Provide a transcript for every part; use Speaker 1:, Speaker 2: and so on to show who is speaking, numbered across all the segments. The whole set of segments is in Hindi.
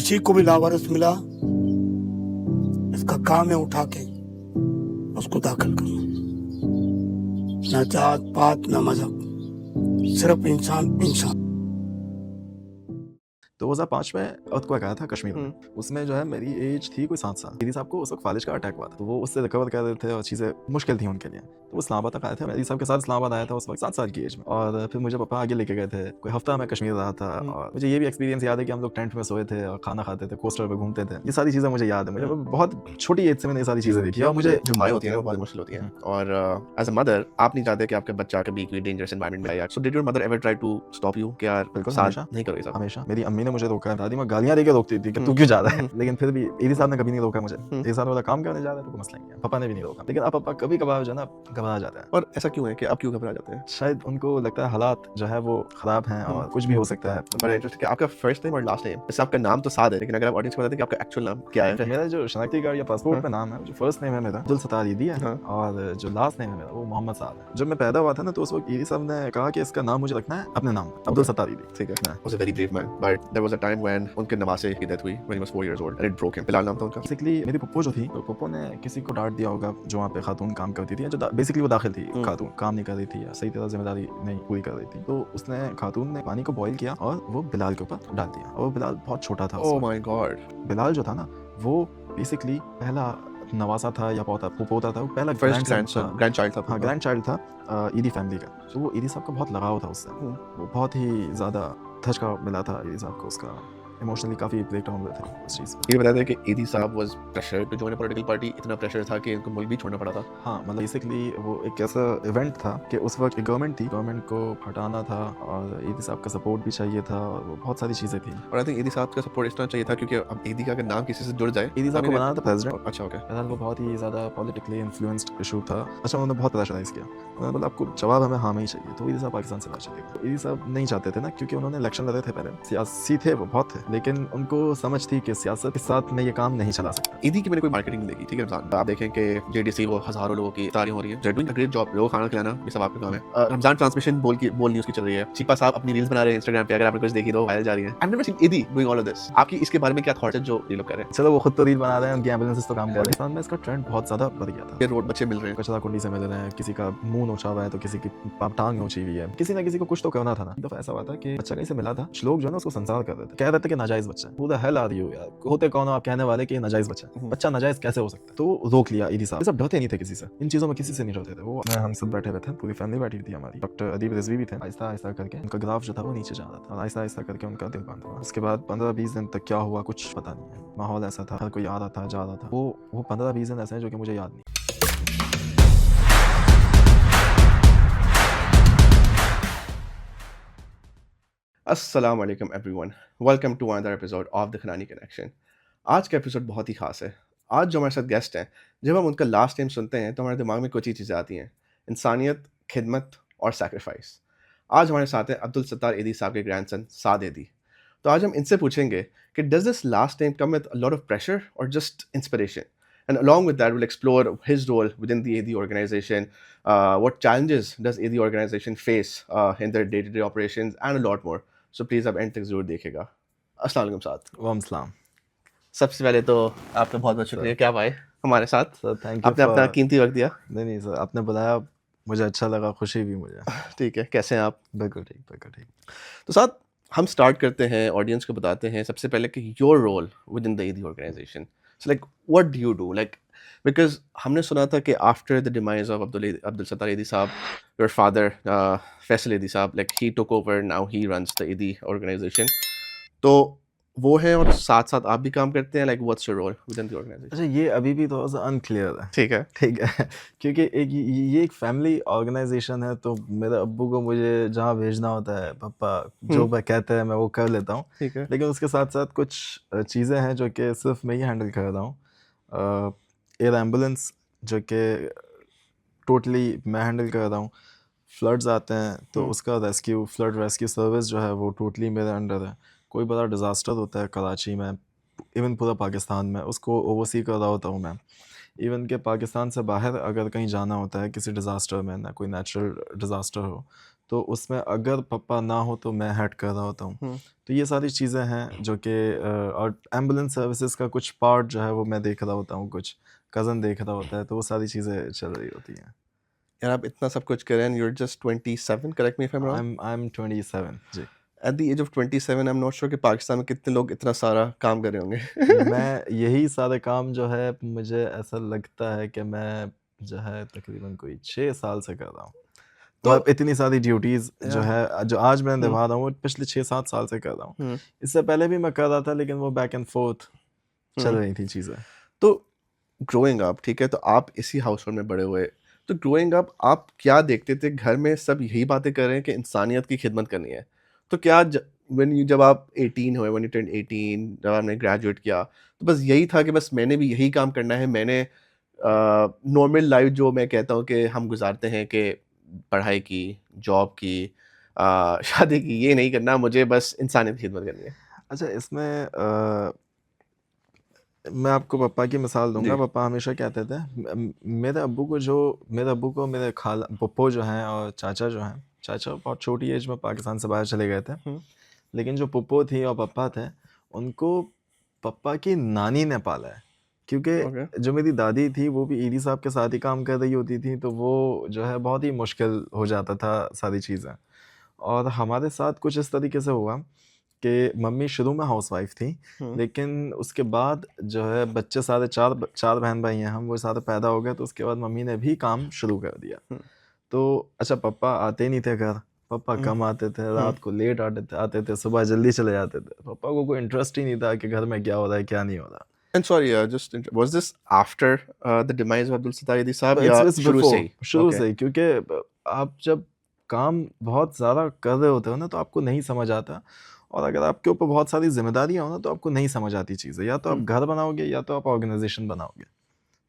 Speaker 1: किसी को भी लावारिस मिला, इसका काम है उठा के उसको दाखिल करना। ना जात पात ना मजहब, सिर्फ इंसान इंसान।
Speaker 2: 2005 में अर्थक्वेक आया था कश्मीर में। उसमें जो है मेरी एज थी कोई 7 साल। दीदी साहब को उस वक्त फालिज का अटैक हुआ था, तो वो उससे रिकवर कर रहे थे और चीज़ें मुश्किल थी उनके लिए, तो वो इस्लामाबाद तक आए थे। मैं दीदी साहब के साथ इस्लामाबाद आया था उस वक्त 7 साल की एज में, और फिर मुझे पापा आगे लेके गए थे। कोई हफ्ता मैं कश्मीर रहा था, और मुझे ये भी एक्सपीरियंस याद है कि हम लोग टेंट में सोए थे और खाना खाते थे, कोस्टर पे घूमते थे। ये सारी चीज़ें मुझे याद है। मुझे बहुत छोटी एज से मैंने ये सारी चीज़ें देखी, और मुझे
Speaker 3: जो माएँ होती हैं ना, बहुत मुश्किल होती हैं। और एज अ मदर आप नहीं चाहते कि आपके बच्चा कभी कोई डेंजरस एनवायरनमेंट में आए। So did your mother ever try to stop you कि यार
Speaker 2: बिल्कुल
Speaker 3: साथ
Speaker 2: हमेशा
Speaker 3: नहीं करो ये सब?
Speaker 2: हमेशा मेरी अम्मी ने मुझे रोका है, दादी माँ गालियाँ देके रोकती थी कि तू क्यों जा रहा है, लेकिन फिर भी दीदी साहब ने कभी नहीं रोका मुझे। दीदी साहब ने बोला काम करने जा रहा है तो कोई मसला नहीं है। पापा ने भी नहीं रोका, लेकिन अब पापा कभी कभार जो है ना घबरा जाता है।
Speaker 3: और ऐसा क्यों है कि आप क्यों घबरा जाते हैं?
Speaker 2: शायद उनको लगता है हालात जो है वो खराब हैं और कुछ भी हो सकता है।
Speaker 3: बड़ा इंटरेस्टिंग है आपका फर्स्ट नेम और लास्ट नेम। जैसे आपका नाम तो साद है, लेकिन अगर आप ऑडियंस को बता दें कि आपका एक्चुअल नाम क्या है?
Speaker 2: मेरा जो शनाख्ती कार्ड या पासपोर्ट में नाम है, जो फर्स्ट नेम है मेरा अब्दुल सत्तार ईदी है, और जो लास्ट नेम है मेरा वो मोहम्मद साद है। जब मैं पैदा हुआ था ना, तो उस वक्त ईदी साहब ने कहा कि इसका नाम मुझे रखना है अपने नाम अब्दुल सत्तार ईदी।
Speaker 3: ठीक है। Was a very brave man, but there was a time when उनके नवासे की डेथ हुई when he was 4 years old and it broke him. Bilal नाम था उनका।
Speaker 2: बेसिकली मेरी पप्पो जो थी, तो पप्पो ने किसी को डांट दिया होगा जो वहाँ पे खातून काम करती थी, जो बेसिकली वो दाखिल थी, खातून काम नहीं कर रही थी या सही तरह जिम्मेदारी नहीं पूरी कर रही थी, तो उसने खातून ने पानी को बॉईल किया और वो बिलाल के ऊपर डाल दिया, और बिलाल बहुत छोटा था।
Speaker 3: Oh my God.
Speaker 2: बिलाल जो था ना, वो बेसिकली पहला नवासा था या पोता था, वो पहला
Speaker 3: First grandchild था।
Speaker 2: हाँ, ग्रैंड चाइल्ड था ईदी फैमिली का। तो वो ईदी साहब का बहुत लगाव था उससे, वो बहुत ही ज़्यादा धचका मिला था ईदी साहब को, उसका इमोशनली काफ़ी ब्रेक डाउन हुए थे उस चीज़ पे।
Speaker 3: ये बताते हैं कि ईदी साहब was pressure to join a political party, इतना प्रेशर था कि उनको मुल्क भी छोड़ना पड़ा था।
Speaker 2: हाँ, मतलब बेसिकली वो एक ऐसा इवेंट था कि उस वक्त एक गवर्नमेंट थी, गवर्नमेंट को हटाना था और ईदी साहब का सपोर्ट भी चाहिए था, और वो बहुत सारी चीज़ें थी।
Speaker 3: और आई थिंक ईदी साहब का सपोर्ट इसलिए चाहिए था क्योंकि अब ईदी का अगर नाम किसी से जुड़ जाए,
Speaker 2: ईदी साहब को बनाना था प्रेसिडेंट।
Speaker 3: अच्छा, ओके।
Speaker 2: फिलहाल वो बहुत ही ज़्यादा पॉलिटिकली इन्फ्लुएंस्ड इशू था। अच्छा, उन्होंने बहुत प्रेशराइज किया, उन्होंने बोला आपको जवाब हमें हाँ में ही चाहिए, तो ईदी साहब पाकिस्तान से बाहर चले गए। ईदी साहब नहीं चाहते थे ना, क्योंकि उन्होंने इलेक्शन लड़े थे पहले, सियासी थे वो बहुत थे, लेकिन उनको समझ थी कि सियासत के साथ में ये काम नहीं चला सकता।
Speaker 3: ईदी की मैंने कोई मार्केटिंग नहीं देखी, ठीक है रमजान। आप देखें कि जेडीसी वो हजारों लोगों की इफ्तारी हो रही है, डूइंग अ ग्रेट जॉब, लोगों को खाना खिलाना ये सब आपका काम है। रमजान ट्रांसमिशन बोल न्यूज़ की चल रही है, चीपा साहब अपनी रील्स बना रहे हैं इंस्टाग्राम पे, अगर आपने कुछ देखी तो वायरल जा रही है। आई नेवर सीन ईदी डूइंग ऑल ऑफ दिस। आपकी इसके बारे में क्या थॉट्स है जो ये लोग कर रहे हैं?
Speaker 2: चलो वो खुद तो रील बना रहे हैं, उनकी एम्बुलेंसेस तो काम कर रहे हैं। पाकिस्तान में इसका ट्रेंड बहुत ज़्यादा बढ़ गया था।
Speaker 3: ये रोड बच्चे मिल रहे हैं,
Speaker 2: कचरा कुंडी से मिल रहे हैं, किसी का मुंह नोचा हुआ है तो किसी की टांग नोची हुई है, किसी ना किसी को कुछ तो करना था ना। एक दफा ऐसा हुआ था कि बच्चा कहीं से मिला था, कुछ लोग जो है ना उसको संसार कर रहे थे, कह रहे थे कि नाजायज बच्चा है। Who the hell are you यार, होते कौन हो आप कहने वाले कि ये नाजायज बच्चा है, बच्चा नाजायज कैसे हो सकता है? तो रोक लिया ईदी साहब। ये सब डरते नहीं थे किसी से, इन चीज़ों में किसी से नहीं डरते थे। वो हम सब बैठे हुए थे, पूरी फैमिली बैठी थी हमारी, डॉक्टर अदीब रिजवी भी थे। आहिस्ता आहिस्ता करके उनका ग्राफ जो था वो नीचे जा रहा था, और आहिस्ता आहिस्ता करके उनका दिल बंद हुआ। उसके बाद 15-20 दिन तक क्या हुआ कुछ पता नहीं है, माहौल ऐसा था, हर कोई आ रहा था जा रहा था। वो 15-20 दिन ऐसे हैं जो कि मुझे याद नहीं।
Speaker 3: अस्सलाम वालेकुम everyone, welcome to another episode of the Khanani connection. आज का एपिसोड बहुत ही खास है। आज जो हमारे साथ गेस्ट हैं, जब हम उनका लास्ट नेम सुनते हैं तो हमारे दिमाग में कुछ ही चीज़ें आती हैं, इंसानियत, खिदमत और सैक्रिफाइस। आज हमारे साथ हैं अब्दुल सत्तार ईदी साहब के ग्रैंडसन साद ईदी। तो आज हम इनसे पूछेंगे कि does this last name come with a lot of pressure और just inspiration? And along with that, we'll explore his role within the AD organization, what challenges does AD organization face in their day-to-day operations, and a lot more. So please आप एंड तक जरूर देखिएगा। अस्सलाम वालेकुम साहब।
Speaker 2: वालेकुम सलाम।
Speaker 3: सबसे पहले तो आपका बहुत बहुत शुक्रिया कि आप आए हमारे साथ।
Speaker 2: Sir thank you.
Speaker 3: आपने अपना कीमती वक्त दिया।
Speaker 2: नहीं सर, आपने बुलाया, मुझे अच्छा लगा, खुशी भी मुझे।
Speaker 3: ठीक है, कैसे हैं आप?
Speaker 2: बिल्कुल ठीक, बिल्कुल ठीक।
Speaker 3: तो साथ हम स्टार्ट करते हैं, ऑडियंस को बताते हैं सबसे पहले कि your role within the AD organisation. So like what do you do, like because हमने सुना था कि after the demise of Abdul Sattar Edhi साहब, योर फादर फैसल ईदी साहब, like he took over, now he runs the AD organisation. तो वो है, और साथ साथ आप भी काम करते हैं, like what's your role within the organisation?
Speaker 2: अच्छा, ये अभी भी थोड़ा सा अनक्लियर है।
Speaker 3: ठीक है,
Speaker 2: ठीक है क्योंकि ये एक फैमिली ऑर्गेनाइजेशन है, तो मेरे अब्बू को मुझे जहाँ भेजना होता है, पापा जो मैं कहते हैं मैं वो कर लेता हूँ।
Speaker 3: ठीक है।
Speaker 2: लेकिन उसके साथ साथ कुछ चीज़ें हैं जो कि सिर्फ मैं ही हैंडल कर रहा हूँ। एयर एम्बुलेंस जो कि टोटली मैं हैंडल कर रहा हूँ। फ्लड्स आते हैं तो उसका रेस्क्यू, फ्लड रेस्क्यू सर्विस जो है वो टोटली मेरे अंडर है। कोई बड़ा डिज़ास्टर होता है कराची में, इवन पूरा पाकिस्तान में, उसको ओवरसी कर रहा होता हूँ मैं। इवन के पाकिस्तान से बाहर अगर कहीं जाना होता है किसी डिज़ास्टर में, ना कोई नेचुरल डिज़ास्टर हो, तो उसमें अगर पापा ना हो तो मैं हेड कर रहा होता हूँ। तो ये सारी चीज़ें हैं जो कि और एम्बुलेंस सर्विसेज का कुछ पार्ट जो है वो मैं देख रहा होता हूँ, कुछ कज़न देख रहा होता है, तो वो सारी चीज़ें चल रही होती हैं।
Speaker 3: यार आप इतना सब कुछ करें and you are just 27, correct me if I am wrong.
Speaker 2: I am 27 जी।
Speaker 3: At the age of 27 I am not sure कि पाकिस्तान में कितने लोग इतना सारा काम कर रहे होंगे।
Speaker 2: मैं यही सारे काम जो है मुझे ऐसा लगता है कि मैं जो है तकरीबन कोई 6 साल से कर रहा हूँ।
Speaker 3: तो
Speaker 2: मतलब इतनी सारी ड्यूटीज़ जो
Speaker 3: या
Speaker 2: है जो आज मैं निभा रहा हूँ वो पिछले 6-7 साल से कर रहा हूँ।
Speaker 3: हम्म
Speaker 2: इससे पहले भी मैं कर रहा था लेकिन वो बैक एंड फ़ोर्थ चल
Speaker 3: हम्म
Speaker 2: रही थी चीज़ें।
Speaker 3: तो ग्रोइंग अप, ठीक है, तो आप इसी हाउस होल्ड में बड़े हुए, तो ग्रोइंग अप आप क्या देखते थे घर में? सब यही बातें कर रहे हैं कि इंसानियत की खिदमत करनी है, तो क्या जब आप 18 हुए, व्हेन यू टर्न 18, जब आपने ग्रेजुएट किया, तो बस यही था कि बस मैंने भी यही काम करना है, मैंने नॉर्मल लाइफ जो मैं कहता हूँ कि हम गुजारते हैं कि पढ़ाई की, जॉब की, शादी की, ये नहीं करना, मुझे बस इंसानियत की खिदमत करनी है?
Speaker 2: अच्छा इसमें मैं आपको पापा की मिसाल दूँगा।
Speaker 3: जी।
Speaker 2: पापा हमेशा कहते थे मेरे अब्बू को मेरे फूफो जो हैं और चाचा जो हैं, चाचा बहुत छोटी एज में पाकिस्तान से बाहर चले गए थे।
Speaker 3: हम्म
Speaker 2: लेकिन जो फूफो थी और पापा थे, उनको पापा की नानी ने पाला है।
Speaker 3: ओके।
Speaker 2: क्योंकि जो मेरी दादी थी वो भी ईदी साहब के साथ ही काम कर रही होती थी, तो वो जो है बहुत ही मुश्किल हो जाता था सारी चीज़ें। और हमारे साथ कुछ इस तरीके से हुआ कि मम्मी शुरू में हाउसवाइफ थी,
Speaker 3: हम्म
Speaker 2: लेकिन उसके बाद जो है बच्चे सारे 4 बहन-भाई हैं हम, वो सारे पैदा हो गए, तो उसके बाद मम्मी ने भी काम शुरू कर दिया।
Speaker 3: हम्म
Speaker 2: तो अच्छा पापा आते ही नहीं थे घर, पापा
Speaker 3: हम्म
Speaker 2: कम आते थे,
Speaker 3: हम्म
Speaker 2: रात को लेट आते थे, सुबह जल्दी चले जाते थे। पापा को कोई इंटरेस्ट ही नहीं था कि घर में क्या हो रहा है, क्या नहीं हो रहा।
Speaker 3: And sorry, was this after the demise of Abdul Sattar Yedi साहब या
Speaker 2: इट्स
Speaker 3: शुरू से
Speaker 2: बिफोर,
Speaker 3: ही?
Speaker 2: शुरू
Speaker 3: ओके।
Speaker 2: से ही, क्योंकि आप जब काम बहुत ज़्यादा कर रहे होते हो ना, तो आपको नहीं समझ आता। और अगर आपके ऊपर बहुत सारी ज़िम्मेदारियाँ हो ना, तो आपको नहीं समझ आती चीज़ें। या तो आप
Speaker 3: हुँ,
Speaker 2: घर बनाओगे या तो आप ऑर्गेनाइज़ेशन बनाओगे।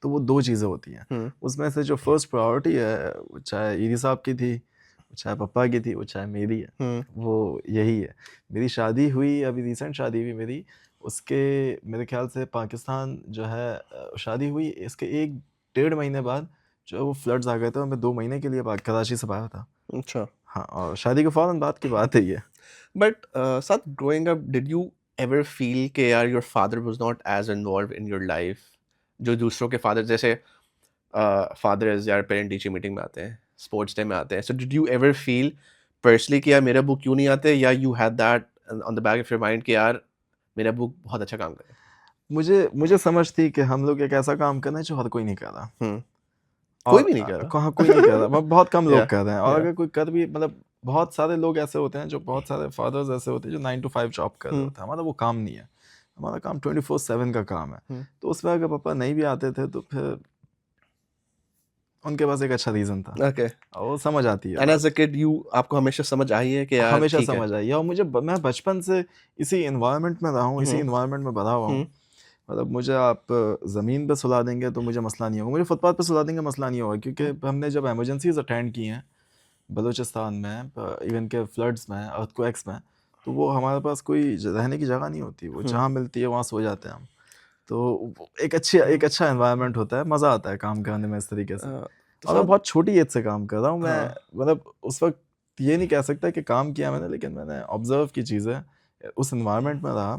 Speaker 2: तो वो 2 चीज़ें होती हैं।
Speaker 3: हुँ,
Speaker 2: उसमें से जो फर्स्ट प्रायोरिटी है, वो चाहे ईदी साहब की थी, वो चाहे पापा की थी, वो चाहे मेरी है,
Speaker 3: हुँ,
Speaker 2: वो यही है। मेरी शादी हुई, अभी रिसेंट शादी हुई मेरी, उसके मेरे ख़्याल से पाकिस्तान जो है शादी हुई इसके 1 डेढ़ महीने बाद जो है वो फ्लड्स आ गए थे और मैं 2 महीने के लिए कराची से बाहर था।
Speaker 3: अच्छा।
Speaker 2: हाँ, और शादी के फ़ौरन बाद की बात है ये।
Speaker 3: बट साथ growing up did you ever feel कि यार your father was not as involved in your life? जो दूसरों के फादर जैसे फादर्स यार पेरेंट टीचर मीटिंग में आते हैं, स्पोर्ट्स डे में आते हैं। So did you ever feel personally कि यार मेरे अब्बू क्यों नहीं आते, या you had that on the back of your mind कि यार मेरे अब्बू बहुत अच्छा काम कर रहे
Speaker 2: मुझे मुझे समझ थी कि हम लोग एक ऐसा काम कर रहे हैं जो हर कोई नहीं कर रहा।
Speaker 3: हैं? हुँ, कोई
Speaker 2: और
Speaker 3: भी नहीं कर
Speaker 2: कहाँ कोई नहीं कर रहा, बहुत कम
Speaker 3: या
Speaker 2: लोग कर रहे हैं। और
Speaker 3: या
Speaker 2: अगर कोई कर भी मतलब बहुत सारे लोग ऐसे होते हैं, जो बहुत सारे फादर्स ऐसे होते हैं जो 9 टू 5 जॉब कर रहे
Speaker 3: हुँ,
Speaker 2: होते हैं। हमारा वो काम नहीं है। हमारा काम 24/7 का काम है।
Speaker 3: हुँ,
Speaker 2: तो उसमें अगर पापा नहीं भी आते थे तो फिर उनके पास एक अच्छा रीज़न था
Speaker 3: ओके।
Speaker 2: और वो समझ आती है
Speaker 3: एंड एज़
Speaker 2: बात।
Speaker 3: अ किड यू आपको हमेशा समझ आई है कि यार
Speaker 2: हमेशा
Speaker 3: ठीक है।
Speaker 2: समझ आई है और मैं बचपन से इसी एनवायरनमेंट में रहा हूँ, इसी
Speaker 3: हुँ,
Speaker 2: एनवायरनमेंट में बड़ा हुआ हूँ।
Speaker 3: हुँ,
Speaker 2: मतलब मुझे आप ज़मीन पे सुला देंगे तो मुझे मसला नहीं होगा, मुझे फुटपाथ पे सुला देंगे मसला नहीं होगा, क्योंकि
Speaker 3: हुँ,
Speaker 2: हमने जब इमरजेंसीज़ अटेंड की हैं बलूचिस्तान में, इवन के फ्लड्स में, अर्थक्वेक्स में, तो वो हमारे पास कोई रहने की जगह नहीं होती, वो
Speaker 3: हुँ,
Speaker 2: जहाँ मिलती है वहाँ सो जाते हैं हम। तो
Speaker 3: हुँ,
Speaker 2: एक अच्छा एनवायरनमेंट होता है, मज़ा आता है काम करने में इस तरीके से।
Speaker 3: तो
Speaker 2: और मैं
Speaker 3: साहब
Speaker 2: बहुत छोटी एज से काम कर रहा हूँ मैं,
Speaker 3: हाँ,
Speaker 2: मतलब उस वक़्त ये नहीं कह सकता कि काम किया मैंने, लेकिन मैंने ऑब्ज़र्व की चीज़ें, उस एनवायरनमेंट में रहा।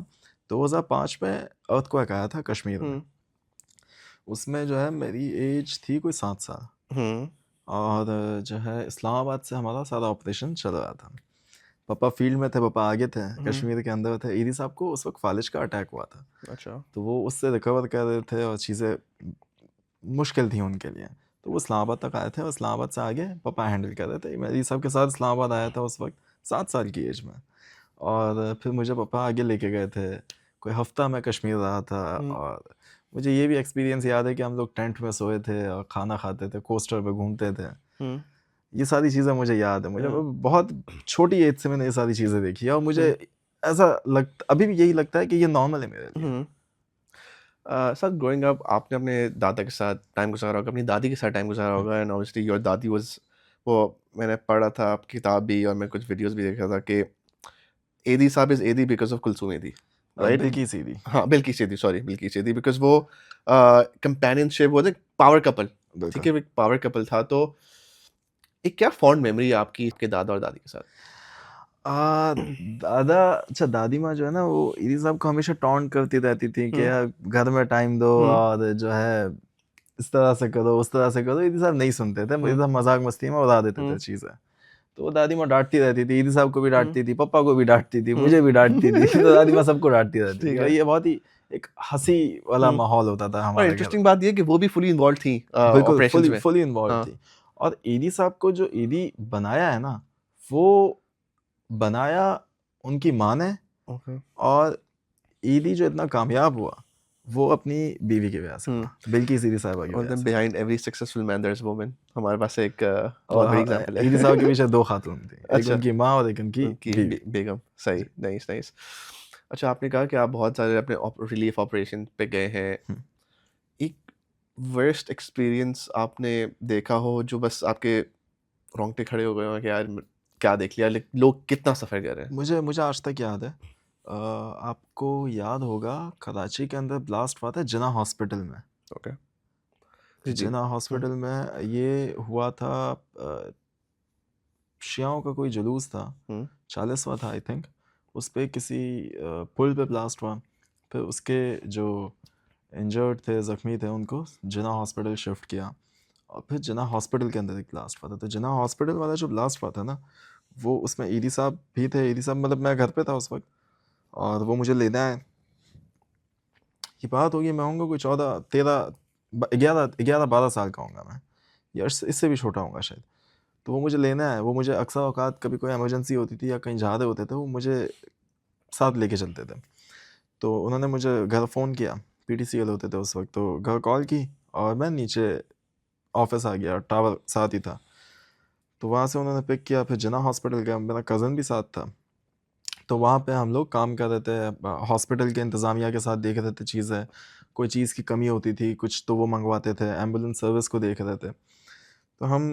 Speaker 2: 2005 में अर्थक्वेक आया था कश्मीर में,
Speaker 3: हुँ,
Speaker 2: उसमें जो है मेरी एज थी कोई 7 साल।
Speaker 3: हुँ,
Speaker 2: और जो है इस्लामाबाद से हमारा सारा ऑपरेशन चल रहा था। पापा फ़ील्ड में थे, पापा आगे थे,
Speaker 3: हुँ,
Speaker 2: कश्मीर के अंदर थे। ईदी साहब को उस वक़्त फ़ालिज का अटैक हुआ था,
Speaker 3: अच्छा,
Speaker 2: तो वो उससे रिकवर कर रहे थे और चीज़ें मुश्किल थी उनके लिए। तो वो इस्लामाबाद तक आए थे और इस्लामाबाद से आगे पापा हैंडल कर रहे थे। मैं ईदी साहब के साथ इस्लामाबाद आया था उस वक़्त 7 साल की एज में। और फिर मुझे पापा आगे लेके गए थे। कोई हफ़्ता मैं कश्मीर रहा था
Speaker 3: हुँ,
Speaker 2: और मुझे ये भी एक्सपीरियंस याद है कि हम लोग टेंट में सोए थे और खाना खाते थे, कोस्टर पे घूमते थे।
Speaker 3: हुँ,
Speaker 2: ये सारी चीज़ें मुझे याद है। मुझे
Speaker 3: हाँ,
Speaker 2: बहुत छोटी एज से मैंने ये सारी चीज़ें देखी है और मुझे
Speaker 3: हुँ,
Speaker 2: ऐसा अभी भी यही लगता है कि ये नॉर्मल है मेरे लिए।
Speaker 3: हुँ। सर ग्रोइंग अप आपने अपने दादा के साथ टाइम गुज़ारा होगा, अपनी दादी के साथ टाइम गुज़ारा
Speaker 2: हुँ।
Speaker 3: होगा, एंड ऑब्वियसली योर दादी वाज़ वो मैंने पढ़ा था आपकी किताब भी और मैं कुछ वीडियोज़ भी देख रहा था कि एदी साहब इज़ एदी बिकॉज़ ऑफ कुलसूम एदी, राइट?
Speaker 2: बिल्किस ईदी।
Speaker 3: हाँ, बिल्किस एदी, सॉरी बिल्किस एदी, बिकॉज़ वो कंपेनियनशिप वो थे पावर कपल, ठीक
Speaker 2: बिल्कुल।
Speaker 3: है? वो एक पावर कपल था, तो एक क्या फॉन्ड मेमोरी है आपकी आपके दादा और दादी के साथ?
Speaker 2: दादा अच्छा दादी माँ जो है ना वो ईदी साहब को हमेशा टॉन्ट करती रहती थी कि
Speaker 3: हुँ,
Speaker 2: यार घर में टाइम दो
Speaker 3: हुँ,
Speaker 2: और जो है इस तरह से करो उस तरह से करो। ईदी साहब नहीं सुनते थे, ईदी
Speaker 3: हुँ,
Speaker 2: साहब मजाक मस्ती में उड़ा देते
Speaker 3: हुँ,
Speaker 2: थे चीज़ें। तो वो दादी माँ डांटती रहती थी, ईदी साहब को भी
Speaker 3: हुँ,
Speaker 2: डांटती थी, पापा को भी डांटती थी,
Speaker 3: हुँ।
Speaker 2: मुझे भी डांटती थी। तो दादी माँ सबको डांटती रहती थी
Speaker 3: ठीक
Speaker 2: और
Speaker 3: है।
Speaker 2: ये बहुत ही एक हंसी वाला
Speaker 3: हुँ,
Speaker 2: माहौल होता था
Speaker 3: और
Speaker 2: हमारे घर
Speaker 3: इंटरेस्टिंग
Speaker 2: में।
Speaker 3: बात ये है कि वो भी फुली इन्वॉल्व थी
Speaker 2: बिल्कुल
Speaker 3: ऑपरेशंस
Speaker 2: फुली
Speaker 3: में।
Speaker 2: फुली इन्वॉल्व
Speaker 3: हाँ,
Speaker 2: थी। और ईदी साहब को जो ईदी बनाया है ना, वो बनाया उनकी माँ ने।
Speaker 3: ओके।
Speaker 2: और ईदी जो इतना कामयाब हुआ वो अपनी बीवी की वजह से
Speaker 3: हुँ,
Speaker 2: हुआ, बिल्किस ईदी साहिबा की वजह
Speaker 3: बोलते हैं
Speaker 2: से।
Speaker 3: Behind every successful man there is woman. हमारे पास एक
Speaker 2: और
Speaker 3: बहुत बड़ी एग्ज़ाम्पल
Speaker 2: ईदी
Speaker 3: है।
Speaker 2: साहब के पीछे 2 खातून थी, एक
Speaker 3: अच्छा,
Speaker 2: उनकी माँ और एक उनकी
Speaker 3: उनकी
Speaker 2: बीवी।
Speaker 3: बेगम, सही,
Speaker 2: जी।
Speaker 3: Nice, nice. अच्छा, आपने कहा कि आप बहुत सारे अपने रिलीफ ऑपरेशन पे गए हैं।
Speaker 2: हुँ।
Speaker 3: एक वर्स्ट एक्सपीरियंस आपने देखा हो जो बस आपके रोंगटे खड़े हो गए हों कि यार क्या देख लिया, लोग कितना सफ़र कर रहे हैं?
Speaker 2: मुझे मुझे आज तक याद है। आपको याद होगा कराची के अंदर ब्लास्ट हुआ था जिन्ना हॉस्पिटल में।
Speaker 3: ओके। जी, जी।
Speaker 2: जिन्ना
Speaker 3: हुँ,
Speaker 2: हॉस्पिटल में ये हुआ था। शियाओं का कोई जुलूस था,
Speaker 3: हुँ,
Speaker 2: 40वां था आई थिंक। उस पे किसी पुल पे ब्लास्ट हुआ। फिर उसके जो इंजर्ड थे, ज़ख्मी थे, उनको जिन्ना हॉस्पिटल शिफ्ट किया। और फिर जिन्ना हॉस्पिटल के अंदर एक ब्लास्ट हुआ था। तो जिन्ना हॉस्पिटल वाला जो ब्लास्ट हुआ था ना, वो उसमें ईदी साहब भी थे। ईदी साहब मतलब मैं घर पे था उस वक़्त और वो मुझे लेने आए। ये बात होगी मैं होऊँगा कोई 14, 13, 11-12 साल का होऊँगा मैं, या इससे भी छोटा होऊँगा शायद। तो वो मुझे लेने आए। वो मुझे अक्सर औक़ात कभी कोई इमरजेंसी होती थी या कहीं जा रहे होते थे, वो मुझे साथ लेके चलते थे। तो उन्होंने मुझे घर फ़ोन किया, पीटीसीएल होते थे उस वक़्त, तो घर कॉल की और मैं नीचे ऑफ़िस आ गया, टावर साथ ही था। तो वहाँ से उन्होंने पिक किया, फिर जिन्ना हॉस्पिटल गया, मेरा कज़न भी साथ था। तो वहाँ पे हम लोग काम कर रहे थे, हॉस्पिटल के इंतज़ामिया के साथ देख रहे थे चीज़ें। कोई चीज़ की कमी होती थी, कुछ तो वो मँगवाते थे, एम्बुलेंस सर्विस को देख रहे थे। तो हम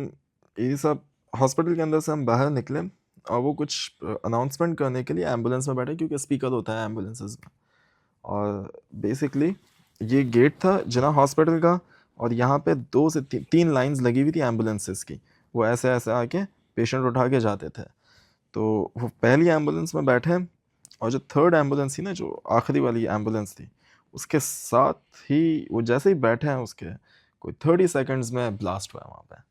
Speaker 2: ये सब हॉस्पिटल के अंदर से हम बाहर निकले और वो कुछ अनाउंसमेंट करने के लिए एम्बुलेंस में बैठे, क्योंकि स्पीकर होता है एम्बुलेंसेस में। और बेसिकली ये गेट था जिन्ना हॉस्पिटल का और यहाँ पे 2 से 3 लाइन्स लगी हुई थी एम्बुलेंसेस की। वो ऐसे-ऐसे आके पेशेंट उठा के जाते थे। तो वो पहली एम्बुलेंस में बैठे और जो थर्ड एम्बुलेंस थी ना, जो आखिरी वाली एम्बुलेंस थी, उसके साथ ही वो जैसे ही बैठे हैं उसके कोई 30 सेकंड्स में ब्लास्ट हुआ वहाँ पे।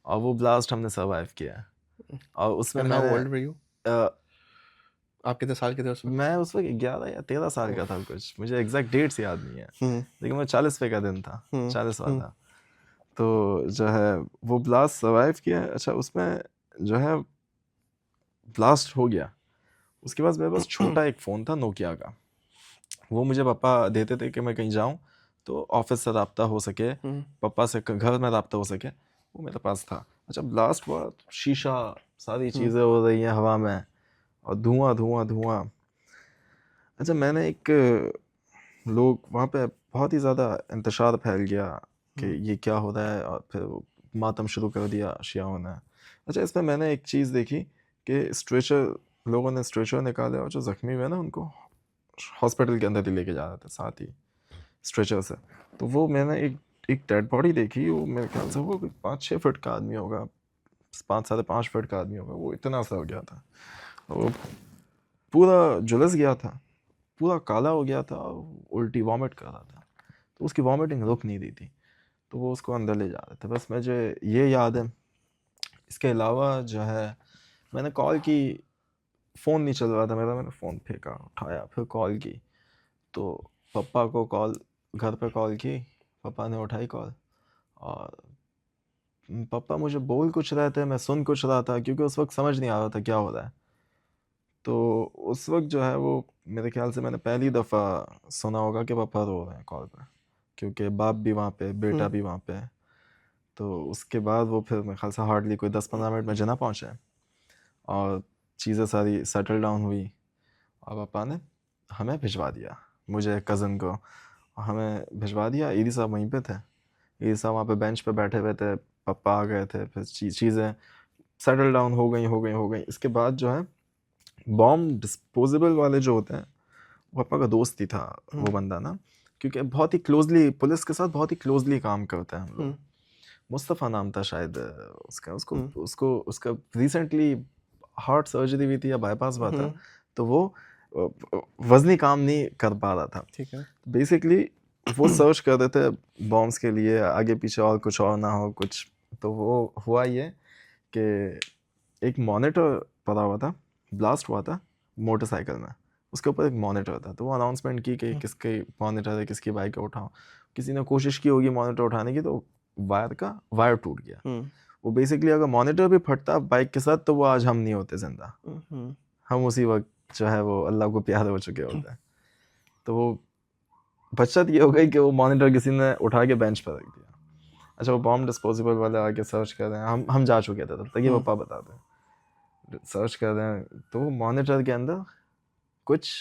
Speaker 2: और वो ब्लास्ट हमने सर्वाइव किया है। और उसमें
Speaker 3: एंड हाउ
Speaker 2: मैंने
Speaker 3: ओल्ड वर यू?
Speaker 2: अ,
Speaker 3: आप कितने साल के थे उस वक़्त?
Speaker 2: मैं उस वक़्त 11 या 13 साल का
Speaker 3: ओह!
Speaker 2: था कुछ, मुझे एग्ज़ैक्ट डेट्स याद नहीं है।
Speaker 3: हुँ,
Speaker 2: लेकिन वो 40वें का दिन था,
Speaker 3: हुँ,
Speaker 2: 40वाँ
Speaker 3: हुँ,
Speaker 2: था। तो जो है वो ब्लास्ट सर्वाइव किया। अच्छा उसमें जो है ब्लास्ट हो गया। उसके बाद मेरे पास छोटा एक फ़ोन था नोकिया का। वो मुझे पापा देते थे कि मैं कहीं जाऊँ तो ऑफ़िस से राब्ता हो सके,
Speaker 3: हुँ,
Speaker 2: पापा से घर में राब्ता हो सके, वो मेरे पास था। अच्छा ब्लास्ट हुआ, शीशा, सारी
Speaker 3: हुँ,
Speaker 2: चीज़ें हो रही हैं हवा में और धुआँ, धुआँ, धुआँ। अच्छा मैंने एक लोग वहाँ पे बहुत ही ज़्यादा इंतशार फैल गया कि
Speaker 3: हुँ,
Speaker 2: ये क्या हो रहा है और फिर वो मातम शुरू कर दिया शियाओं ने। अच्छा इसमें मैंने एक चीज़ देखी कि स्ट्रेचर, लोगों ने स्ट्रेचर निकाले और जो ज़ख्मी हुए ना उनको हॉस्पिटल के अंदर ही लेके जा रहे थे साथ ही स्ट्रेचर से। तो वो मैंने एक एक डेड बॉडी देखी, वो मेरे ख्याल से वो कोई 5-6 फीट का आदमी होगा, 5 साढ़े 5 फीट का आदमी होगा, वो इतना सा हो गया था। वो पूरा झुलस गया था, पूरा काला हो गया था, उल्टी वॉमिट कर रहा था। तो उसकी वॉमिटिंग रुक नहीं रही थी, तो वो उसको अंदर ले जा रहे थे। बस मुझे ये याद है। इसके अलावा जो है मैंने कॉल की, फ़ोन नहीं चल रहा था मेरा, मैंने फ़ोन फेंका, उठाया, फिर कॉल की, तो पापा को कॉल, घर पे कॉल की, पापा ने उठाई कॉल और पापा मुझे बोल कुछ रहे थे, मैं सुन कुछ रहा था क्योंकि उस वक़्त समझ नहीं आ रहा था क्या हो रहा है। तो उस वक़्त जो है वो मेरे ख़्याल से मैंने पहली दफ़ा सुना होगा कि पापा रो रहे हैं कॉल पे, क्योंकि बाप भी वहाँ पे, बेटा
Speaker 3: हुँ,
Speaker 2: भी वहाँ पे है। तो उसके बाद वो फिर मेरे ख़्याल से हार्डली कोई 10-15 मिनट में जिन्ना पहुँचे और चीज़ें सारी सेटल डाउन हुई और पापा ने हमें भिजवा दिया, मुझे कज़न को हमें भिजवा दिया। ईदी साहब वहीं पे थे, ईदी साहब वहाँ पे बेंच पे बैठे हुए थे, पापा आ गए थे, फिर चीज़ें सेटल डाउन हो गई। इसके बाद जो है बॉम्ब डिस्पोजेबल वाले जो होते हैं, वो पापा का दोस्त ही था
Speaker 3: हुँ,
Speaker 2: वो बंदा ना, क्योंकि बहुत ही क्लोज़ली पुलिस के साथ बहुत ही क्लोज़ली काम करते हैं हम लोग।
Speaker 3: हुँ,
Speaker 2: मुस्तफ़ा नाम था शायद उसका उसको उसको उसका रिसेंटली हार्ट सर्जरी हुई थी या बाईपास हुआ था, तो वो वजनी काम नहीं कर पा रहा था।
Speaker 3: ठीक है।
Speaker 2: बेसिकली वो सर्च कर रहे थे बॉम्ब्स के लिए, आगे पीछे और कुछ और ना हो कुछ, तो वो हुआ ये कि एक मॉनिटर पड़ा हुआ था, ब्लास्ट हुआ था मोटरसाइकिल में, उसके ऊपर एक मॉनिटर था, तो वो अनाउंसमेंट की कि किसके मॉनिटर है, किसकी बाइक है, उठाओ। किसी ने कोशिश की होगी मॉनिटर उठाने की, तो वायर टूट गया। वो बेसिकली अगर मॉनिटर भी फटता बाइक के साथ, तो वो आज हम नहीं होते जिंदा, हम उसी वक्त जो है वो अल्लाह को प्यारे हो चुके होते हैं। तो वो बचत ये हो गई कि वो मॉनिटर किसी ने उठा के बेंच पर रख दिया। अच्छा, वो बॉम्ब डिस्पोजेबल वाले आके सर्च कर रहे हैं, हम जा चुके थे तब तक, ये पापा बताते हैं, सर्च कर रहे हैं, तो वो मॉनिटर के अंदर कुछ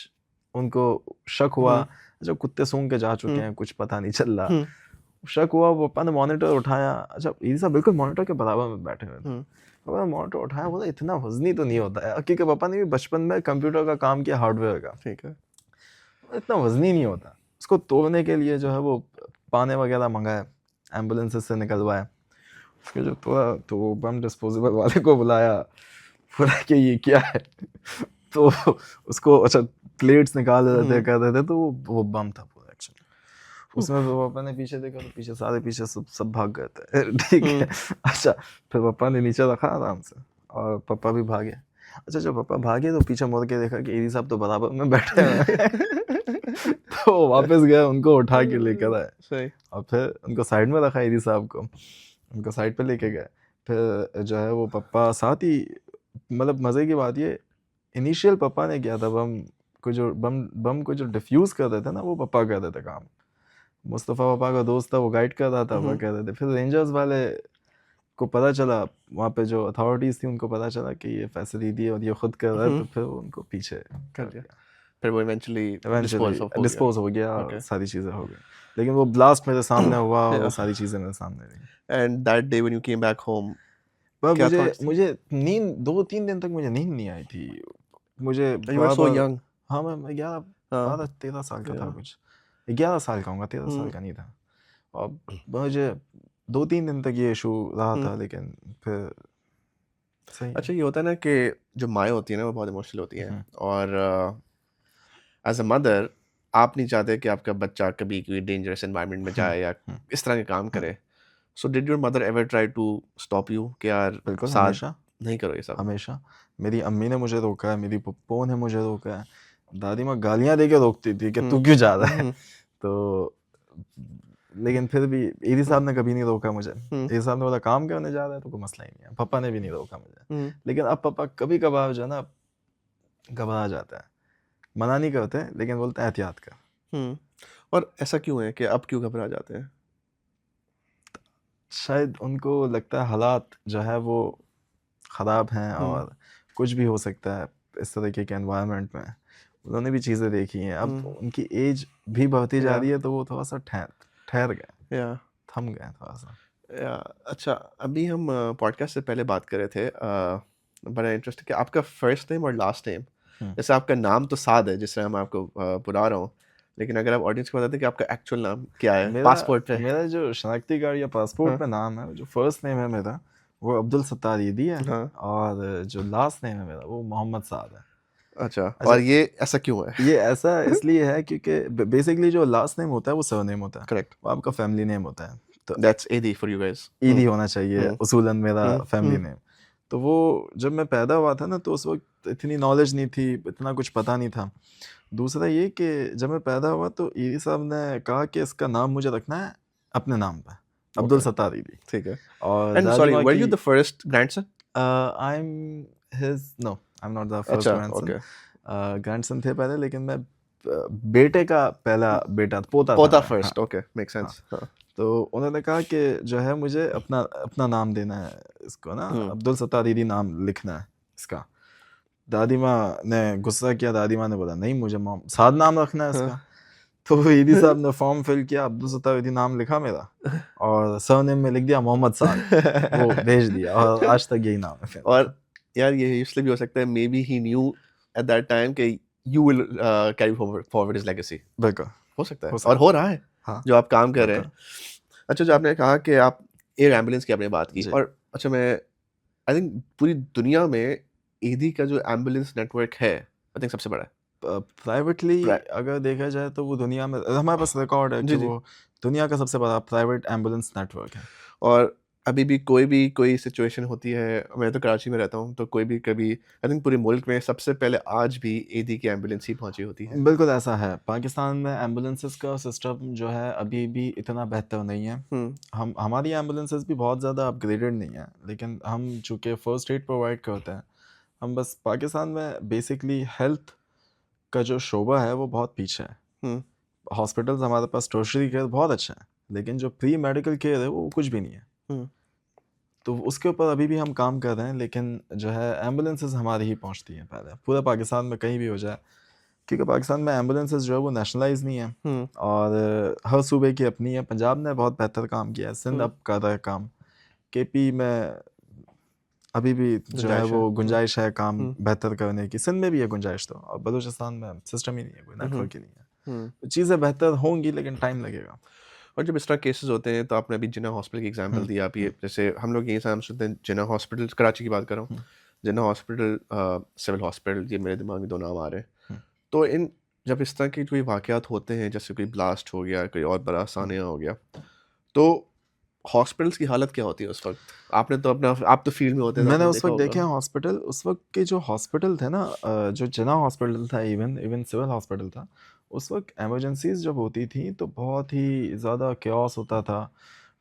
Speaker 2: उनको शक हुआ। अच्छा, कुत्ते सूंघ के जा चुके हैं, कुछ पता नहीं चल रहा, शक हुआ, वो पापा ने मॉनिटर उठाया। अच्छा, ये सब बिल्कुल मॉनिटर के बराबर में बैठे हुए थे, पापा ने मॉनिटर उठाया, बोला इतना वजनी तो नहीं होता है, क्योंकि पापा ने भी बचपन में कंप्यूटर का काम किया, हार्डवेयर का, ठीक है, इतना वजनी नहीं होता। उसको तोड़ने के लिए जो है वो पाने वगैरह मंगाए, एम्बुलेंसेस से निकलवाए, उसके जो तोड़ा तो वो बम डिस्पोजेबल वाले को बुलाया, बोला कि ये क्या है, तो उसको अच्छा प्लेट्स निकाल रहे थे, कर रहे थे, तो वो बम था पूरा एक्चुअली उसमें। तो पापा ने पीछे देखा, तो पीछे सारे पीछे सब भाग गए थे, ठीक है। अच्छा, फिर पापा ने नीचे रखा आराम से, और पापा भी भागे। अच्छा, जब पापा भागे तो पीछे मुड़ के देखा कि ईदी साहब तो बराबर में बैठे हैं। तो वापस गए, उनको उठा के लेकर आए, सही, और फिर उनको साइड में रखा ईदी साहब को, उनको साइड पे लेके गए। फिर जो है वो पापा साथ ही, मतलब मज़े की बात ये, इनिशियल पापा ने किया था, बम को जो डिफ्यूज कर रहे थे ना, वो पापा कर रहे थे काम। मुस्तफ़ा पापा का दोस्त था, वो गाइड कर रहा था, वो कह रहे थे। फिर रेंजर्स वाले को पता चला, वहाँ पे जो अथॉरिटीज़ थी उनको पता चला कि ये फैसली दी और ये खुद कर रहा है, तो फिर उनको पीछे कर दिया।
Speaker 3: फिर वो इवेंचुअली
Speaker 2: डिस्पोज हो गया, सारी चीज़ें हो गई। लेकिन वो ब्लास्ट मेरे सामने हुआ, और वो सारी चीज़ें मेरे सामने रही।
Speaker 3: And that day when you came back home,
Speaker 2: मुझे नींद 2-3 दिन तक मुझे नींद नहीं आई थी। मुझे
Speaker 3: यू वर सो यंग।
Speaker 2: हाँ, मैं 11-13 साल का था कुछ, 11 साल का होऊंगा, 13 साल का नहीं था। और मुझे 2-3 दिन तक ये इशू रहा था, लेकिन फिर सही।
Speaker 3: अच्छा, ये होता है ना कि जो माएँ होती है ना, वो बहुत इमोशनल होती हैं, और एज अ मदर आप नहीं चाहते कि आपका बच्चा कभी कोई डेंजरस एनवायरनमेंट में जाए या इस तरह के काम करे। So did your mother ever try to stop you कि यार
Speaker 2: बिल्कुल,
Speaker 3: साथ
Speaker 2: हमेशा
Speaker 3: नहीं करो ये सब?
Speaker 2: हमेशा मेरी अम्मी ने मुझे रोका है, मेरी पप्पो ने मुझे रोका है, दादी माँ गालियाँ दे के रोकती थी कि तू क्यों जा रहा है। तो लेकिन फिर भी ईदी साहब ने कभी नहीं रोका मुझे। ईदी साहब ने बोला काम करने जा रहा है तो कोई मसला ही नहीं है। पापा ने भी नहीं रोका मुझे। लेकिन अब पापा कभी कभार जो है ना घबरा जाता है, मना नहीं करते लेकिन बोलते हैं एहतियात कर।
Speaker 3: और ऐसा क्यों है कि अब क्यों घबरा जाते हैं?
Speaker 2: शायद उनको लगता है हालात जो है वो ख़राब हैं और कुछ भी हो सकता है इस तरीके के एनवायरनमेंट में। उन्होंने भी चीज़ें देखी हैं, अब उनकी एज भी बढ़ती जा रही है, तो वो थोड़ा सा ठहर गए, थम गए थोड़ा सा।
Speaker 3: अच्छा, अभी हम पॉडकास्ट से पहले बात कर रहे थे, बड़ा इंटरेस्टिंग कि आपका फर्स्ट नेम और लास्ट नेम, जैसे आपका नाम तो साद है जिससे मैं आपको बुला रहा हूँ, लेकिन अगर आप ऑडियंस को बताते कि आपका एक्चुअल नाम क्या है पासपोर्ट पे?
Speaker 2: मेरा जो शनाख्ती कार्ड या पासपोर्ट पे नाम है, जो फर्स्ट नेम है मेरा वो अब्दुल सत्तार ईदी है, और जो लास्ट नेम है मेरा वो मोहम्मद साद है।
Speaker 3: अच्छा, और ये ऐसा क्यों है?
Speaker 2: ये ऐसा इसलिए है क्योंकि बेसिकली जो लास्ट नेम होता है वो सरनेम होता है,
Speaker 3: करेक्ट,
Speaker 2: वो आपका फैमिली नेम होता है, तो
Speaker 3: दैट्स ईदी फॉर यू गाइस।
Speaker 2: ईदी होना चाहिए उसूलन मेरा फैमिली नेम। तो वो जब मैं पैदा हुआ था ना, तो उस वक्त इतनी नॉलेज नहीं थी, इतना कुछ पता नहीं था। दूसरा ये कि जब मैं पैदा हुआ तो ईदी साहब ने कहा कि इसका नाम मुझे रखना है अपने नाम पे, अब्दुल सत्तार ईदी।
Speaker 3: ठीक है।
Speaker 2: और
Speaker 3: and sorry, were you the first grandson?
Speaker 2: I am not the first grandson. Grandson थे पहले, लेकिन मैं बेटे का पहला बेटा, पोता
Speaker 3: फर्स्ट। Okay, make sense.
Speaker 2: तो उन्होंने कहा कि जो है मुझे अपना नाम देना है इसको ना, अब्दुल सत्तार ईदी नाम लिखना है इसका। दादी माँ ने गुस्सा किया, दादी माँ ने बोला नहीं मुझे साद नाम रखना है इसका। तो ईदी साहब ने फॉर्म फिल किया, अब्दुल सत्तार ईदी नाम लिखा मेरा, और सरनेम में लिख दिया मोहम्मद साद, वो भेज दिया, और आज तक यही नाम है।
Speaker 3: और यार ये इसलिए भी हो सकता है, may be he knew at that time कि you will carry forward his legacy.
Speaker 2: बिल्कुल
Speaker 3: हो सकता है, और हो रहा है। हाँ, जो आप काम कर रहे हैं। अच्छा, जो आपने कहा कि आप एयर एम्बुलेंस की आपने बात की
Speaker 2: जी।
Speaker 3: और अच्छा मैं आई थिंक पूरी दुनिया में ईदी का जो एम्बुलेंस नेटवर्क है आई थिंक सबसे बड़ा है।
Speaker 2: प्राइवेटली
Speaker 3: प्राइ
Speaker 2: अगर देखा जाए तो वो दुनिया में हमारे पास रिकॉर्ड है कि
Speaker 3: जी, जी।
Speaker 2: वो दुनिया का सबसे बड़ा प्राइवेट एम्बुलेंस नेटवर्क है।
Speaker 3: और अभी भी कोई सिचुएशन होती है, मैं तो कराची में रहता हूँ, तो कोई भी कभी आई थिंक पूरे मुल्क में सबसे पहले आज भी ईदी की एम्बुलेंस ही पहुँची होती है।
Speaker 2: बिल्कुल ऐसा है। पाकिस्तान में एम्बुलेंसेस का सिस्टम जो है अभी भी इतना बेहतर नहीं है।
Speaker 3: हुँ,
Speaker 2: हम हमारी एम्बुलेंसेस भी बहुत ज़्यादा अपग्रेडेड नहीं है, लेकिन हम चूँकि फर्स्ट एड प्रोवाइड करते हैं, हम बस पाकिस्तान में बेसिकली हेल्थ का जो शोबा है वो बहुत पीछे है।
Speaker 3: हुँ,
Speaker 2: हॉस्पिटल्स हमारे पास टर्शरी केयर बहुत अच्छे हैं, लेकिन जो प्री मेडिकल केयर है वो कुछ भी नहीं है।
Speaker 3: हुँ,
Speaker 2: तो उसके ऊपर अभी भी हम काम कर रहे हैं, लेकिन जो है एम्बुलेंसेस हमारी ही पहुँचती हैं पहले। पूरे पाकिस्तान में कहीं भी हो जाए, क्योंकि पाकिस्तान में एम्बुलेंसेस जो है वो नेशनलाइज़ नहीं है
Speaker 3: हुँ,
Speaker 2: और हर सूबे की अपनी है। पंजाब ने बहुत बेहतर काम किया है, सिंध
Speaker 3: हुँ,
Speaker 2: अब कर रहा है काम। केपी में अभी भी जो है
Speaker 3: गुंजाइश है।
Speaker 2: वो गुंजाइश है काम
Speaker 3: हुँ,
Speaker 2: बेहतर करने की। सिंध में भी है गुंजाइश तो, और बलूचिस्तान में सिस्टम ही नहीं है, कोई
Speaker 3: हुँ, हुँ,
Speaker 2: नेटवर्क ही नहीं है।
Speaker 3: हुँ।
Speaker 2: तो चीज़ें बेहतर होंगी लेकिन टाइम लगेगा।
Speaker 3: और जब इस तरह केसेस होते हैं तो आपने अभी जिन्ना हॉस्पिटल की एग्जांपल
Speaker 2: हुँ,
Speaker 3: दी आप ये
Speaker 2: हुँ,
Speaker 3: जैसे हम लोग यही नाम सुनते हैं जिन्ना हॉस्पिटल कराची की बात कर रहा हूँ
Speaker 2: हुँ,
Speaker 3: जिन्ना हॉस्पिटल सिविल हॉस्पिटल ये मेरे दिमाग में दो नाम आ रहे हैं
Speaker 2: हुँ,
Speaker 3: तो इन जब इस तरह के कोई वाकयात होते हैं जैसे कोई ब्लास्ट हो गया कोई और बड़ा
Speaker 2: हुँ।
Speaker 3: सानिया हो गया तो हॉस्पिटल्स की हालत क्या होती है उस वक्त आपने तो अपना आप तो फील्ड में होते हैं तो
Speaker 2: मैंने
Speaker 3: आपने
Speaker 2: उस
Speaker 3: देखा
Speaker 2: वक़्त
Speaker 3: होगा
Speaker 2: देखे हैं हॉस्पिटल, उस वक़्त के जो हॉस्पिटल थे ना जो जिन्ना हॉस्पिटल था, इवन इवन सिविल हॉस्पिटल था, उस वक़्त इमरजेंसीज़ जब होती थी तो बहुत ही ज़्यादा chaos होता था।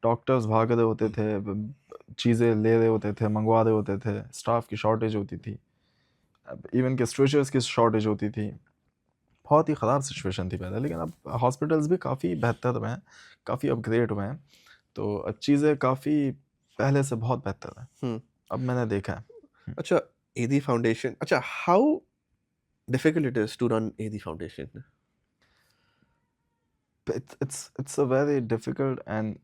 Speaker 2: डॉक्टर्स भाग रहे होते थे, ब चीज़ें ले रहे होते थे, मँगवा रहे होते थे, स्टाफ की शॉर्टेज होती थी। अब इवन के स्ट्रेचर्स की शॉर्टेज होती थी। बहुत ही ख़राब सिचुएशन थी पहले, लेकिन अब हॉस्पिटल्स भी काफ़ी बेहतर हुए हैं, काफ़ी अपग्रेड हुए हैं। तो अब चीज़ें काफ़ी पहले से बहुत बेहतर हैं।
Speaker 3: हम्म
Speaker 2: अब मैंने देखा है। हुँ।
Speaker 3: अच्छा एदी फाउंडेशन अच्छा how difficult it is to run Edhi foundation
Speaker 2: it's a very difficult and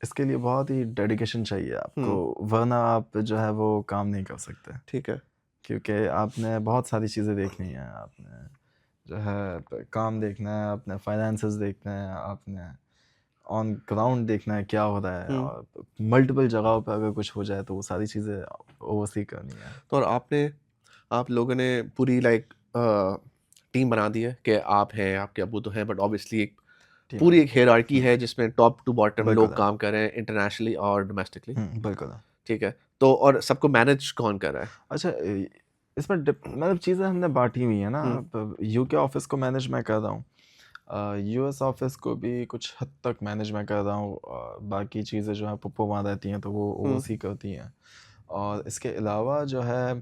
Speaker 2: इसके लिए बहुत ही डेडिकेशन चाहिए आपको,
Speaker 3: हम्म
Speaker 2: वरना आप जो है वो काम नहीं कर सकते,
Speaker 3: ठीक है
Speaker 2: क्योंकि आपने बहुत सारी चीज़ें देखनी है। आपने जो है काम देखना है, आपने फाइनेंसेस देखना है, आपने ऑन ग्राउंड देखना है क्या हो रहा है,
Speaker 3: हम्म
Speaker 2: और मल्टीपल जगहों पे अगर कुछ हो जाए तो वो सारी चीज़ें ओवरसी करनी है।
Speaker 3: तो और आपने आप लोगों ने पूरी लाइक टीम बना दी है कि आप हैं आपके अबू तो हैं बट ऑब्वियसली एक
Speaker 2: टीम
Speaker 3: पूरी
Speaker 2: है।
Speaker 3: एक हेयरार्की
Speaker 2: हुँ,
Speaker 3: है जिसमें टॉप टू बॉटम
Speaker 2: बिल्कुल
Speaker 3: लोग
Speaker 2: है।
Speaker 3: काम कर रहे हैं इंटरनेशनली और डोमेस्टिकली
Speaker 2: बिल्कुल है।
Speaker 3: ठीक है तो और सबको मैनेज कौन कर रहा है
Speaker 2: अच्छा इसमें मतलब चीज़ें हमने बाँटी हुई हैं ना।
Speaker 3: हम्म
Speaker 2: अब यूके ऑफ़िस को मैनेज मैं कर रहा हूँ। यूएस ऑफ़िस को भी कुछ हद तक मैनेज मैं कर रहा हूँ। बाकी चीज़ें जो हैं पप्पो वहाँ रहती हैं तो वो
Speaker 3: हम्म
Speaker 2: ओवरसी करती हैं। और इसके अलावा जो है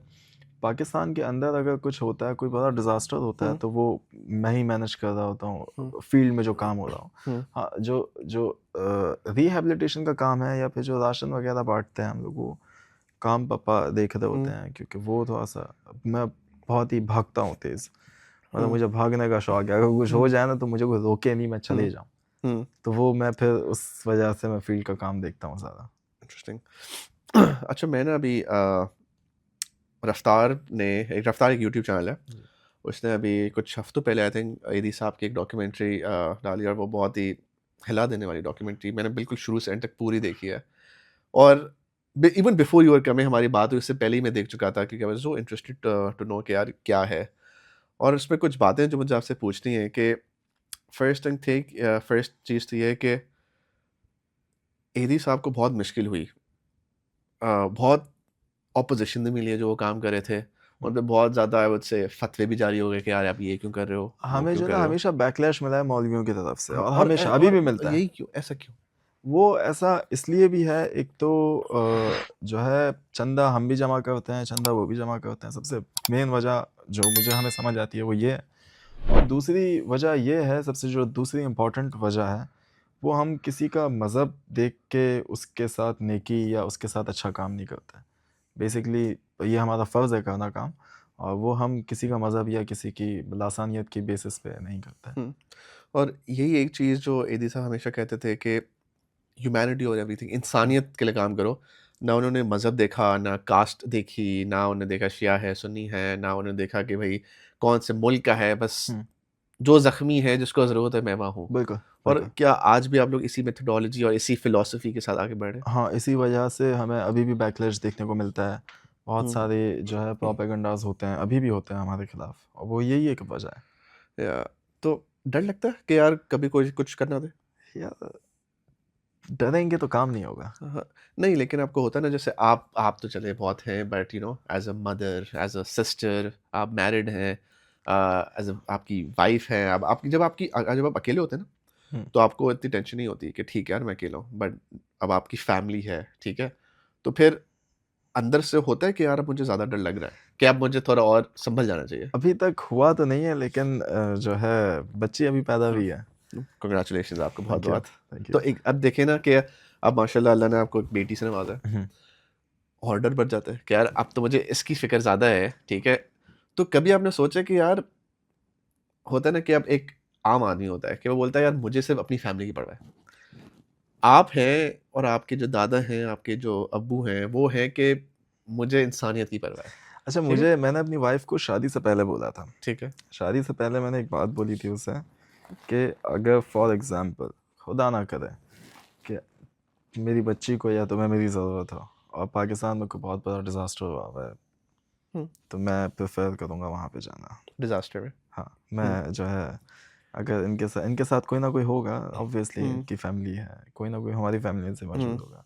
Speaker 2: पाकिस्तान के अंदर अगर कुछ होता है, कोई बड़ा डिज़ास्टर होता है
Speaker 3: हम्म
Speaker 2: तो वो मैं ही मैनेज कर रहा होता
Speaker 3: हम्म
Speaker 2: हूँ, फ़ील्ड में जो काम हो रहा हो।
Speaker 3: हम्म
Speaker 2: हाँ, जो जो रिहैबिलिटेशन का काम है या फिर जो राशन वग़ैरह बाँटते हैं हम लोग, वो काम पापा देख रहे होते
Speaker 3: हम्म
Speaker 2: हैं, क्योंकि वो थोड़ा-सा मैं बहुत ही भागता हूँ तेज़। मतलब
Speaker 3: हम्म
Speaker 2: मुझे भागने का शौक है, अगर कुछ
Speaker 3: हम्म
Speaker 2: हो जाए ना तो मुझे कोई रोके नहीं, मैं चले
Speaker 3: हम्म
Speaker 2: जाऊँ।
Speaker 3: हम्म
Speaker 2: तो वो मैं फिर उस वजह से मैं फ़ील्ड का काम देखता हूँ ज़्यादा।
Speaker 3: इंटरेस्टिंग अच्छा मैं ना अभी रफ्तार एक यूट्यूब चैनल है
Speaker 2: जी।
Speaker 3: उसने अभी कुछ हफ्तों पहले आई थिंक ईदी साहब की एक डॉक्यूमेंट्री डाली और वो बहुत ही हिला देने वाली डॉक्यूमेंट्री मैंने बिल्कुल शुरू से एंड तक पूरी देखी है और इवन बिफोर यूर कमिंग हमारी बात हुई उससे पहले ही मैं देख चुका था क्योंकि I was so interested to know कि यार क्या है और उसमें कुछ बातें जो मुझे आपसे पूछनी है कि फर्स्ट चीज़ तो ये है कि ईदी साहब को बहुत मुश्किल हुई बहुत ऑपोजिशन भी मिली है जो वो काम कर रहे थे
Speaker 2: हुँ।
Speaker 3: उन पे बहुत ज़्यादा आई वुड से फतवे भी जारी हो गए कि यार आप ये क्यों कर रहे हो वो
Speaker 2: हमें
Speaker 3: क्यों
Speaker 2: जो है
Speaker 3: कर
Speaker 2: ना
Speaker 3: रहे हो
Speaker 2: हमेशा बैकलैश मिला है मौलवियों की तरफ से,
Speaker 3: हाँ,
Speaker 2: और हमेशा अभी भी मिलता है।
Speaker 3: यही क्यों ऐसा क्यों
Speaker 2: वो ऐसा इसलिए भी है, एक तो जो है चंदा हम भी जमा करते हैं, चंदा वो भी जमा करते हैं। सबसे मेन वजह जो मुझे हमें समझ आती है वो ये है। और दूसरी वजह ये है, सबसे जो दूसरी इम्पोर्टेंट वजह है, वो हम किसी का मज़हब देख के उसके साथ नेकी या उसके साथ अच्छा काम नहीं करते। बेसिकली ये हमारा फ़र्ज़ है करना काम, और वो हम किसी का मज़हब या किसी की लासानियत की बेसिस पे नहीं करते।
Speaker 3: हुँ, और यही एक चीज़ जो एदी साहब हमेशा कहते थे कि ह्यूमैनिटी ओवर एवरीथिंग
Speaker 2: हुँ,
Speaker 3: इंसानियत के लिए काम करो। ना उन्होंने मज़हब देखा, ना कास्ट देखी, ना उन्होंने देखा शिया है, सुन्नी है, ना उन्होंने देखा कि भई कौन से मुल्क का है, बस
Speaker 2: हुँ।
Speaker 3: जो ज़ख्मी है, जिसको ज़रूरत है, मैं वहाँ हूँ।
Speaker 2: बिल्कुल,
Speaker 3: और
Speaker 2: बिल्कुल।
Speaker 3: क्या आज भी आप लोग इसी मेथोडोलॉजी और इसी फ़िलॉसफ़ी के साथ आगे बढ़ रहे हैं?
Speaker 2: हाँ, इसी वजह से हमें अभी भी बैकलैश देखने को मिलता है। बहुत
Speaker 3: हुँ,
Speaker 2: सारे जो है प्रोपेगेंडाज़ होते हैं, अभी भी होते हैं हमारे खिलाफ और वो यही एक वजह है।
Speaker 3: या तो डर लगता है कि यार कभी कोई कुछ कर ना दे?
Speaker 2: यार डरेंगे तो काम नहीं होगा।
Speaker 3: हाँ, नहीं लेकिन आपको होता है ना, जैसे आप तो चले बहुत हैं, but as a mother, as a sister, आप मैरिड हैं, एज़ अ आपकी वाइफ़ है, अब आपकी जब आप अकेले होते हैं ना,
Speaker 2: हुँ।
Speaker 3: तो आपको इतनी टेंशन नहीं होती कि ठीक है यार मैं अकेला हूँ, बट अब आपकी फैमिली है, ठीक है? तो फिर अंदर से होता है कि यार अब मुझे ज़्यादा डर लग रहा है, कि अब मुझे थोड़ा और सँभल जाना चाहिए।
Speaker 2: अभी तक हुआ तो नहीं है लेकिन जो है बच्ची अभी पैदा हुई है।
Speaker 3: कांग्रेचुलेशंस आपको
Speaker 2: थैंक यू,
Speaker 3: बहुत-बहुत।
Speaker 2: थैंक
Speaker 3: तो
Speaker 2: यू।
Speaker 3: एक अब देखिए ना कि अब माशाल्लाह अल्लाह ने आपको एक बेटी से नवाज़ा है,
Speaker 2: हुँ।
Speaker 3: और डर बढ़ जाता है कि यार अब तो मुझे इसकी फ़िक्र ज़्यादा है, ठीक है? तो कभी आपने सोचा कि यार होता है ना कि अब एक आम आदमी होता है कि वो बोलता है यार मुझे सिर्फ़ अपनी फ़ैमिली की परवाह है। आप हैं और आपके जो दादा हैं, आपके जो अब्बू हैं, वो हैं कि मुझे इंसानियत की परवाह है।
Speaker 2: अच्छा
Speaker 3: ठीक है?
Speaker 2: मैंने अपनी वाइफ़ को शादी से पहले बोला था।
Speaker 3: ठीक है।
Speaker 2: शादी से पहले मैंने एक बात बोली थी उसे कि अगर फॉर एग्ज़ाम्पल खुदा ना करे कि मेरी बच्ची को या तुम्हें मेरी ज़रूरत हो और पाकिस्तान में कोई बहुत बड़ा डिज़ास्टर हुआ हुआ है,
Speaker 3: हुँ,
Speaker 2: तो मैं प्रेफ़र करूँगा वहाँ पे जाना।
Speaker 3: डिज़ास्टर में।
Speaker 2: हाँ,
Speaker 3: हुँ,
Speaker 2: मैं जो है अगर इनके साथ कोई ना कोई होगा ऑब्वियसली
Speaker 3: हुँ,
Speaker 2: इनकी फैमिली है, कोई ना कोई हमारी फैमिली से
Speaker 3: हुँ।
Speaker 2: मौजूद होगा।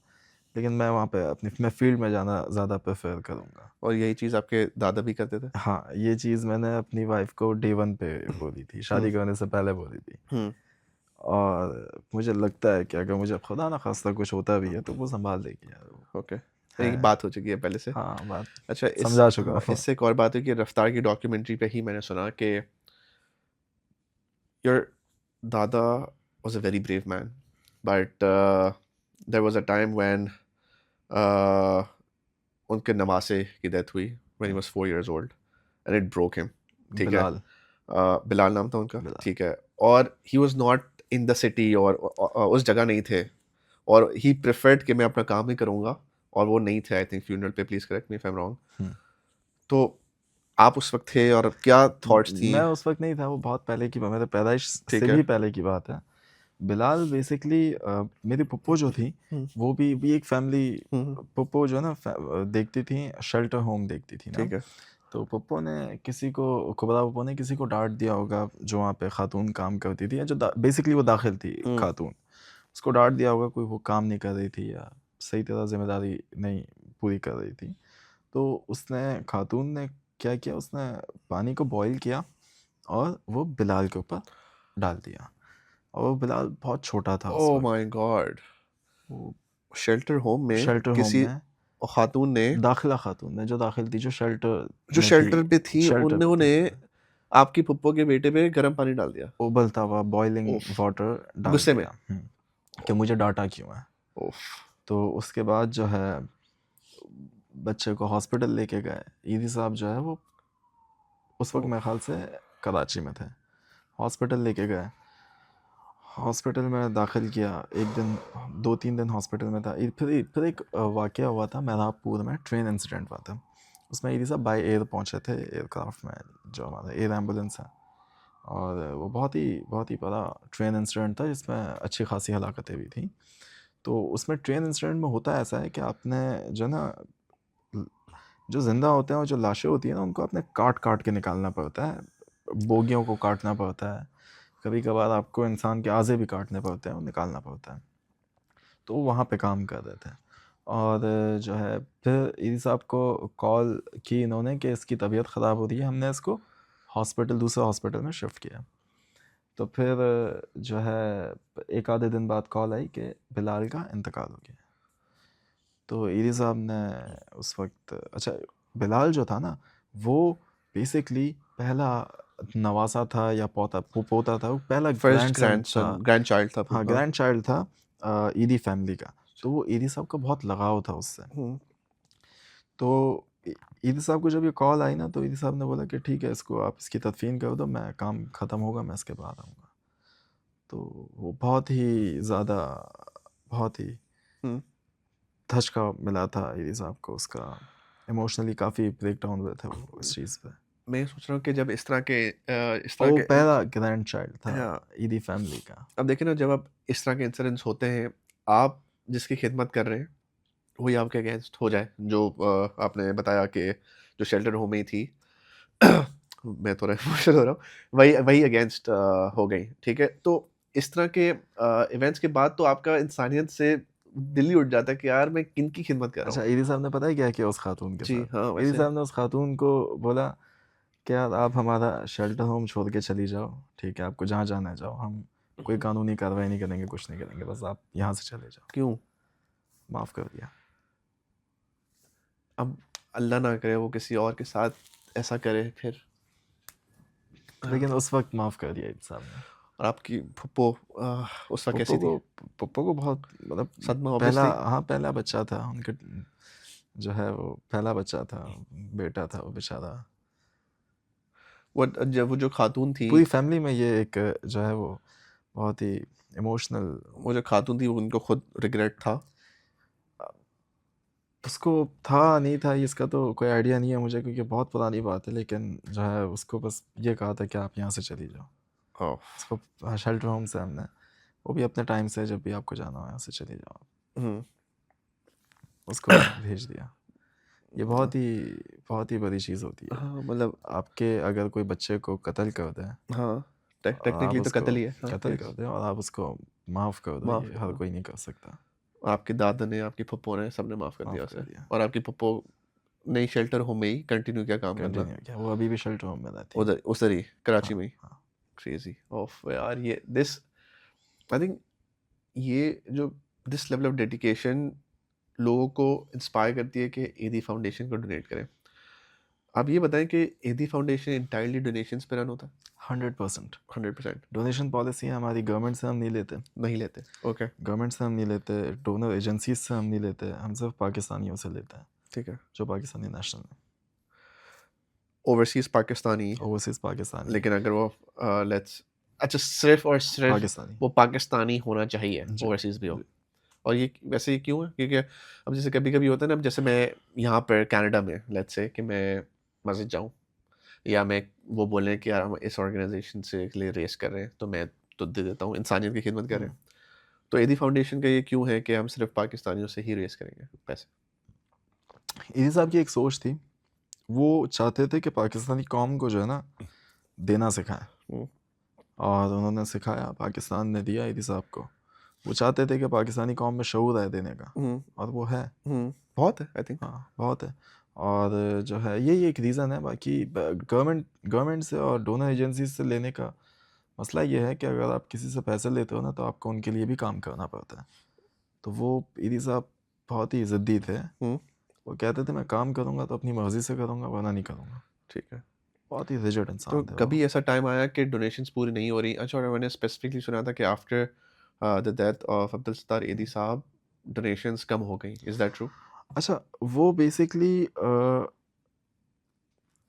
Speaker 2: लेकिन मैं वहाँ पे मैं फ़ील्ड में जाना ज़्यादा प्रेफ़र करूँगा।
Speaker 3: और यही चीज़ आपके दादा भी करते थे?
Speaker 2: हाँ, ये चीज़ मैंने अपनी वाइफ़ को डे 1 पे बोली थी,
Speaker 3: हुँ,
Speaker 2: शादी करने से पहले बोली थी।
Speaker 3: हुँ,
Speaker 2: और मुझे लगता है कि अगर मुझे खुदा ना ख़ास्ता कुछ होता भी है तो वो सँभाल लेगी यार वो
Speaker 3: ओके।
Speaker 2: है।
Speaker 3: यानी कि बात हो चुकी है पहले से।
Speaker 2: हाँ, बात
Speaker 3: अच्छा
Speaker 2: समझा चुका
Speaker 3: हाँ,
Speaker 2: हूँ।
Speaker 3: इससे एक और बात है कि रफ्तार की डॉक्यूमेंट्री पे ही मैंने सुना कि your dada was a very brave man, but there was a time when uh, उनके नवासे की डेथ हुई when he was 4 years old and it broke him. ठीक है।
Speaker 2: बिलाल,
Speaker 3: बिलाल नाम था उनका,
Speaker 2: बिलाल।
Speaker 3: ठीक है। और he was not in the city, और उस जगह नहीं थे, और ही प्रेफर्ड कि मैं अपना काम ही करूँगा, और वो नहीं थे आई थिंक फ्यूनरल पे, please correct me if I am wrong.
Speaker 2: हुँ।
Speaker 3: तो आप उस वक़्त थे और क्या थॉट्स थी?
Speaker 2: मैं उस वक़्त नहीं था, वो बहुत पहले की मेरे पैदाइश से
Speaker 3: ठीक है।
Speaker 2: भी पहले की बात है। बिलाल बेसिकली मेरी फुप्पो जो थी,
Speaker 3: हुँ,
Speaker 2: वो भी एक फैमिली
Speaker 3: हुँ, हुँ,
Speaker 2: फुप्पो जो है ना देखती थी शेल्टर होम देखती थी ना,
Speaker 3: ठीक है।
Speaker 2: तो फुप्पो ने कुबरा फुप्पो ने किसी को डाँट दिया होगा जो वहाँ पे खातून काम करती थी या जो बेसिकली वो दाखिल थी
Speaker 3: हुँ,
Speaker 2: खातून। उसको डाँट दिया होगा कोई वो काम नहीं कर रही थी या सही तरह ज़िम्मेदारी नहीं पूरी कर रही थी। तो उसने खातून ने क्या किया, उसने पानी को बॉयल किया और वो बिलाल के ऊपर डाल दिया और वो बिलाल बहुत छोटा था उस
Speaker 3: ओह
Speaker 2: वक़्त।
Speaker 3: My God!
Speaker 2: वो
Speaker 3: शेल्टर होम में
Speaker 2: शेल्टर होम
Speaker 3: किसी
Speaker 2: में
Speaker 3: खातून ने,
Speaker 2: दाखिला खातून ने जो दाखिल थी, जो शेल्टर
Speaker 3: जो
Speaker 2: में थी,
Speaker 3: शेल्टर पे थी,
Speaker 2: शेल्टर पे थी,
Speaker 3: उन्होंने आपकी फुप्पो के बेटे पे गर्म पानी डाल दिया।
Speaker 2: उबलता हुआ बॉइलिंग
Speaker 3: उफ़!
Speaker 2: वाटर डाल
Speaker 3: गुस्से में?
Speaker 2: दिया। कि मुझे डाँटा क्यों है?
Speaker 3: उफ़!
Speaker 2: तो उसके बाद जो है बच्चे को हॉस्पिटल लेके गए। ईदी साहब जो है वो उस वक़्त
Speaker 3: ओह!
Speaker 2: मेरे ख़्याल से कराची में थे। हॉस्पिटल लेके गए। हॉस्पिटल में दाखिल किया, 1 दिन 2-3 दिन हॉस्पिटल में था। फिर एक वाक़या हुआ था मेहराबपुर में, ट्रेन इंसिडेंट हुआ था। उसमें ईदी साहब बाय एयर पहुँचे थे, एयरक्राफ्ट में जो हमारा एयर एम्बुलेंस है, और वो बहुत ही बड़ा ट्रेन इंसिडेंट था जिसमें अच्छी खासी हलाकतें भी थी। तो उसमें ट्रेन इंसिडेंट में होता ऐसा है कि आपने जो है ना ल जो ज़िंदा होते हैं और जो लाशें होती हैं ना, उनको आपने काट-काट के निकालना पड़ता है। बोगियों को काटना पड़ता है। कभी-कभार आपको इंसान के आज़े भी काटने पड़ते हैं और निकालना पड़ता है। तो वो वहाँ पे काम कर रहे थे और जो है फिर ईदी साहब को कॉल की इन्होंने कि इसकी तबीयत ख़राब हो रही है, हमने इसको दूसरे हॉस्पिटल में शिफ्ट किया। तो फिर जो है 1 आधे दिन बाद कॉल आई कि बिलाल का इंतकाल हो गया। तो ईदी साहब ने उस वक़्त अच्छा, बिलाल जो था ना, वो बेसिकली पहला नवासा था या पोता था, वो पहला
Speaker 3: फर्स्ट
Speaker 2: ग्रैंडसन
Speaker 3: ग्रैंडसन
Speaker 2: था।
Speaker 3: ग्रैंडचाइल्ड था
Speaker 2: हाँ,
Speaker 3: हाँ।
Speaker 2: ग्रैंडचाइल्ड था ईदी फैमिली का। तो वो ईदी साहब का बहुत लगाव था उससे।
Speaker 3: हुँ,
Speaker 2: तो ईदी साहब को जब ये कॉल आई ना, तो ईदी साहब ने बोला कि ठीक है, इसको आप इसकी तदफ़ीन कर दो, मैं काम ख़त्म होगा मैं इसके बाद आऊँगा। तो वो बहुत ही
Speaker 3: हुँ।
Speaker 2: धचका मिला था ईदी साहब को उसका। इमोशनली काफ़ी ब्रेक डाउन हुए थे वो इस चीज़ पे।
Speaker 3: मैं सोच रहा हूँ कि जब इस तरह
Speaker 2: वो
Speaker 3: के
Speaker 2: पहला ग्रैंड चाइल्ड था
Speaker 3: हाँ,
Speaker 2: ईदी फैमिली का।
Speaker 3: अब देखिए ना, जब अब इस तरह के इंसिडेंट्स होते हैं, आप जिसकी खिदमत कर रहे हैं वही आपके अगेंस्ट हो जाए, जो आपने बताया कि जो शेल्टर होम में ही थी मैं थोड़ा इमोशनल हो रहा हूँ, वही वही अगेंस्ट हो गई, ठीक है। तो इस तरह के इवेंट्स के बाद तो आपका इंसानियत से दिल ही उठ जाता है कि यार मैं किन की खिदमत कर रहा
Speaker 2: अच्छा,
Speaker 3: हूँ।
Speaker 2: ईदी साहब ने पता है क्या किया उस खातून के
Speaker 3: जी
Speaker 2: साथ?
Speaker 3: हाँ,
Speaker 2: ईदी
Speaker 3: वैसे
Speaker 2: साहब ने उस खातून को बोला कि यार आप हमारा शेल्टर होम छोड़ के चली जाओ, ठीक है, आपको जहाँ जाना है जाओ, हम कोई कानूनी कार्रवाई नहीं करेंगे, कुछ नहीं करेंगे, बस आप यहाँ से चले जाओ।
Speaker 3: क्यों?
Speaker 2: माफ़ कर दिया।
Speaker 3: अब अल्लाह ना करे वो किसी और के साथ ऐसा करे फिर।
Speaker 2: लेकिन उस वक्त माफ़ कर दिया ईदी साहब ने।
Speaker 3: और आपकी फुप्पो उस वक्त कैसी थी?
Speaker 2: पप्पो को बहुत मतलब
Speaker 3: सदमा
Speaker 2: पहला,
Speaker 3: ऑब्वियसली।
Speaker 2: हाँ, पहला बच्चा था उनका, जो है वो पहला बच्चा था, बेटा था वो बेचारा।
Speaker 3: वो जब वो जो खातून थी,
Speaker 2: पूरी फैमिली में ये एक जो है वो बहुत ही इमोशनल,
Speaker 3: वो जो खातून थी वो उनको खुद रिग्रेट था।
Speaker 2: उसको था नहीं था इसका तो कोई आइडिया नहीं है मुझे, क्योंकि बहुत पुरानी बात है, लेकिन जो है उसको बस ये कहा था कि आप यहाँ से चली जाओ।
Speaker 3: ओह,
Speaker 2: उसको शेल्टर होम से हमने, वो भी अपने टाइम से, जब भी आपको जाना हो यहाँ से चली जाओ,
Speaker 3: हम्म,
Speaker 2: उसको भेज दिया। ये बहुत ही बड़ी चीज़ होती है।
Speaker 3: हाँ मतलब
Speaker 2: आपके अगर कोई बच्चे को कत्ल कर दे
Speaker 3: हाँ,
Speaker 2: और आप
Speaker 3: टेक्निकली तो
Speaker 2: उसको
Speaker 3: कत्ल ही है, हाँ,
Speaker 2: कत्ल
Speaker 3: yes,
Speaker 2: कर दे और आप उसको माफ़ कर दो,
Speaker 3: माफ,
Speaker 2: ये हर
Speaker 3: हाँ।
Speaker 2: कोई नहीं कर सकता।
Speaker 3: आपके दादा ने, आपकी फुप्पो ने, सबने माफ कर दिया
Speaker 2: माफ़
Speaker 3: उसे।
Speaker 2: कर दिया,
Speaker 3: और आपकी फुप्पो ने शेल्टर होम में ही कंटिन्यू किया काम करना,
Speaker 2: कंटिन्यू किया। वो अभी भी शेल्टर होम में रहती है।
Speaker 3: उधर ही कराची
Speaker 2: हाँ,
Speaker 3: में ही।
Speaker 2: हाँ।
Speaker 3: क्रेजी ऑफ यार, ये दिस आई थिंक ये जो दिस लेवल ऑफ डेडिकेशन लोगों को इंस्पायर करती है कि ईदी फाउंडेशन को डोनेट करें। आप ये बताएं कि ईदी फाउंडेशन इंटायरली डोनेशंस पे रन होता है?
Speaker 2: 100%
Speaker 3: 100%
Speaker 2: डोनेशन पॉलिसी है हमारी, गवर्नमेंट से हम नहीं लेते,
Speaker 3: नहीं लेते। ओके,
Speaker 2: गवर्नमेंट से हम नहीं लेते, डोनर एजेंसीज से हम नहीं लेते, हम सिर्फ पाकिस्तानियों से लेते हैं,
Speaker 3: ठीक है।
Speaker 2: जो पाकिस्तानी नेशनल है,
Speaker 3: ओवरसीज पाकिस्तानी,
Speaker 2: ओवरसीज पाकिस्तानी,
Speaker 3: लेकिन अगर वो लेट्स अच्छा, सिर्फ और सिर्फ
Speaker 2: पाकिस्तानी।
Speaker 3: वो पाकिस्तानी होना चाहिए,
Speaker 2: जी,
Speaker 3: ओवरसीज भी हो।
Speaker 2: जी।
Speaker 3: और ये वैसे ये क्यों है? क्योंकि अब जैसे कभी कभी होता है ना, अब जैसे मैं यहाँ पर कनाडा में लेट्स से कि मैं मस्जिद जाऊँ, या मैं वो बोलें कि यार हम इस ऑर्गेनाइजेशन से के लिए रेस कर रहे हैं, तो मैं तो दे देता हूँ, इंसानियत की खिदमत कर रहे हैं। तो ईदी फाउंडेशन का ये क्यों है कि हम सिर्फ पाकिस्तानियों से ही रेस करेंगे पैसे?
Speaker 2: ईदी साहब की एक सोच थी, वो चाहते थे कि पाकिस्तानी कौम को जो है ना देना सिखाएं,
Speaker 3: हम्म,
Speaker 2: और उन्होंने सिखाया, पाकिस्तान ने दिया ईदी साहब को। वो चाहते थे कि पाकिस्तानी कौम में शऊर है देने का,
Speaker 3: हम्म,
Speaker 2: और वो है।
Speaker 3: बहुत है आई थिंक।
Speaker 2: हाँ, बहुत है। और जो है यही एक रीज़न है, बाकी गवर्नमेंट से और डोनर एजेंसी से लेने का मसला ये है कि अगर आप किसी से पैसे लेते हो ना, तो आपको उनके लिए भी काम करना पड़ता है। तो वो ईदी साहब बहुत ही ज़िद्दी थे, वो कहते थे मैं काम करूँगा तो अपनी मर्ज़ी से करूँगा, वरना नहीं करूँगा।
Speaker 3: ठीक है।
Speaker 2: बहुत ही रिजिड
Speaker 3: तो
Speaker 2: इंसान थे वो।
Speaker 3: कभी ऐसा टाइम आया कि डोनेशंस पूरी नहीं हो रही? अच्छा, और मैंने स्पेसिफिकली सुना था कि after the death of Abdul Sattar Edhi साहब डोनेशंस कम हो गई। Is that true?
Speaker 2: अच्छा, वो बेसिकली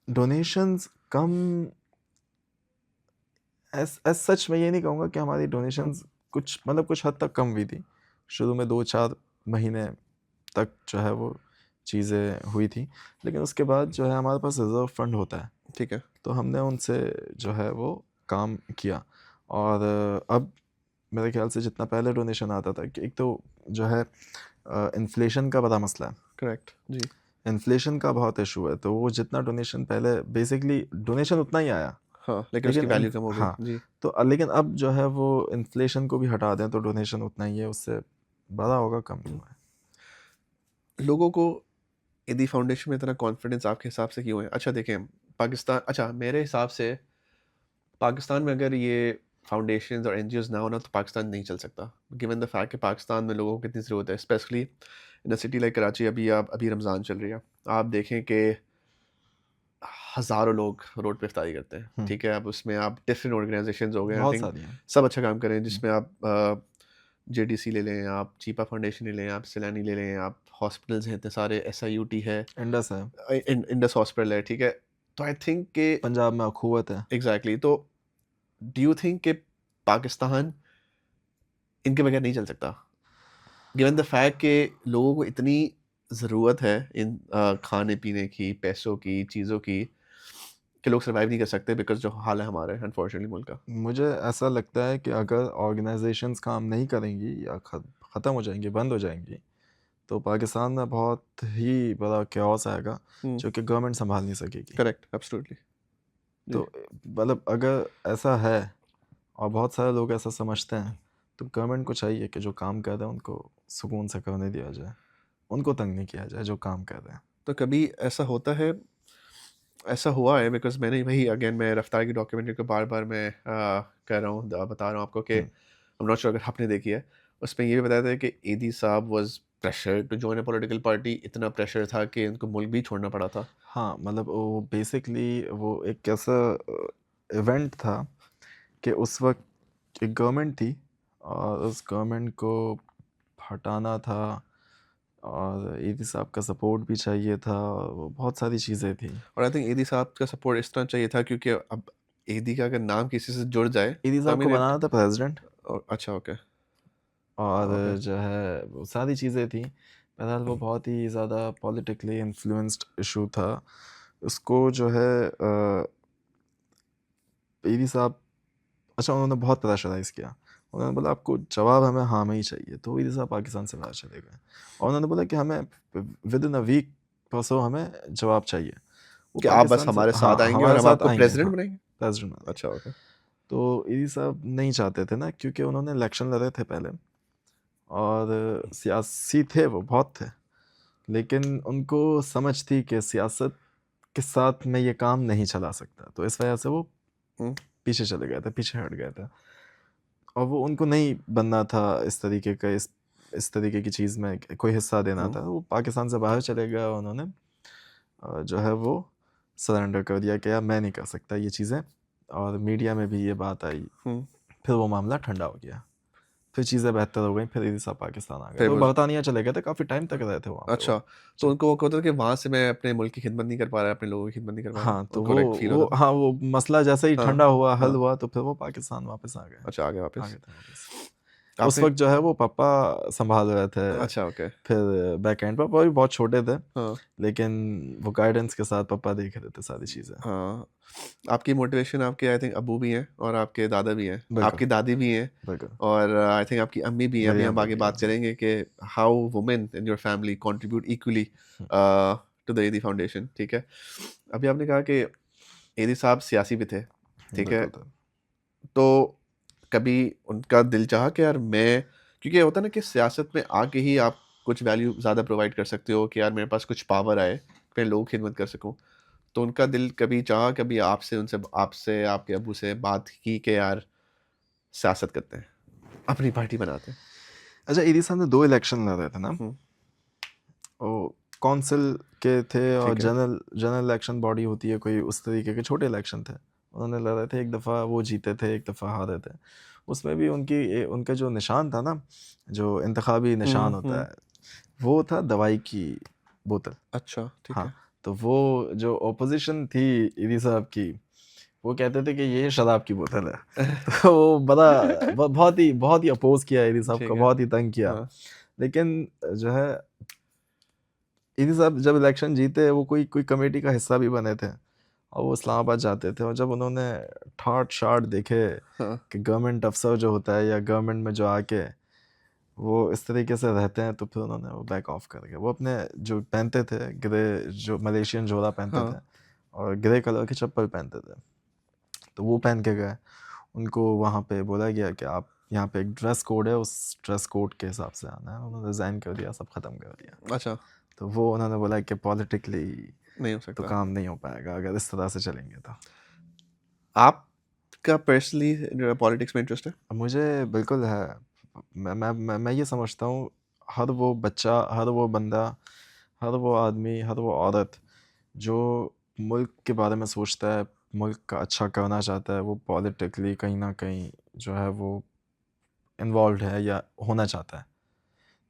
Speaker 2: डोनेशंस कम, एज सच मैं ये नहीं कहूँगा कि हमारी डोनेशंस कुछ मतलब कुछ हद तक कम हुई थी। शुरू में 2-4 महीने तक जो है वो चीज़ें हुई थी, लेकिन उसके बाद जो है हमारे पास रिज़र्व फंड होता है,
Speaker 3: ठीक है।
Speaker 2: तो हमने उनसे जो है वो काम किया। और अब मेरे ख्याल से जितना पहले डोनेशन आता था, कि एक तो जो है इन्फ्लेशन का बड़ा मसला है,
Speaker 3: करेक्ट जी।
Speaker 2: इन्फ्लेशन का बहुत इशू है, तो वो जितना डोनेशन पहले, बेसिकली डोनेशन उतना ही आया,
Speaker 3: हाँ, लेकिन उसकी
Speaker 2: लेकिन
Speaker 3: वैल्यू कम हो गई
Speaker 2: हाँ,
Speaker 3: जी।
Speaker 2: तो लेकिन अब जो है वो इन्फ्लेशन को भी हटा दें तो डोनेशन उतना ही है, उससे बड़ा होगा, कम नहीं हुआ है।
Speaker 3: लोगों को ईदी फाउंडेशन में इतना कॉन्फिडेंस आपके हिसाब से क्यों है? अच्छा देखें, पाकिस्तान, अच्छा मेरे हिसाब से पाकिस्तान में अगर ये फाउंडेशंस और एनजीओज ना हो ना, तो पाकिस्तान नहीं चल सकता, गिवन द फैक्ट कि पाकिस्तान में लोगों को कितनी ज़रूरत है, specially in a city like Karachi. अभी रमज़ान चल रही है, आप देखें कि हज़ारों लोग रोड पे इफ्तारी करते हैं, ठीक है। अब उसमें आप डिफरेंट ऑर्गेनाइजेशंस हो गए, आई
Speaker 2: बहुत
Speaker 3: थिंक
Speaker 2: सारी हैं।
Speaker 3: सब अच्छा काम करें, जिसमें आप जेडीसी ले लें, आप चीपा फाउंडेशन ले लें, आप सैलानी ले लें, आप हॉस्पिटल्स हैं इतने सारे, एसआईयूटी है,
Speaker 2: इंडस है,
Speaker 3: इंडस हॉस्पिटल है, ठीक है। तो आई थिंक कि
Speaker 2: पंजाब में अखुवत है।
Speaker 3: एग्जैक्टली, तो डू यू थिंक कि पाकिस्तान इनके बगैर नहीं चल सकता, गिवन द फैक्ट कि लोगों को इतनी ज़रूरत है इन खाने पीने की, पैसों की, चीज़ों की, कि लोग सर्वाइव नहीं कर सकते बिकॉज जो हाल है हमारे अनफॉर्चुनेटली मुल्क का?
Speaker 2: मुझे ऐसा लगता है कि अगर ऑर्गेनाइजेशंस काम नहीं करेंगी या ख़त्म हो जाएंगी, बंद हो जाएंगी, तो पाकिस्तान में बहुत ही बड़ा chaos आएगा जो कि गवर्नमेंट संभाल नहीं सकेगी।
Speaker 3: Correct, absolutely.
Speaker 2: तो मतलब अगर ऐसा है और बहुत सारे लोग ऐसा समझते हैं, तो गवर्नमेंट को चाहिए कि जो काम कर रहे हैं उनको सुकून से करने दिया जाए, उनको तंग नहीं किया जाए जो काम कर रहे हैं।
Speaker 3: तो कभी ऐसा होता है, ऐसा हुआ है बिकॉज मैंने वही अगेन मैं रफ्तार की डॉक्यूमेंट्री को बार बार मैं कह रहा हूँ, बता रहा हूँ आपको कि आई एम नॉट श्योर अगर आपने देखी है, उसमें ये भी बताया था कि ईदी साहब was pressure to join a political party, इतना प्रेशर था कि उनको मुल्क भी छोड़ना पड़ा था।
Speaker 2: हाँ, मतलब वो बेसिकली वो एक ऐसा इवेंट था कि उस वक्त एक गवर्नमेंट थी और उस गवर्नमेंट को हटाना था और ईदी साहब का सपोर्ट भी चाहिए था और वो बहुत सारी चीज़ें थी।
Speaker 3: और आई थिंक ईदी साहब का सपोर्ट इस तरह चाहिए था क्योंकि अब ईदी का अगर नाम किसी से जुड़ जाए
Speaker 2: ईदी
Speaker 3: तो
Speaker 2: साहब को बनाना था प्रेसिडेंट
Speaker 3: अच्छा, ओके
Speaker 2: और
Speaker 3: ओके
Speaker 2: जो है वो सारी चीज़ें थी। बहरहाल वो बहुत ही ज़्यादा पॉलिटिकली इन्फ्लुएंस्ड इशू था। उसको जो है ईदी साहब अच्छा उन्होंने बहुत प्रेशराइज़ किया। उन्होंने बोला आपको जवाब हमें हाँ में ही चाहिए, तो ईदी साहब पाकिस्तान से बाहर चले गए और उन्होंने बोला कि हमें विद इन अ वीक परसों हमें जवाब चाहिए। वो
Speaker 3: कि आप बस
Speaker 2: पाकिस्तान से
Speaker 3: हमारे साथ
Speaker 2: हाँ,
Speaker 3: आएंगे और
Speaker 2: हमारे
Speaker 3: हम
Speaker 2: साथ
Speaker 3: आपको
Speaker 2: आएँगे,
Speaker 3: प्रेसिडेंट
Speaker 2: हाँ,
Speaker 3: बनाएंगे।
Speaker 2: प्रेसिडेंट बनेंगे।
Speaker 3: अच्छा, ओके
Speaker 2: तो ईदी साहब नहीं चाहते थे ना क्योंकि उन्होंने इलेक्शन लड़े थे पहले और सियासी थे वो बहुत थे, लेकिन उनको समझ थी कि सियासत के साथ मैं ये काम नहीं चला सकता, तो इस वजह से वो
Speaker 3: हम्म,
Speaker 2: पीछे चले गए थे, पीछे हट गए थे और वो उनको नहीं बनना था इस तरीके का इस तरीके की चीज़ में कोई हिस्सा देना था। वो पाकिस्तान से बाहर चले गए और उन्होंने जो है वो सरेंडर कर दिया कि यार मैं नहीं कर सकता ये चीज़ें और मीडिया में भी ये बात आई।
Speaker 3: हम्म।
Speaker 2: फिर वो मामला ठंडा हो गया, फिर चीज़ें बेहतर हो गई, फिर ईदी साहब पाकिस्तान आ गए।
Speaker 3: फिर
Speaker 2: तो
Speaker 3: वो
Speaker 2: बरतानिया चले गए थे, काफ़ी टाइम तक रहे थे वहाँ पे
Speaker 3: अच्छा,
Speaker 2: वो।
Speaker 3: तो उनको वो होता था कि वहां से मैं अपने मुल्क की खिदमत नहीं कर पा रहा, अपने लोगों की खिदमत नहीं कर पा रहा,
Speaker 2: हाँ, तो
Speaker 3: उनको लाइक फील होता था।
Speaker 2: हाँ, वो मसला जैसे ही
Speaker 3: हाँ
Speaker 2: ठंडा हुआ, हल
Speaker 3: हाँ,
Speaker 2: हुआ, तो फिर वो पाकिस्तान वापस आ गए।
Speaker 3: अच्छा, आगे
Speaker 2: आ
Speaker 3: वापस
Speaker 2: गए थे वापस। उस
Speaker 3: आपने
Speaker 2: वक़्त जो है वो पापा सँभाल रहे थे,
Speaker 3: अच्छा, ओके
Speaker 2: फिर बैक एंड पापा भी बहुत छोटे थे,
Speaker 3: हाँ
Speaker 2: लेकिन वो गाइडेंस के साथ पापा देख रहे थे सारी चीज़ें।
Speaker 3: हाँ। आपकी मोटिवेशन आपके आई थिंक अब्बू भी हैं और आपके दादा भी हैं,
Speaker 2: बिल्कुल,
Speaker 3: आपकी दादी भी हैं
Speaker 2: बिल्कुल।
Speaker 3: और आई थिंक आपकी अम्मी भी हैं। अभी
Speaker 2: मेरी
Speaker 3: हम
Speaker 2: अम्मी
Speaker 3: आगे
Speaker 2: भी है।
Speaker 3: बात करेंगे कि how women in your family contribute equally to the Edhi Foundation, ठीक है। अभी आपने कहा कि ईदी साहब सियासी भी थे, ठीक है,
Speaker 2: बिल्कुल था।
Speaker 3: तो कभी उनका दिल चाहा कि यार मैं, क्योंकि होता है ना कि सियासत में आके ही आप कुछ वैल्यू ज़्यादा प्रोवाइड कर सकते हो कि यार मेरे पास कुछ पावर आए, मैं लोगों की खिदमत कर सकूं, तो उनका दिल कभी चाहा, कभी आपसे उनसे आपसे आपके अब्बू से बात की कि यार सियासत करते हैं, अपनी पार्टी बनाते हैं?
Speaker 2: अच्छा ईदी साहब ने 2 इलेक्शन लड़े थे ना?
Speaker 3: हम्म,
Speaker 2: वो कौंसिल के थे और
Speaker 3: ठीक है
Speaker 2: जनरल इलेक्शन बॉडी होती है कोई, उस तरीके के छोटे इलेक्शन थे। उन्होंने लड़े थे, एक दफ़ा वो जीते थे, एक दफ़ा हारे थे। उसमें भी उनका जो निशान था ना, जो इंतखाबी निशान होता है, वो था दवाई की बोतल।
Speaker 3: अच्छा, ठीक
Speaker 2: हाँ,
Speaker 3: है
Speaker 2: तो वो जो ऑपोज़िशन थी ईदी साहब की, वो कहते थे कि ये शराब की बोतल है। तो वो बहुत ही अपोज़ किया ईदी साहब को,
Speaker 3: ठीक है
Speaker 2: बहुत ही तंग किया।
Speaker 3: हाँ
Speaker 2: लेकिन जो है ईदी साहब जब इलेक्शन जीते वो कोई कमेटी का हिस्सा भी बने थे और वो इस्लामाबाद जाते थे और जब उन्होंने ठाट शाट देखे
Speaker 3: हाँ
Speaker 2: कि गवर्नमेंट अफसर जो होता है या गवर्नमेंट में जो आके वो इस तरीके से रहते हैं, तो फिर उन्होंने वो बैक ऑफ कर दिया। वो अपने जो पहनते थे ग्रे, जो मलेशियन जोड़ा पहनते
Speaker 3: हाँ
Speaker 2: थे और ग्रे कलर की चप्पल पहनते थे, तो वो पहन के गए। उनको वहाँ पे बोला गया कि आप यहाँ पे एक ड्रेस कोड है, उस ड्रेस कोड के हिसाब से आना है। उन्होंने रिज़ाइन कर दिया, सब ख़त्म कर दिया।
Speaker 3: अच्छा,
Speaker 2: तो वो उन्होंने बोला कि पॉलिटिकली
Speaker 3: नहीं हो
Speaker 2: तो
Speaker 3: सकता।
Speaker 2: काम नहीं हो पाएगा अगर इस तरह से चलेंगे तो।
Speaker 3: आपका पर्सनली पॉलिटिक्स में इंटरेस्ट है?
Speaker 2: मुझे बिल्कुल है। मैं ये समझता हूँ हर वो बच्चा, हर वो बंदा, हर वो आदमी, हर वो औरत जो मुल्क के बारे में सोचता है, मुल्क का अच्छा करना चाहता है, वो पॉलिटिकली कहीं न कहीं जो है वो इन्वॉल्व्ड है या होना चाहता है।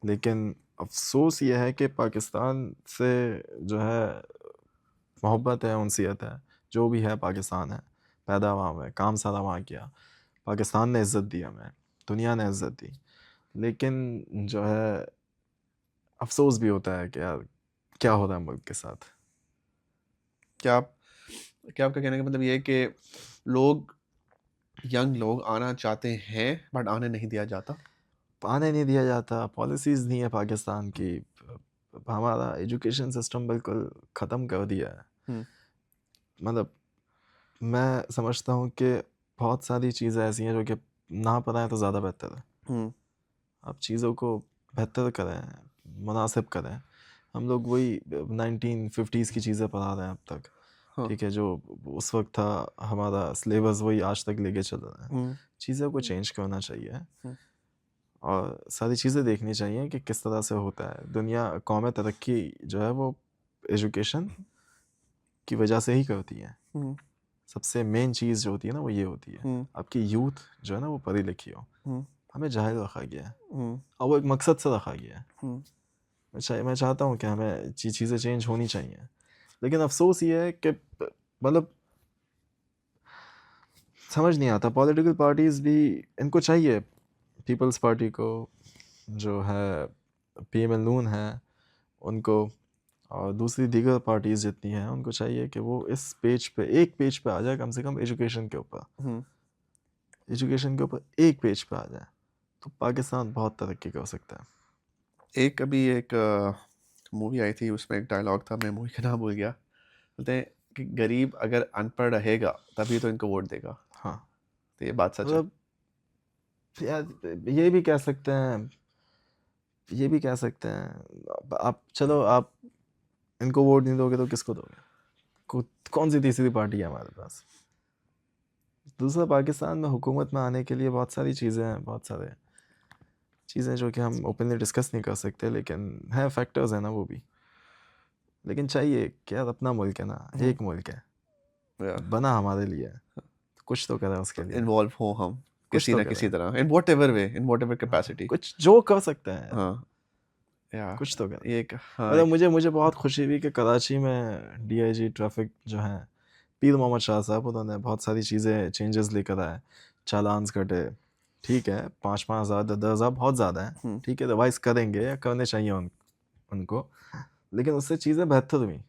Speaker 2: लेकिन अफ़सोस ये है कि पाकिस्तान से जो है मोहब्बत है, उनसियत है, जो भी है पाकिस्तान है, पैदा वहाँ हुए, काम सारा वहाँ किया। पाकिस्तान ने इज़्ज़त दी हमें, दुनिया ने इज़्ज़त दी। लेकिन जो है अफ़सोस भी होता है कि यार क्या हो रहा है मुल्क के साथ।
Speaker 3: क्या आप क्या आपका कहने का मतलब ये है कि लोग यंग लोग आना चाहते हैं बट आने नहीं दिया जाता?
Speaker 2: आने नहीं दिया जाता, पॉलिसीज़ नहीं है पाकिस्तान की। हमारा एजुकेशन सिस्टम बिल्कुल ख़त्म कर दिया है।
Speaker 3: हुँ,
Speaker 2: मतलब मैं समझता हूँ कि बहुत सारी चीज़ें ऐसी हैं जो कि ना पढ़ाएँ तो ज़्यादा बेहतर है।
Speaker 3: हुँ,
Speaker 2: आप चीज़ों को बेहतर करें, मुनासिब करें। हम लोग वही 1950s की चीज़ें पढ़ा रहे हैं अब तक,
Speaker 3: हाँ,
Speaker 2: ठीक है? जो उस वक़्त था, हमारा सिलेबस वही आज तक लेके चल रहा है।
Speaker 3: हुँ,
Speaker 2: चीज़ों को चेंज करना चाहिए
Speaker 3: हुँ,
Speaker 2: और सारी चीज़ें देखनी चाहिए कि किस तरह से होता है। दुनिया कौमें तरक्की जो है वो एजुकेशन की वजह से ही करती हैं।
Speaker 3: हुँ,
Speaker 2: सबसे मेन चीज़ जो होती है ना वो ये होती है,
Speaker 3: हुँ,
Speaker 2: आपकी यूथ जो है ना वो पढ़ी लिखी हो।
Speaker 3: हुँ,
Speaker 2: हमें जाहिल रखा गया है
Speaker 3: हुँ,
Speaker 2: और वो एक मकसद से रखा गया है।
Speaker 3: हुँ,
Speaker 2: मैं चाहता हूँ कि हमें चीज़ें चेंज होनी चाहिए। लेकिन अफ़सोस ये है कि मतलब समझ नहीं आता, पॉलिटिकल पार्टीज़ भी इनको चाहिए, पीपल्स पार्टी को जो है, पीएमएल नून है उनको, और दूसरी दीगर पार्टीज़ जितनी हैं उनको चाहिए कि वो इस पेज पे, एक पेज पे आ जाए कम से कम एजुकेशन के ऊपर।
Speaker 3: हुँ।
Speaker 2: एजुकेशन के ऊपर एक पेज पे आ जाए तो पाकिस्तान बहुत तरक्की कर सकता है।
Speaker 3: एक अभी एक मूवी आई थी, उसमें एक डायलॉग था, मैं मूवी का नाम भूल गया। बोलते हैं कि गरीब अगर अनपढ़ रहेगा तभी तो इनको वोट देगा।
Speaker 2: हाँ,
Speaker 3: तो ये बात सच है।
Speaker 2: मतलब यार ये भी कह सकते हैं, ये भी कह सकते हैं। आप चलो, आप इनको वोट नहीं दोगे तो किसको दोगे? कौन सी तीसरी पार्टी है हमारे पास? दूसरा, पाकिस्तान में हुकूमत में आने के लिए बहुत सारी चीज़ें हैं, बहुत सारे चीज़ें जो कि हम ओपनली डिस्कस नहीं कर सकते, लेकिन हैं, फैक्टर्स हैं ना वो भी। लेकिन चाहिए कि यार अपना मुल्क है ना, एक मुल्क है, बना हमारे लिए है, तो कुछ तो करें उसके लिए,
Speaker 3: इन्वॉल्व हो हम
Speaker 2: कुछ
Speaker 3: किसी
Speaker 2: तो
Speaker 3: ना
Speaker 2: करें।
Speaker 3: किसी तरह, in what ever way, in what ever
Speaker 2: हाँ,
Speaker 3: कैपेसिटी।
Speaker 2: कुछ जो कर सकते हैं यार,
Speaker 3: हाँ, या
Speaker 2: कुछ तो करें।
Speaker 3: ये एक, हाँ,
Speaker 2: मतलब
Speaker 3: एक,
Speaker 2: मुझे बहुत खुशी हुई कि कराची में डीआईजी ट्रैफिक जो हैं, पीर मोहम्मद शाह साहब, उन्होंने बहुत सारी चीज़ें चेंजेस लेकर आए। चालान्स कटे, ठीक है, 5-5 हज़ार 10-10 हज़ार बहुत ज़्यादा है,
Speaker 3: हम्म,
Speaker 2: ठीक है, रिवाइज करेंगे या करने चाहिए उनको, लेकिन उससे चीज़ें बेहतर हुई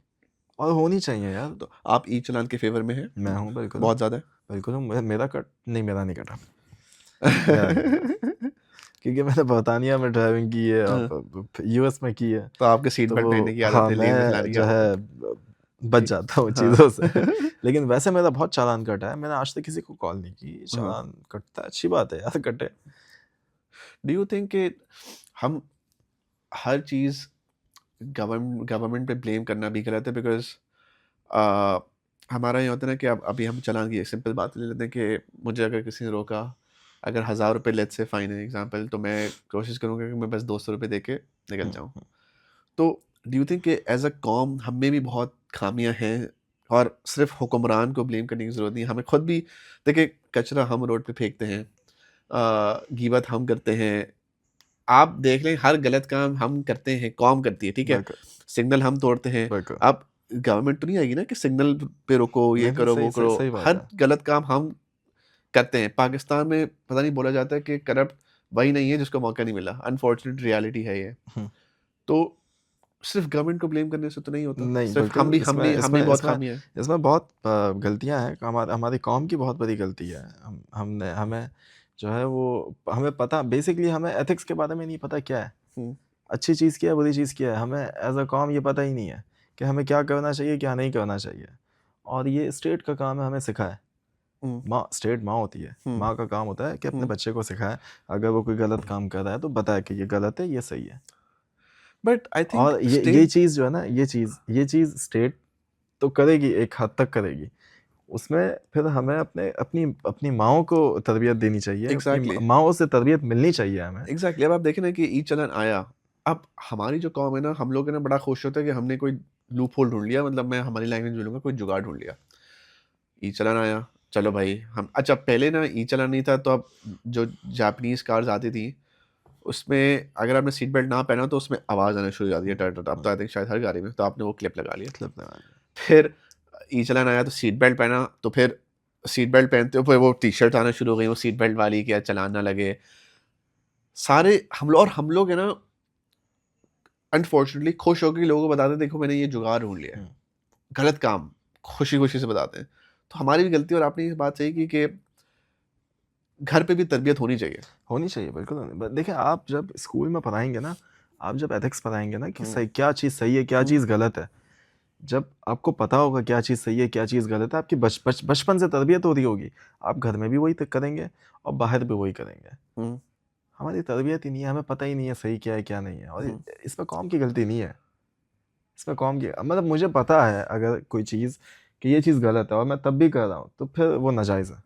Speaker 2: और होनी चाहिए यार।
Speaker 3: तो आप ई चलान के फेवर में हैं?
Speaker 2: मैं हूँ, बिल्कुल
Speaker 3: बहुत ज़्यादा
Speaker 2: बिल्कुल हूँ। मेरा कट नहीं, मेरा नहीं कटा, मेरा नहीं कटा,
Speaker 3: है।
Speaker 2: क्योंकि मैंने बर्तानिया में ड्राइविंग की है
Speaker 3: हाँ,
Speaker 2: और यूएस में की है,
Speaker 3: तो आपके सीट
Speaker 2: तो
Speaker 3: बेल्ट पहनने
Speaker 2: वो
Speaker 3: की आदत
Speaker 2: हाँ,
Speaker 3: है, लेन में
Speaker 2: मैं
Speaker 3: चलाने की
Speaker 2: जो
Speaker 3: आदत है।
Speaker 2: है बच
Speaker 3: ठीक,
Speaker 2: जाता हूँ
Speaker 3: हाँ।
Speaker 2: चीज़ों से। लेकिन वैसे मेरा बहुत चालान कटा है, मैंने आज तक किसी को कॉल नहीं की।
Speaker 3: हाँ।
Speaker 2: चालान कटता है, अच्छी बात है यार, कटे।
Speaker 3: डू यू थिंक कि हम हर चीज़ गवर्नमेंट पे ब्लेम करना भी गलत है? बिकॉज़ हमारा ये होता है ना कि अब अभी हम चालान की एक सिंपल बात ले लेते हैं कि मुझे अगर किसी ने रोका, अगर ₹1000 लेट्स से फाइन है एग्ज़ाम्पल, तो मैं कोशिश करूँगा कि मैं बस ₹200 दे के निकल
Speaker 2: हुँ,
Speaker 3: जाऊँ।
Speaker 2: हुँ।
Speaker 3: तो डू यू थिंक कि एज़ अ कौम हम में भी बहुत खामियाँ हैं और सिर्फ़ हुक्मरान को ब्लेम करने की ज़रूरत नहीं है, हमें खुद भी, देखिए, कचरा हम रोड पे फेंकते हैं, गीबत हम करते हैं, आप देख लें हर गलत काम हम करते हैं, कौम करती है, ठीक है?
Speaker 2: बिल्कुल,
Speaker 3: सिग्नल हम तोड़ते हैं।
Speaker 2: बिल्कुल।
Speaker 3: अब गवर्नमेंट तो नहीं आएगी ना कि सिग्नल पे रोको, ये
Speaker 2: नहीं, नहीं,
Speaker 3: करो, वो
Speaker 2: सही सही
Speaker 3: करो।
Speaker 2: सही बात
Speaker 3: हर
Speaker 2: है।
Speaker 3: गलत काम हम करते हैं। पाकिस्तान में पता नहीं बोला जाता है कि करप्ट वही नहीं है जिसको मौका नहीं मिला। अनफॉर्चुनेट रियलिटी है ये।
Speaker 2: हुँ,
Speaker 3: तो सिर्फ़ गवर्नमेंट को ब्लेम करने से तो नहीं होता।
Speaker 2: नहीं,
Speaker 3: सिर्फ़ हम
Speaker 2: बिल्कुल,
Speaker 3: भी हम
Speaker 2: इसमें
Speaker 3: भी हम भी
Speaker 2: इसमें
Speaker 3: बहुत
Speaker 2: इसमें
Speaker 3: खामियाँ हैं।
Speaker 2: इसमें बहुत गलतियाँ हैं, हमारी कौम की बहुत बड़ी गलती है। हमने हमें जो है वो, हमें पता, बेसिकली हमें एथिक्स के बारे में नहीं पता क्या है,
Speaker 3: हुँ,
Speaker 2: अच्छी चीज़ क्या है, बुरी चीज़ क्या है, हमें एज़ अ कौम ये पता ही नहीं है कि हमें क्या करना चाहिए, क्या नहीं करना चाहिए। और ये स्टेट का काम है हमें सिखाए।
Speaker 3: हुँ,
Speaker 2: स्टेट माँ होती है,
Speaker 3: हुँ,
Speaker 2: माँ का काम होता है कि अपने
Speaker 3: हुँ।
Speaker 2: बच्चे को सिखाए, अगर वो कोई गलत काम कर रहा है तो बताए कि ये गलत है, ये सही है।
Speaker 3: बट आई थिंक
Speaker 2: और ये
Speaker 3: स्टेट,
Speaker 2: चीज़ जो है ना, ये चीज़ स्टेट तो करेगी, एक हद तक करेगी। उसमें फिर हमें अपनी अपनी माँओं को तरबियत देनी चाहिए, अपनी
Speaker 3: एग्ज़ैक्टली।
Speaker 2: माँओं से तरबियत मिलनी चाहिए हमें।
Speaker 3: एग्जैक्टली, अब आप देखें ना कि ई चलन आया। अब हमारी जो कौम है ना, हम लोग है ना बड़ा खुश होते हैं कि हमने कोई लूप होल ढूंढ लिया, मतलब मैं हमारी लैंग्वेज बोलूँगा, कोई जुगाड़ ढूंढ लिया। ई चलन आया, चलो भाई हम, अच्छा पहले ना ई चलन नहीं था, तो अब जो जापानीज कार्स आती थी उसमें अगर आपने सीट बेल्ट ना पहना तो उसमें आवाज़ आना शुरू हो जाती है, टर टर। अब तो आई थिंक शायद हर गाड़ी में, तो आपने वो क्लिप लगा लिया।
Speaker 2: मतलब लगा लिया।
Speaker 3: फिर ई चलन आया तो सीट बेल्ट पहना, तो फिर सीट बेल्ट पहनते हो, फिर वो टी शर्ट आना शुरू हो गई, वो सीट बेल्ट वाली, क्या चलान ना लगे। सारे हम लोग है ना, अनफॉर्चुनेटली खुश होकर लोगों को बताते हैं, देखो मैंने ये जुगाड़ ढूँढ लिया है।
Speaker 2: हुँ,
Speaker 3: गलत काम खुशी-खुशी से बताते हैं। तो हमारी भी गलती और आपने ये बात सही की कि घर पे भी तरबियत होनी चाहिए।
Speaker 2: होनी चाहिए, बिल्कुल होनी देखिए आप जब स्कूल में पढ़ाएँगे ना, आप जब एथिक्स पढ़ाएँगे ना कि
Speaker 3: हुँ,
Speaker 2: सही क्या चीज़ सही है, क्या
Speaker 3: हुँ,
Speaker 2: चीज़ गलत है, जब आपको पता होगा क्या चीज़ सही है, क्या चीज़ गलत है, आपकी बचपन से तरबियत हो रही होगी, आप घर में भी वही त करेंगे और बाहर भी वही करेंगे।
Speaker 3: हुँ,
Speaker 2: हमारी तरबियत ही नहीं है, हमें पता ही नहीं है सही क्या है, क्या नहीं है और
Speaker 3: हुँ,
Speaker 2: इसमें कौम की गलती नहीं है। इसमें कौम की मतलब मुझे पता है अगर कोई चीज़ कि ये चीज़ गलत है और मैं तब भी कर रहा हूँ, तो फिर वो नाजायज़ है।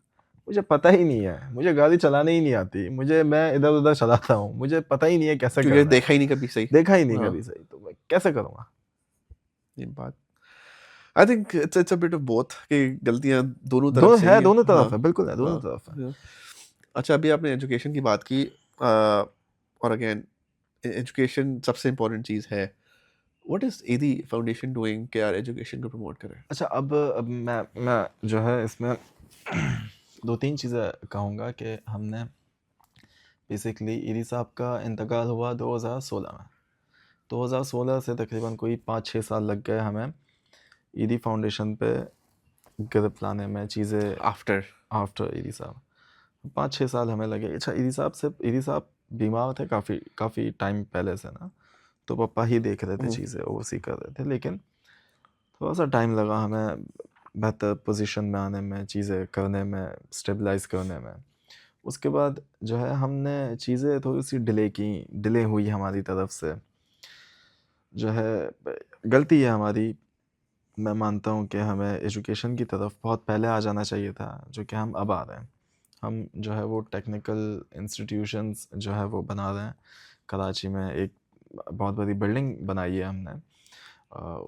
Speaker 2: मुझे पता ही नहीं है, मुझे गाड़ी चलाने ही नहीं आती, मैं इधर-उधर चलाता हूँ, मुझे पता ही नहीं है कैसे
Speaker 3: क्योंकि
Speaker 2: करना है।
Speaker 3: देखा ही नहीं कभी सही।
Speaker 2: देखा ही नहीं
Speaker 3: हाँ,
Speaker 2: कभी सही, तो मैं कैसे करूँगा?
Speaker 3: ये बात I think it's a bit of both कि गलतियाँ दोनों तरफ से ही हैं।
Speaker 2: दोनों
Speaker 3: हाँ,
Speaker 2: तरफ है, बिल्कुल है, दोनों
Speaker 3: हाँ,
Speaker 2: तरफ है।
Speaker 3: हाँ। अच्छा अभी आपने एजुकेशन की बात की और अगेन एजुकेशन सबसे इम्पोर्टेंट चीज़ है। व्हाट इज़ ईदी फाउंडेशन डूइंग कि यार एजुकेशन को प्रमोट करें?
Speaker 2: अच्छा अब मैं जो है इसमें 2-3 चीज़ें कहूँगा कि हमने बेसिकली ईदी साहब का इंतकाल हुआ 2016 में। 2016 से तकरीबन कोई 5-6 साल लग गए हमें ईदी फाउंडेशन पे गिरफ़्त लाने में चीज़ें
Speaker 3: आफ्टर
Speaker 2: आफ्टर ईदी साहब। 5-6 साल हमें लगे। अच्छा ईदी साहब बीमार थे काफ़ी टाइम पहले से ना, तो पापा ही देख रहे थे
Speaker 3: हुँ,
Speaker 2: चीज़ें, ओवरसी कर रहे थे। लेकिन थोड़ा-सा टाइम लगा हमें बेहतर पोज़ीशन में आने में, चीज़ें करने में, स्टेबलाइज़ करने में। उसके बाद जो है हमने चीज़ें थोड़ी-सी डिले हुई हमारी तरफ से। जो है गलती है हमारी, मैं मानता हूँ कि हमें एजुकेशन की तरफ बहुत पहले आ जाना चाहिए था, जो कि हम अब आ रहे हैं। हम जो है वो टेक्निकल इंस्टीट्यूशंस जो है वो बना रहे हैं। कराची में एक बहुत बड़ी बिल्डिंग बनाई है हमने।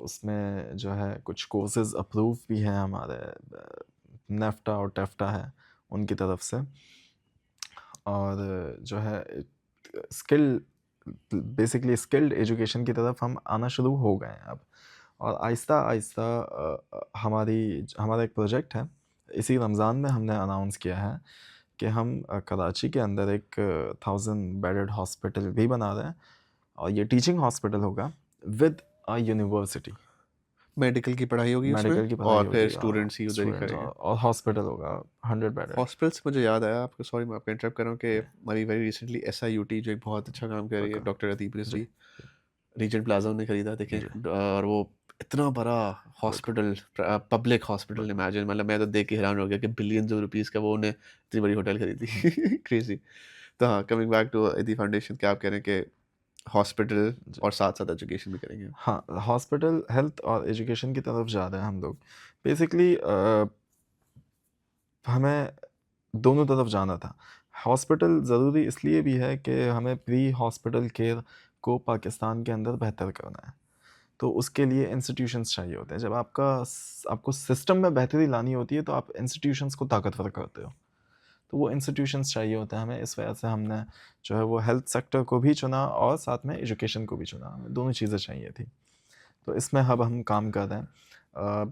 Speaker 2: उसमें जो है कुछ कोर्सेज़ अप्रूव भी हैं हमारे नेफ्टा और टेफ्टा है उनकी तरफ से। और जो है स्किल स्किल्ड एजुकेशन की तरफ हम आना शुरू हो गए हैं अब। और आहिस्ता-आहिस्ता हमारा एक प्रोजेक्ट है, इसी रमज़ान में हमने अनाउंस किया है कि हम कराची के अंदर एक 1000 बेडेड हॉस्पिटल भी बना रहे हैं और ये टीचिंग हॉस्पिटल होगा विद अ यूनिवर्सिटी।
Speaker 3: मेडिकल की पढ़ाई होगी उसमें
Speaker 2: मेडिकल की पढ़ाई
Speaker 3: और फिर
Speaker 2: होगी
Speaker 3: स्टूडेंट्स ही उधर ही
Speaker 2: स्टूडेंट्स
Speaker 3: करेंगे।
Speaker 2: और हॉस्पिटल होगा 100 बेडेड।
Speaker 3: हॉस्पिटल से मुझे याद आया आपको सॉरी मैं आपको इंटरप्ट कर रहा हूँ कि अभी वेरी रिसेंटली एसआईयूटी जो एक बहुत अच्छा काम कर रही है
Speaker 2: पक्का।
Speaker 3: डॉक्टर अदीब
Speaker 2: जी,
Speaker 3: रिजवी रीजेंट प्लाजा उन्होंने खरीदा देखें
Speaker 2: जी।
Speaker 3: और वो इतना बड़ा
Speaker 2: बिल्कुल।
Speaker 3: हॉस्पिटल पब्लिक हॉस्पिटल
Speaker 2: बिल्कुल।
Speaker 3: इमेजिन मतलब मैं तो देख के हैरान हो गया कि बिलियंस ऑफ रुपीस का वो उन्हें इतनी बड़ी होटल
Speaker 2: हुँ,
Speaker 3: खरीदी क्रेजी। तो हाँ कमिंग बैक टू एदी फाउंडेशन क्या आप कह रहे हैं कि हॉस्पिटल
Speaker 2: जी।
Speaker 3: और साथ साथ एजुकेशन भी करेंगे।
Speaker 2: हाँ, हॉस्पिटल, हेल्थ और एजुकेशन की तरफ जा रहे हैं हम लोग। बेसिकली हमें दोनों तरफ जाना था। हॉस्पिटल ज़रूरी इसलिए भी है कि हमें प्री हॉस्पिटल केयर को पाकिस्तान के अंदर बेहतर करना है। तो उसके लिए इंस्टीट्यूशंस चाहिए होते हैं। जब आपको सिस्टम में बेहतरी लानी होती है, तो आप इंस्टीट्यूशंस को ताकतवर करते हो। तो वो इंस्टीट्यूशंस चाहिए होते हैं हमें, इस वजह से हमने जो है वो हेल्थ सेक्टर को भी चुना और साथ में एजुकेशन को भी चुना। हमें दोनों चीज़ें चाहिए थी। तो इसमें अब हम काम कर रहे हैं।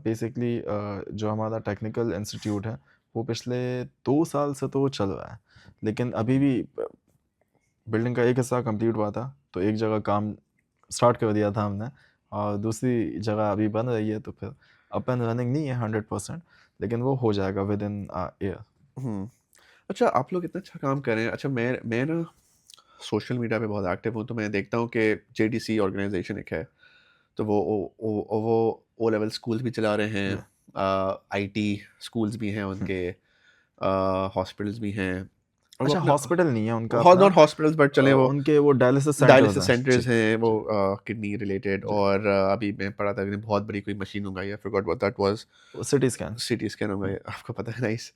Speaker 2: बेसिकली जो हमारा टेक्निकल इंस्टीट्यूट है, वो पिछले 2 साल से तो चल रहा है। लेकिन अभी भी बिल्डिंग का एक हिस्सा कंप्लीट हुआ था, तो एक जगह काम स्टार्ट कर दिया था हमने और दूसरी जगह अभी बन रही है, तो फिर अप एंड रनिंग नहीं है 100%, लेकिन वो हो जाएगा विदिन अ ईयर।
Speaker 3: हम्म अच्छा आप लोग इतना अच्छा काम कर रहे हैं। अच्छा मैं ना सोशल मीडिया पे बहुत एक्टिव हूँ तो मैं देखता हूँ कि जेडीसी ऑर्गेनाइजेशन एक है तो वो ओ लेवल स्कूल्स भी चला रहे
Speaker 2: जी।
Speaker 3: हैं आईटी स्कूल्स भी हैं उनके हॉस्पिटल्स भी हैं और वो
Speaker 2: अच्छा,
Speaker 3: अपना
Speaker 2: हॉस्पिटल नहीं है उनका अपना,
Speaker 3: नॉट हॉस्पिटल्स बट चले वो
Speaker 2: उनके वो डायलिसिस सेंटर्स
Speaker 3: डायलिसिस
Speaker 2: हैं। जी,
Speaker 3: सेंटर्स हैं वो
Speaker 2: जी,
Speaker 3: किडनी रिलेटेड
Speaker 2: जी।
Speaker 3: और अभी मैं पढ़ा था कि बहुत बड़ी कोई मशीन मंगाई है फॉरगॉट व्हाट दैट वाज
Speaker 2: वो सिटी स्कैन।
Speaker 3: सिटी स्कैन होगा
Speaker 2: हुँ,
Speaker 3: ये आपको पता है नाइस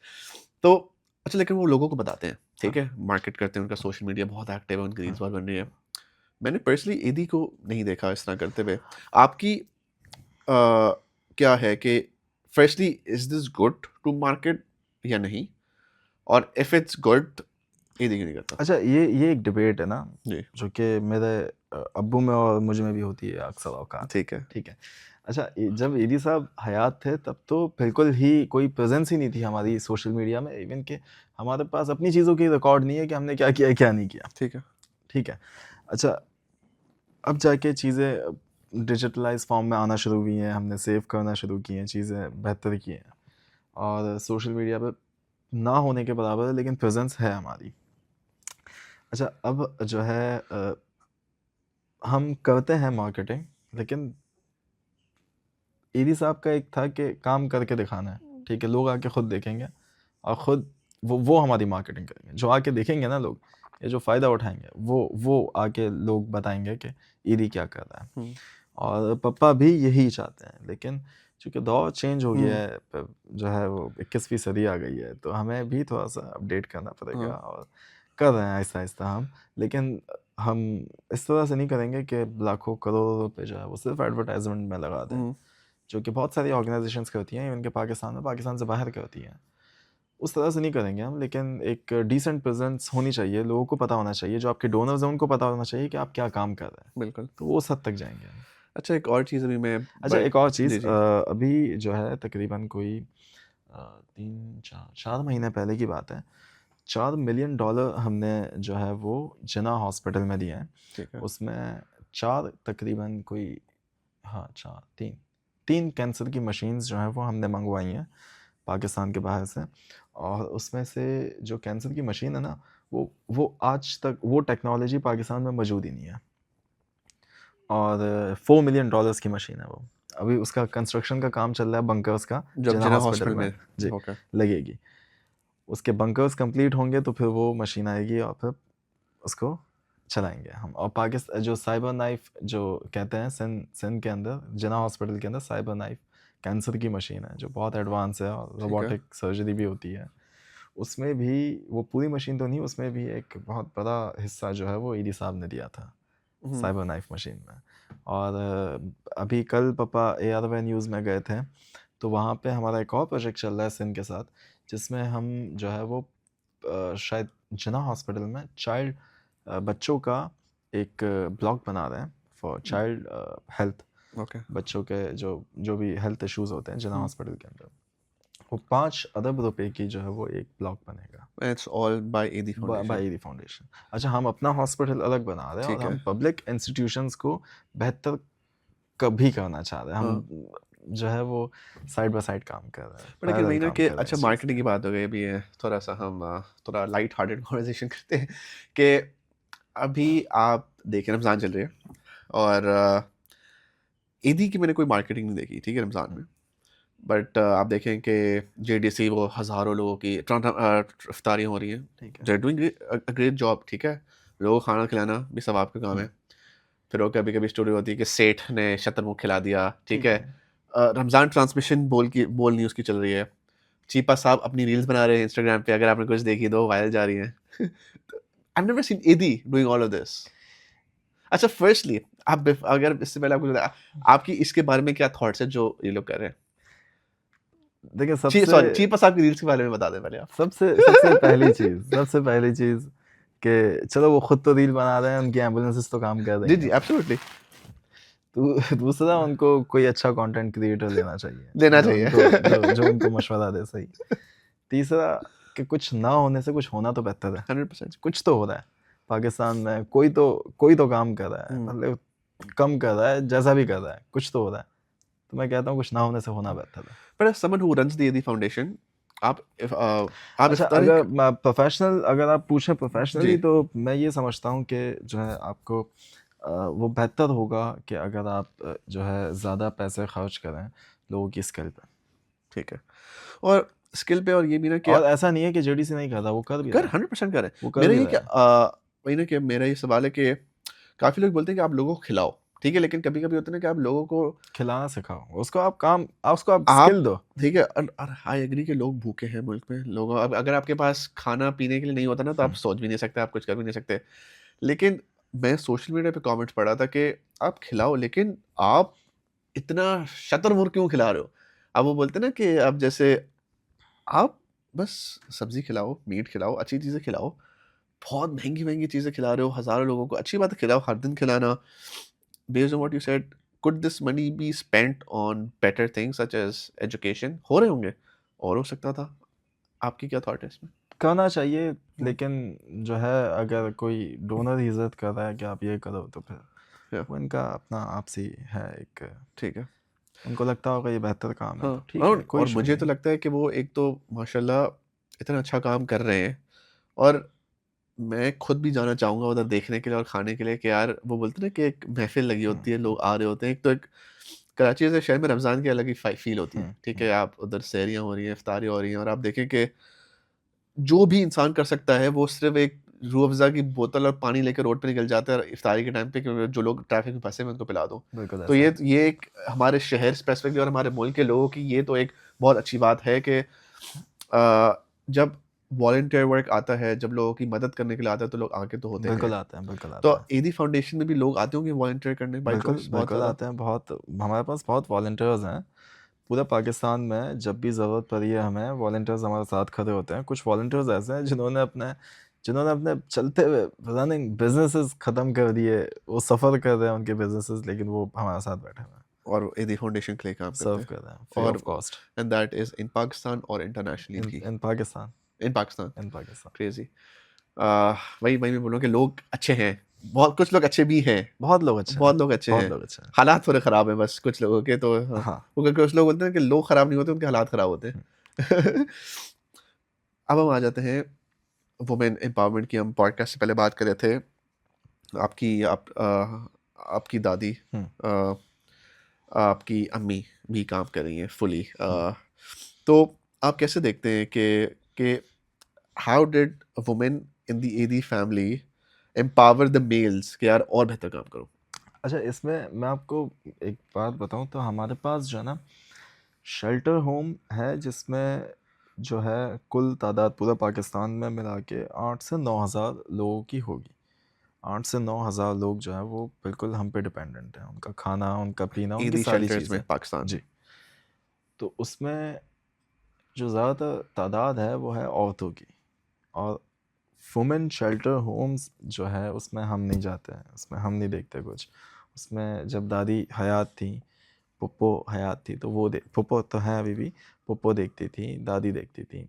Speaker 3: तो अच्छा लेकिन वो लोगों को बताते हैं ठीक
Speaker 2: हाँ,
Speaker 3: है मार्केट करते हैं उनका सोशल मीडिया बहुत एक्टिव है उनकी
Speaker 2: हाँ।
Speaker 3: रील्स बहुत बन रही है मैंने पर्सनली ईदी को नहीं देखा इस तरह करते हुए आपकी क्या है कि firstly is this good to market या नहीं और इफ इट्स गुड ईदी क्यों नहीं करता
Speaker 2: अच्छा, ये एक डिबेट है ना,
Speaker 3: जी
Speaker 2: जो कि मेरे अब्बू में और मुझ में भी होती है अक्सर औक़ात,
Speaker 3: ठीक है
Speaker 2: ठीक है। अच्छा, जब ईदी साहब हयात थे, तब तो बिल्कुल ही कोई प्रेज़ेंस ही नहीं थी हमारी सोशल मीडिया में, इवन कि हमारे पास अपनी चीज़ों की रिकॉर्ड नहीं है कि हमने क्या किया, क्या नहीं किया,
Speaker 3: ठीक है
Speaker 2: ठीक है। अच्छा, अब जाके चीज़ें डिजिटलाइज फॉर्म में आना शुरू हुई हैं, हमने सेव करना शुरू की हैं, चीज़ें बेहतर की हैं, और सोशल मीडिया पे ना होने के बराबर है, लेकिन प्रेजेंस है हमारी। अच्छा, अब जो है हम करते हैं मार्केटिंग, लेकिन ईदी साहब का एक था कि काम करके दिखाना है, ठीक है, लोग आके खुद देखेंगे और खुद वो हमारी मार्केटिंग करेंगे। जो आके देखेंगे ना लोग, ये जो फ़ायदा उठाएंगे, वो आके लोग बताएंगे कि ईदी क्या कर रहा है। और पापा भी यही चाहते हैं, लेकिन चूंकि दौर चेंज हो गया है, जो है वो 21वीं सदी आ गई है, तो हमें भी थोड़ा सा अपडेट करना पड़ेगा, और कर रहे हैं आहिस्ता आहिस्ता हम। लेकिन हम इस तरह से नहीं करेंगे कि लाखों करोड़ों रुपए जो है वो सिर्फ एडवर्टाइजमेंट में लगा दें, जो कि बहुत सारी ऑर्गेनाइजेशंस करती हैं, इनके पाकिस्तान से बाहर करती हैं। उस तरह से नहीं करेंगे हम, लेकिन एक डिसेंट प्रेजेंस होनी चाहिए, लोगों को पता होना चाहिए, जो आपके डोनर्स हैं उनको पता होना चाहिए कि आप क्या काम कर रहे हैं,
Speaker 3: बिल्कुल।
Speaker 2: तो वो उस हद तक जाएंगे हम।
Speaker 3: अच्छा, एक और चीज़ अभी मैं
Speaker 2: अच्छा, एक और चीज़,
Speaker 3: जी।
Speaker 2: अभी जो है तकरीबन कोई 3-4 महीने पहले की बात है, $4 मिलियन हमने जो है वो जिना हॉस्पिटल में दिए हैं।
Speaker 3: ठीक है।
Speaker 2: उसमें 4 तकरीबन कोई, हाँ 3 कैंसर की मशीन्स जो हैं वो हमने मंगवाई हैं पाकिस्तान के बाहर से, और उसमें से जो कैंसर की मशीन है ना, वो आज तक वो टेक्नोलॉजी पाकिस्तान में मौजूद ही नहीं है, और $4 मिलियन की मशीन है वो। अभी उसका कंस्ट्रक्शन का काम चल रहा है, बंकर्स का,
Speaker 3: जब
Speaker 2: जिना
Speaker 3: जिना
Speaker 2: हॉस्पिटल
Speaker 3: हॉस्पिटल
Speaker 2: में
Speaker 3: में
Speaker 2: जी
Speaker 3: ओके।
Speaker 2: लगेगी। उसके बंकर्स कंप्लीट होंगे तो फिर वो मशीन आएगी, और फिर उसको चलाएंगे हम। और पाकिस्तान जो साइबर नाइफ जो कहते हैं, सिंध के अंदर जिना हॉस्पिटल के अंदर साइबर नाइफ कैंसर की मशीन है, जो बहुत एडवांस है, और रोबोटिक सर्जरी भी होती है। उसमें भी वो पूरी मशीन तो नहीं, उसमें भी एक बहुत बड़ा हिस्सा जो है वो ईदी साहब ने दिया था साइबर नाइफ मशीन में। और अभी कल पापा ARY न्यूज़ में गए थे, तो वहाँ पे हमारा एक और प्रोजेक्ट चल रहा है सिंध के साथ, जिसमें हम जो है वो शायद जिना हॉस्पिटल में चाइल्ड बच्चों का एक ब्लॉग बना रहे हैं फॉर चाइल्ड हेल्थ।
Speaker 3: ओके।
Speaker 2: बच्चों के जो भी हेल्थ इश्यूज होते हैं जिना हॉस्पिटल के अंदर, वो 5 अरब रुपए की जो है वो एक ब्लॉग बनेगा,
Speaker 3: इट्स ऑल बाय ईदी
Speaker 2: बाय
Speaker 3: फाउंडेशन।
Speaker 2: ईदी फाउंडेशन। अच्छा, हम अपना हॉस्पिटल अलग बना रहे हैं, और
Speaker 3: ठीक
Speaker 2: हम
Speaker 3: है।
Speaker 2: पब्लिक इंस्टीट्यूशंस को बेहतर कभी करना चाह रहे हैं। हम जो है वो साइड बाय साइड काम कर रहे हैं,
Speaker 3: पर लेकिन
Speaker 2: पैरेलल
Speaker 3: वही ना
Speaker 2: काम
Speaker 3: कि
Speaker 2: कर रहे हैं
Speaker 3: अच्छा,
Speaker 2: इस चीज़
Speaker 3: मार्केटिंग की
Speaker 2: पे।
Speaker 3: बात हो गई अभी, थोड़ा सा हम थोड़ा लाइट हार्टेड कॉन्वर्सेशन करते हैं कि अभी आप देखें रमज़ान चल रही है, और ईदी की मैंने कोई मार्केटिंग नहीं देखी, ठीक है, रमज़ान में। बट आप देखें कि JDC वो हज़ारों लोगों की इफ्तारियाँ हो रही हैं,
Speaker 2: ठीक है।
Speaker 3: They are doing a great job, ठीक है। लोगों को खाना खिलाना भी सवाब का काम है। फिर वो कभी-कभी स्टोरी होती है कि सेठ ने शतरमुर्ग खिला दिया, ठीक है। रमज़ान ट्रांसमिशन बोल न्यूज़ की चल रही है। चीपा साहब अपनी रील्स बना रहे हैं इंस्टाग्राम पे, अगर आपने कुछ देखी तो वायरल जा रही हैं। आई हैव नेवर सीन ईदी डूइंग ऑल ऑफ दिस। अच्छा, फर्स्टली अगर इससे पहले आपको आपकी इसके बारे में क्या थॉट्स है जो ये लोग कर रहे हैं?
Speaker 2: देखिए,
Speaker 3: सॉरी, चीपा साहब की रील्स के बारे में बता दें पहले आप।
Speaker 2: सबसे पहली चीज़ कि चलो वो खुद तो रील बना रहे हैं, उनकी एम्बुलेंसेस तो काम कर रही
Speaker 3: जी,
Speaker 2: हैं।
Speaker 3: एब्सोल्युटली।
Speaker 2: तो दूसरा, उनको कोई अच्छा कंटेंट क्रिएटर लेना चाहिए,
Speaker 3: लेना
Speaker 2: जो
Speaker 3: चाहिए।
Speaker 2: जो उनको मशवरा दे सही। तीसरा, कि कुछ ना होने से कुछ होना तो बेहतर है।
Speaker 3: 100%।
Speaker 2: कुछ तो हो रहा है पाकिस्तान में, कोई तो काम कर रहा है, मतलब कम कर रहा है, जैसा भी कर रहा है, कुछ तो हो रहा है। तो मैं कहता हूँ कुछ ना होने से होना बेहतर है।
Speaker 3: But as someone who runs the ईदी फाउंडेशन, आप
Speaker 2: अच्छा,
Speaker 3: इफ्तारी
Speaker 2: अगर आप पूछें प्रोफेशनली,
Speaker 3: जी।
Speaker 2: तो मैं ये समझता हूँ कि जो है आपको वो बेहतर होगा कि अगर आप जो है ज़्यादा पैसे खर्च करें लोगों की स्किल पे।
Speaker 3: ठीक है। और स्किल पे, और ये भी ना कि
Speaker 2: और ऐसा नहीं है कि JDC नहीं कर रहा, वो कर भी रहा है,
Speaker 3: 100% कर रहे हैं।
Speaker 2: वो कर
Speaker 3: मेरा
Speaker 2: भी
Speaker 3: ये
Speaker 2: रहा
Speaker 3: क्या
Speaker 2: है।
Speaker 3: वही ना कि मेरा ये सवाल है कि काफ़ी लोग बोलते हैं कि आप लोगों को खिलाओ, ठीक है, लेकिन कभी-कभी होता है ना कि आप लोगों को
Speaker 2: खिलाना सिखाओ, उसको आप
Speaker 3: आप
Speaker 2: स्किल दो।
Speaker 3: ठीक है, और आई एग्री कि लोग भूखे हैं मुल्क में। लोग, अब अगर आपके पास खाना पीने के लिए नहीं होता ना, तो आप सोच भी नहीं सकते, आप कुछ कर भी नहीं सकते। लेकिन मैं सोशल मीडिया पे कमेंट्स पढ़ा था कि आप खिलाओ, लेकिन आप इतना शतरमुर्ग क्यों खिला रहे हो? अब वो बोलते हैं ना कि अब जैसे आप बस सब्ज़ी खिलाओ, मीट खिलाओ, अच्छी चीज़ें खिलाओ। बहुत महँगी-महँगी चीज़ें खिला रहे हो हज़ारों लोगों को, अच्छी बात है, खिलाओ, हर दिन खिलाना। Based on what you said, could this money be spent on better things such as education? हो रहे होंगे, और हो सकता था। आपकी क्या थॉट है इसमें?
Speaker 2: करना चाहिए, लेकिन जो है अगर कोई डोनर ही इज़्ज़त कर रहा है कि आप ये करो, तो फिर
Speaker 3: या
Speaker 2: वो इनका अपना आपसी है एक,
Speaker 3: ठीक है।
Speaker 2: उनको लगता होगा ये बेहतर काम है तो
Speaker 3: हाँ,
Speaker 2: ठीक है, कोई
Speaker 3: और
Speaker 2: इशू
Speaker 3: मुझे तो
Speaker 2: नहीं।
Speaker 3: लगता है कि वो एक तो माशाल्लाह इतना अच्छा काम कर रहे हैं, और मैं खुद भी जाना चाहूँगा उधर देखने के लिए और खाने के लिए कि यार वो बोलते हैं ना कि एक महफ़िल लगी होती है, लोग आ रहे होते हैं। एक तो एक कराची जैसे शहर में रमज़ान की अलग ही फ़ील होती है, ठीक है? आप उधर सहरियाँ हो रही हैं, इफ्तारियाँ हो रही हैं, और आप देखें कि जो भी इंसान कर सकता है वो सिर्फ़ एक रूह अफ़ज़ा की बोतल और पानी लेके रोड पे निकल जाता है और इफ्तारी के टाइम पे कि जो लोग ट्रैफ़िक में फँसे हैं, मैं उनको पिला दूँ।
Speaker 2: बिल्कुल
Speaker 3: तो
Speaker 2: ऐसा है।
Speaker 3: ये एक हमारे शहर स्पेसिफ़िकली और हमारे मुल्क के लोगों की ये तो एक बहुत अच्छी बात है कि जब वॉलंटियर वर्क आता है, जब लोगों की मदद करने के लिए आता है, तो लोग आगे तो होते हैं।
Speaker 2: बिल्कुल आते हैं, बिल्कुल
Speaker 3: तो
Speaker 2: आते हैं।
Speaker 3: ईदी फाउंडेशन में भी लोग आते होंगे वॉलंटियर करने बाय
Speaker 2: बिल्कुल,
Speaker 3: चॉइस बहुत
Speaker 2: बिल्कुल
Speaker 3: ज़्यादा?
Speaker 2: आते हैं, बहुत हमारे पास बहुत वॉलंटियर्स हैं। पूरे पाकिस्तान में जब भी ज़रूरत पड़ी है हमें, वॉलंटियर्स हमारे साथ खड़े होते हैं। कुछ वॉलंटियर्स ऐसे हैं जिन्होंने अपने चलते हुए रनिंग बिज़नेसेस ख़त्म कर दिए। वो सफ़र कर रहे हैं उनके बिज़नेसेस, लेकिन वो हमारे साथ बैठे हुए हैं,
Speaker 3: और ईदी फाउंडेशन के लिए काम करते
Speaker 2: सर्व
Speaker 3: हैं,
Speaker 2: कर रहे हैं फ्री
Speaker 3: और
Speaker 2: of cost
Speaker 3: and that is in Pakistan और इंटरनेशनली
Speaker 2: इन
Speaker 3: भी?
Speaker 2: इन पाकिस्तान
Speaker 3: इन पाकिस्तान,
Speaker 2: इन पाकिस्तान।
Speaker 3: क्रेज़ी। वही वही मैं बोलूँ कि लोग अच्छे हैं, बहुत कुछ लोग अच्छे भी हैं,
Speaker 2: बहुत लोग अच्छे हैं,
Speaker 3: बहुत लोग अच्छे
Speaker 2: बहुत
Speaker 3: हैं।
Speaker 2: लोग अच्छे हैं।
Speaker 3: हालात थोड़े ख़राब हैं बस कुछ लोगों के, तो हाँ,
Speaker 2: हाँ।
Speaker 3: क्योंकि कुछ लोग बोलते हैं कि लोग ख़राब नहीं होते, उनके हालात ख़राब होते
Speaker 2: हुँ,
Speaker 3: हैं। अब हम आ जाते हैं वुमेन एम्पावरमेंट की। हम पॉडकास्ट से पहले बात कर रहे थे, आपकी दादी,
Speaker 2: हुँ,
Speaker 3: अ, आपकी अम्मी भी काम कर रही हैं फुली।
Speaker 2: हुँ।
Speaker 3: तो आप कैसे देखते हैं कि how did women in the ईदी फैमिली एम्पावर द मेल्स कि यार और बेहतर काम करो?
Speaker 2: अच्छा, इसमें मैं आपको एक बात बताऊँ तो हमारे पास जो है ना, शेल्टर होम है जिसमें जो है कुल तादाद पूरा पाकिस्तान में मिला के 8 से 9,000 लोगों की होगी। 8 से 9,000 लोग जो हैं वो बिल्कुल हम पे डिपेंडेंट हैं। उनका खाना, उनका पीना, उनकी
Speaker 3: ईदी
Speaker 2: सारी
Speaker 3: शेल्टर्स में
Speaker 2: चीज़ें।
Speaker 3: पाकिस्तान में?
Speaker 2: जी, तो उसमें जो ज़्यादातर तादाद है वो है औरतों की। और वुमेन शेल्टर होम्स जो है उसमें हम नहीं जाते हैं, उसमें हम नहीं देखते कुछ। उसमें जब दादी हयात थी, पुप्पो हयात थी, तो वो पुप्पो तो हैं अभी भी, पुप्पो देखती थी, दादी देखती थी,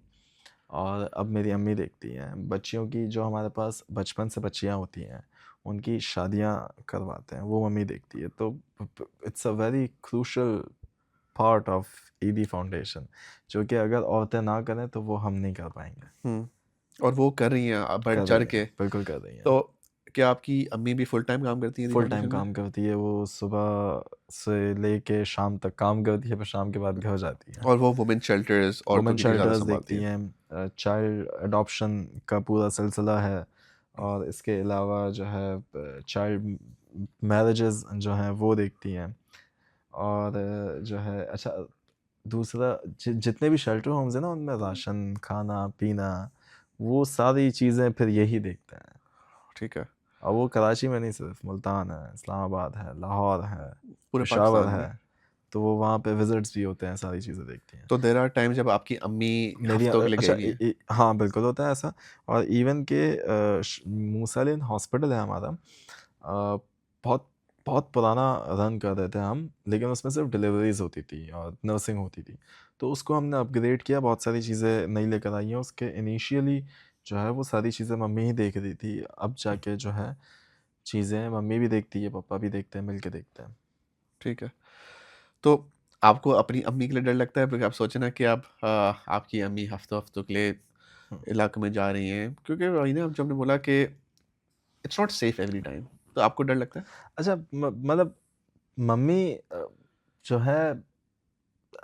Speaker 2: और अब मेरी अम्मी देखती हैं। बच्चियों की जो हमारे पास बचपन से बच्चियाँ होती हैं, उनकी शादियाँ करवाते हैं, वो मम्मी देखती है। तो it's a very crucial part of ईदी फाउंडेशन, जो कि अगर औरतें ना करें तो वो हम नहीं कर पाएँगे।
Speaker 3: हुँ, और वो कर रही हैं
Speaker 2: कर रही
Speaker 3: बढ़-चढ़
Speaker 2: हैं,
Speaker 3: के।
Speaker 2: बिल्कुल कर रही हैं।
Speaker 3: तो क्या आपकी अम्मी भी फुल टाइम काम करती हैं ईदी
Speaker 2: फुल टाइम
Speaker 3: फाउंडेशन में?
Speaker 2: काम करती है, वो सुबह से लेके शाम तक काम करती है, फिर शाम के बाद घर जाती है।
Speaker 3: और वो वुमेन शेल्टर्स औरतों
Speaker 2: वुमेन
Speaker 3: के लिए ज़्यादा
Speaker 2: शेल्टर्स
Speaker 3: सँभालती
Speaker 2: देखती
Speaker 3: हैं?
Speaker 2: हैं, चाइल्ड अडॉप्शन का पूरा सिलसिला है, और इसके अलावा जो है चाइल्ड मैरिजेज़ जो हैं वो देखती हैं। और जो है अच्छा, दूसरा जितने भी शेल्टर होम्स हैं ना, उनमें राशन, खाना-पीना, वो सारी चीज़ें फिर यही देखते हैं।
Speaker 3: ठीक है,
Speaker 2: और वो कराची में नहीं, सिर्फ मुल्तान है, इस्लामाबाद है, लाहौर है,
Speaker 3: पूरे
Speaker 2: पेशावर
Speaker 3: पाकिस्तान
Speaker 2: है,
Speaker 3: में।
Speaker 2: तो वो वहाँ पे विज़िट्स भी होते हैं, सारी चीज़ें देखती हैं।
Speaker 3: तो देयर आर टाइम जब आपकी अम्मी
Speaker 2: मेरी
Speaker 3: हफ्तों के लिए गई
Speaker 2: अच्छा,
Speaker 3: हुई हैं?
Speaker 2: हाँ, बिल्कुल होता है ऐसा। और इवन के मूसा लेन हॉस्पिटल है हमारा, बहुत बहुत पुराना रन कर रहे थे हम, लेकिन उसमें सिर्फ डिलीवरीज़ होती थी और नर्सिंग होती थी। तो उसको हमने अपग्रेड किया, बहुत सारी चीज़ें नई लेकर आई हैं। उसके इनिशियली जो है वो सारी चीज़ें मम्मी ही देख रही थी, अब जाके जो है चीज़ें मम्मी भी देखती है, पापा भी देखते हैं, मिल के देखते हैं।
Speaker 3: ठीक है। तो आपको अपनी अम्मी के लिए डर लगता है? क्योंकि आप सोचे ना कि आप आपकी अम्मी हफ्तों-हफ्तों के लिए
Speaker 2: हुँ।
Speaker 3: इलाके में जा रही हैं, क्योंकि वही ना जो आपने बोला कि it's not safe every time, तो आपको डर लगता है?
Speaker 2: अच्छा, मतलब मम्मी जो है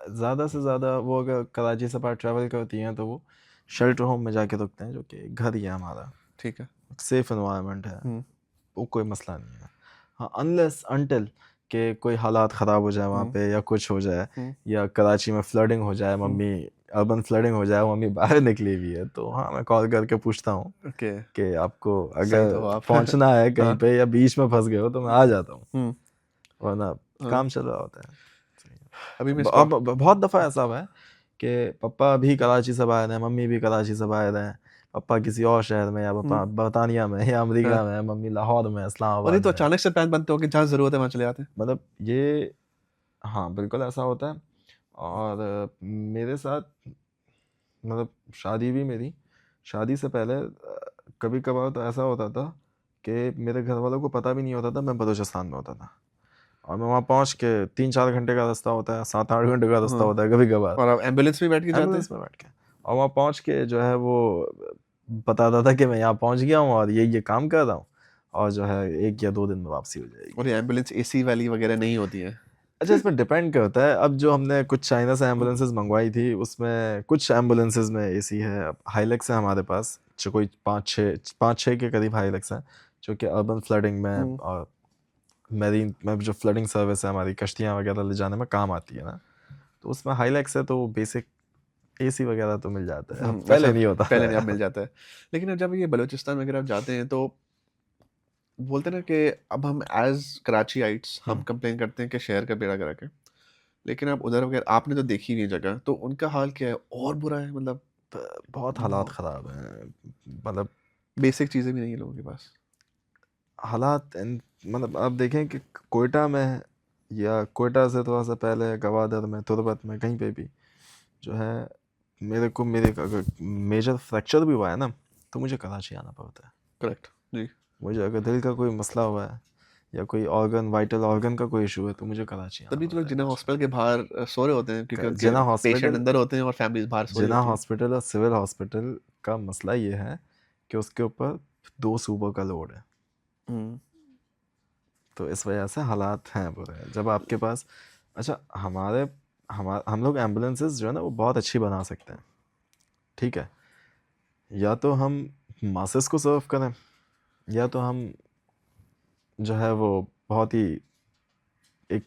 Speaker 2: ज़्यादा से ज़्यादा वो अगर कराची से बाहर ट्रैवल करती हैं तो वो शेल्टर होम में जाके रुकते हैं, जो कि घर ही है हमारा,
Speaker 3: ठीक है।
Speaker 2: सेफ एनवायरनमेंट है,
Speaker 3: हुँ,
Speaker 2: वो कोई मसला नहीं है। हाँ, अनलेस अनटिल कि कोई हालात ख़राब हो जाए वहाँ
Speaker 3: हुँ,
Speaker 2: पे, या कुछ हो जाए,
Speaker 3: हुँ,
Speaker 2: या कराची में फ्लडिंग हो जाए,
Speaker 3: हुँ।
Speaker 2: मम्मी अर्बन फ्लडिंग हो जाए, मम्मी बाहर निकली हुई है, तो हाँ, मैं कॉल करके पूछता हूँ
Speaker 3: ओके,
Speaker 2: कि आपको
Speaker 3: सही तो
Speaker 2: अगर
Speaker 3: हो आप।
Speaker 2: पहुँचना है कहीं
Speaker 3: हाँ,
Speaker 2: पे या बीच में फँस गए हो तो मैं आ जाता हूँ,
Speaker 3: हुँ,
Speaker 2: वरना
Speaker 3: हाँ।
Speaker 2: काम चल रहा होता है। सही है।
Speaker 3: अभी मैं
Speaker 2: अब बहुत दफ़ा ऐसा हुआ है कि पापा भी कराची से बाहर हैं, मम्मी भी कराची से बाहर हैं। पापा किसी और शहर में, या
Speaker 3: हुँ,
Speaker 2: पापा बर्तानिया में या
Speaker 3: हाँ।
Speaker 2: अमेरिका में है, मम्मी लाहौर में,
Speaker 3: और नहीं
Speaker 2: इस्लामाबाद
Speaker 3: तो
Speaker 2: में।
Speaker 3: अचानक से प्लान बनते हो कि जहाँ ज़रूरत है वहाँ चले जाते हैं?
Speaker 2: मतलब ये, हाँ, बिल्कुल ऐसा होता है। और मेरे साथ मतलब शादी भी मेरी, शादी से पहले कभी-कभार तो ऐसा होता था कि मेरे घर वालों को पता भी नहीं होता था मैं बलूचिस्तान में होता था, और मैं वहाँ पहुँच के 3-4 घंटे का रास्ता होता है, 7-8 घंटे का रास्ता
Speaker 3: हाँ।
Speaker 2: होता है कभी कभार,
Speaker 3: और आप एम्बुलेंस में बैठ के जाते हैं?
Speaker 2: एम्बुलेंस में बैठ के, और वहाँ पहुँच के जो है वो बताता था कि मैं यहाँ पहुँच गया हूँ और ये काम कर रहा हूँ, और जो है 1 या 2 दिन में वापसी हो जाएगी।
Speaker 3: और ये एम्बुलेंस एसी वाली वगैरह नहीं होती है?
Speaker 2: अच्छा, इसमें डिपेंड करता है। अब जो हमने कुछ चाइना से एम्बुलेंसेस मंगवाई थी, उसमें कुछ एम्बुलेंसेस में एसी है। अब हाइलक्स है हमारे पास, जो कोई 5-6 के करीब हाइलक्स हैं, जो कि अर्बन फ्लडिंग में और मैरीन में जो फ्लडिंग सर्विस है हमारी, कश्तियाँ वगैरह ले जाने में काम आती है ना, तो उसमें हाइलक्स है तो बेसिक एसी वगैरह तो मिल जाता है। अब पहले
Speaker 3: अच्छा,
Speaker 2: नहीं होता
Speaker 3: पहले
Speaker 2: था
Speaker 3: नहीं, अब
Speaker 2: यार।
Speaker 3: मिल जाता है। लेकिन अब जब ये बलूचिस्तान वगैरह आप जाते हैं तो बोलते हैं ना कि अब हम एज कराचीइट्स हम कंप्लेन करते हैं कि शहर का बेड़ा गर्क है, लेकिन आप उधर वगैरह आपने तो देखी नहीं जगह, तो उनका हाल क्या है? और बुरा है? मतलब
Speaker 2: बहुत हालात ख़राब हैं, मतलब
Speaker 3: बेसिक चीज़ें भी नहीं है लोगों के पास।
Speaker 2: मतलब आप देखें कि कोयटा में या कोयटा से थोड़ा सा पहले गवादर में, तुर्बत में, कहीं पे भी जो है मेरे अगर मेजर फ्रैक्चर भी हुआ है ना, तो मुझे कराची आना पड़ता है।
Speaker 3: करेक्ट जी।
Speaker 2: मुझे अगर दिल का कोई मसला हुआ है या कोई वाइटल ऑर्गन का कोई इशू है, तो मुझे कराची आना
Speaker 3: तभी तो लोग
Speaker 2: पड़ता है।
Speaker 3: जिन्ना हॉस्पिटल के बाहर सो रहे होते हैं, क्योंकि उनके
Speaker 2: जिना
Speaker 3: पेशेंट
Speaker 2: हॉस्पिटल
Speaker 3: अंदर होते हैं और फैमिलीज बाहर सो रही
Speaker 2: जिना
Speaker 3: होती हैं।
Speaker 2: हॉस्पिटल और सिविल हॉस्पिटल का मसला ये है कि उसके ऊपर 2 सूबों का लोड है,
Speaker 3: हम्म,
Speaker 2: तो इस वजह से हालात हैं बुरे। जब आपके पास अच्छा हम लोग एम्बुलेंसेस जो है ना वो बहुत अच्छी बना सकते हैं, ठीक है, या तो हम मासेस को सर्व करें, या तो हम जो है वो बहुत ही एक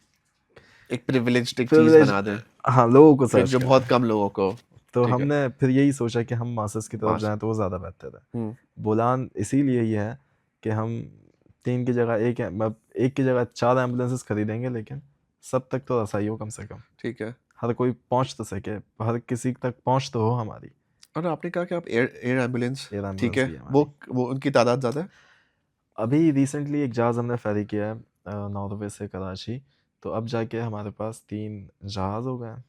Speaker 3: एक प्रिविलेज्ड एक चीज़
Speaker 2: प्रिविलेज
Speaker 3: बना दें,
Speaker 2: हाँ लोगों को
Speaker 3: फिर
Speaker 2: सर्व
Speaker 3: जो
Speaker 2: करें।
Speaker 3: बहुत कम लोगों को।
Speaker 2: तो
Speaker 3: ठीक है।
Speaker 2: हमने फिर यही सोचा कि हम मासेस की तरफ
Speaker 3: मास
Speaker 2: जाएं तो वो ज़्यादा बेहतर है।
Speaker 3: हम्म,
Speaker 2: बोलान इसीलिए ही है कि हम 3 की जगह 1 मतलब 1 की जगह 4 एम्बुलेंसेस खरीदेंगे, लेकिन सब तक तो रसाई हो कम से कम,
Speaker 3: ठीक है।
Speaker 2: हर कोई पहुंच तो सके, हर किसी तक पहुंच तो हो हमारी।
Speaker 3: और आपने कहा कि आप एयर एम्बुलेंस,
Speaker 2: एयर
Speaker 3: ठीक
Speaker 2: एम्बुलेंस
Speaker 3: है,
Speaker 2: भी है हमारी।
Speaker 3: वो उनकी तादाद ज़्यादा है?
Speaker 2: अभी रिसेंटली एक जहाज़ हमने फेरी किया है नॉर्वे से कराची, तो अब जाके हमारे पास 3 जहाज़ हो गए हैं।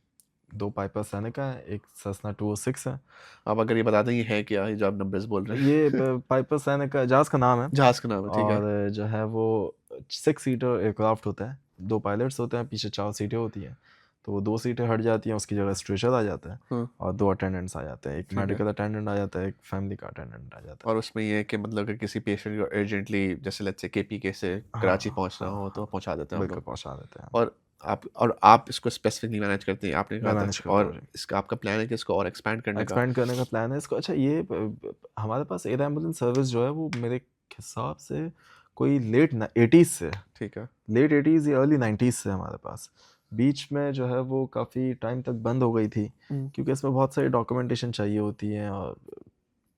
Speaker 2: 2 पाइपर सैनिका है, एक सेस्ना 206 है।
Speaker 3: आप अगर ये बता दें ये है क्या, ये जो आप नंबर्स बोल रहे
Speaker 2: ये
Speaker 3: हैं?
Speaker 2: पाइपर सैनिका जहाज़ का नाम है,
Speaker 3: जहाज़ का नाम है, ठीक है।
Speaker 2: और जो है वो 6 सीटर एयरक्राफ्ट होता है, 2 पायलट्स होते हैं, पीछे 4 सीटें होती हैं, तो वो 2 सीटें हट जाती हैं, उसकी जगह स्ट्रेचर आ जाता है
Speaker 3: हाँ,
Speaker 2: और 2 अटेंडेंट्स आ जाते हैं, एक
Speaker 3: ठीक है।
Speaker 2: मेडिकल अटेंडेंट आ जाता है, एक फैमिली का अटेंडेंट आ जाता है।
Speaker 3: और उसमें ये है कि मतलब अगर किसी पेशेंट को अर्जेंटली जैसे लेट्स से केपीके से कराची
Speaker 2: हाँ
Speaker 3: पहुंचना
Speaker 2: हाँ
Speaker 3: हो तो
Speaker 2: हाँ,
Speaker 3: पहुंचा देते हैं हम
Speaker 2: बिल्कुल
Speaker 3: लोग।
Speaker 2: पहुंचा देते हैं।
Speaker 3: और आप इसको स्पेसिफिकली मैनेज करते हैं, आपने
Speaker 2: मैं
Speaker 3: कहा था।
Speaker 2: मैनेज करता हूँ
Speaker 3: और
Speaker 2: जी।
Speaker 3: इसका आपका प्लान है कि इसको और एक्सपैंड करने का?
Speaker 2: एक्सपेंड करने का प्लान है इसको। अच्छा, ये हमारे पास एयर एम्बुलेंस सर्विस जो है वो मेरे हिसाब से कोई लेट 80s से,
Speaker 3: ठीक है।
Speaker 2: लेट 80s या अर्ली 90s से हमारे पास। बीच में जो है वो काफ़ी टाइम तक बंद हो गई थी, क्योंकि इसमें बहुत सारी डॉक्यूमेंटेशन चाहिए होती है और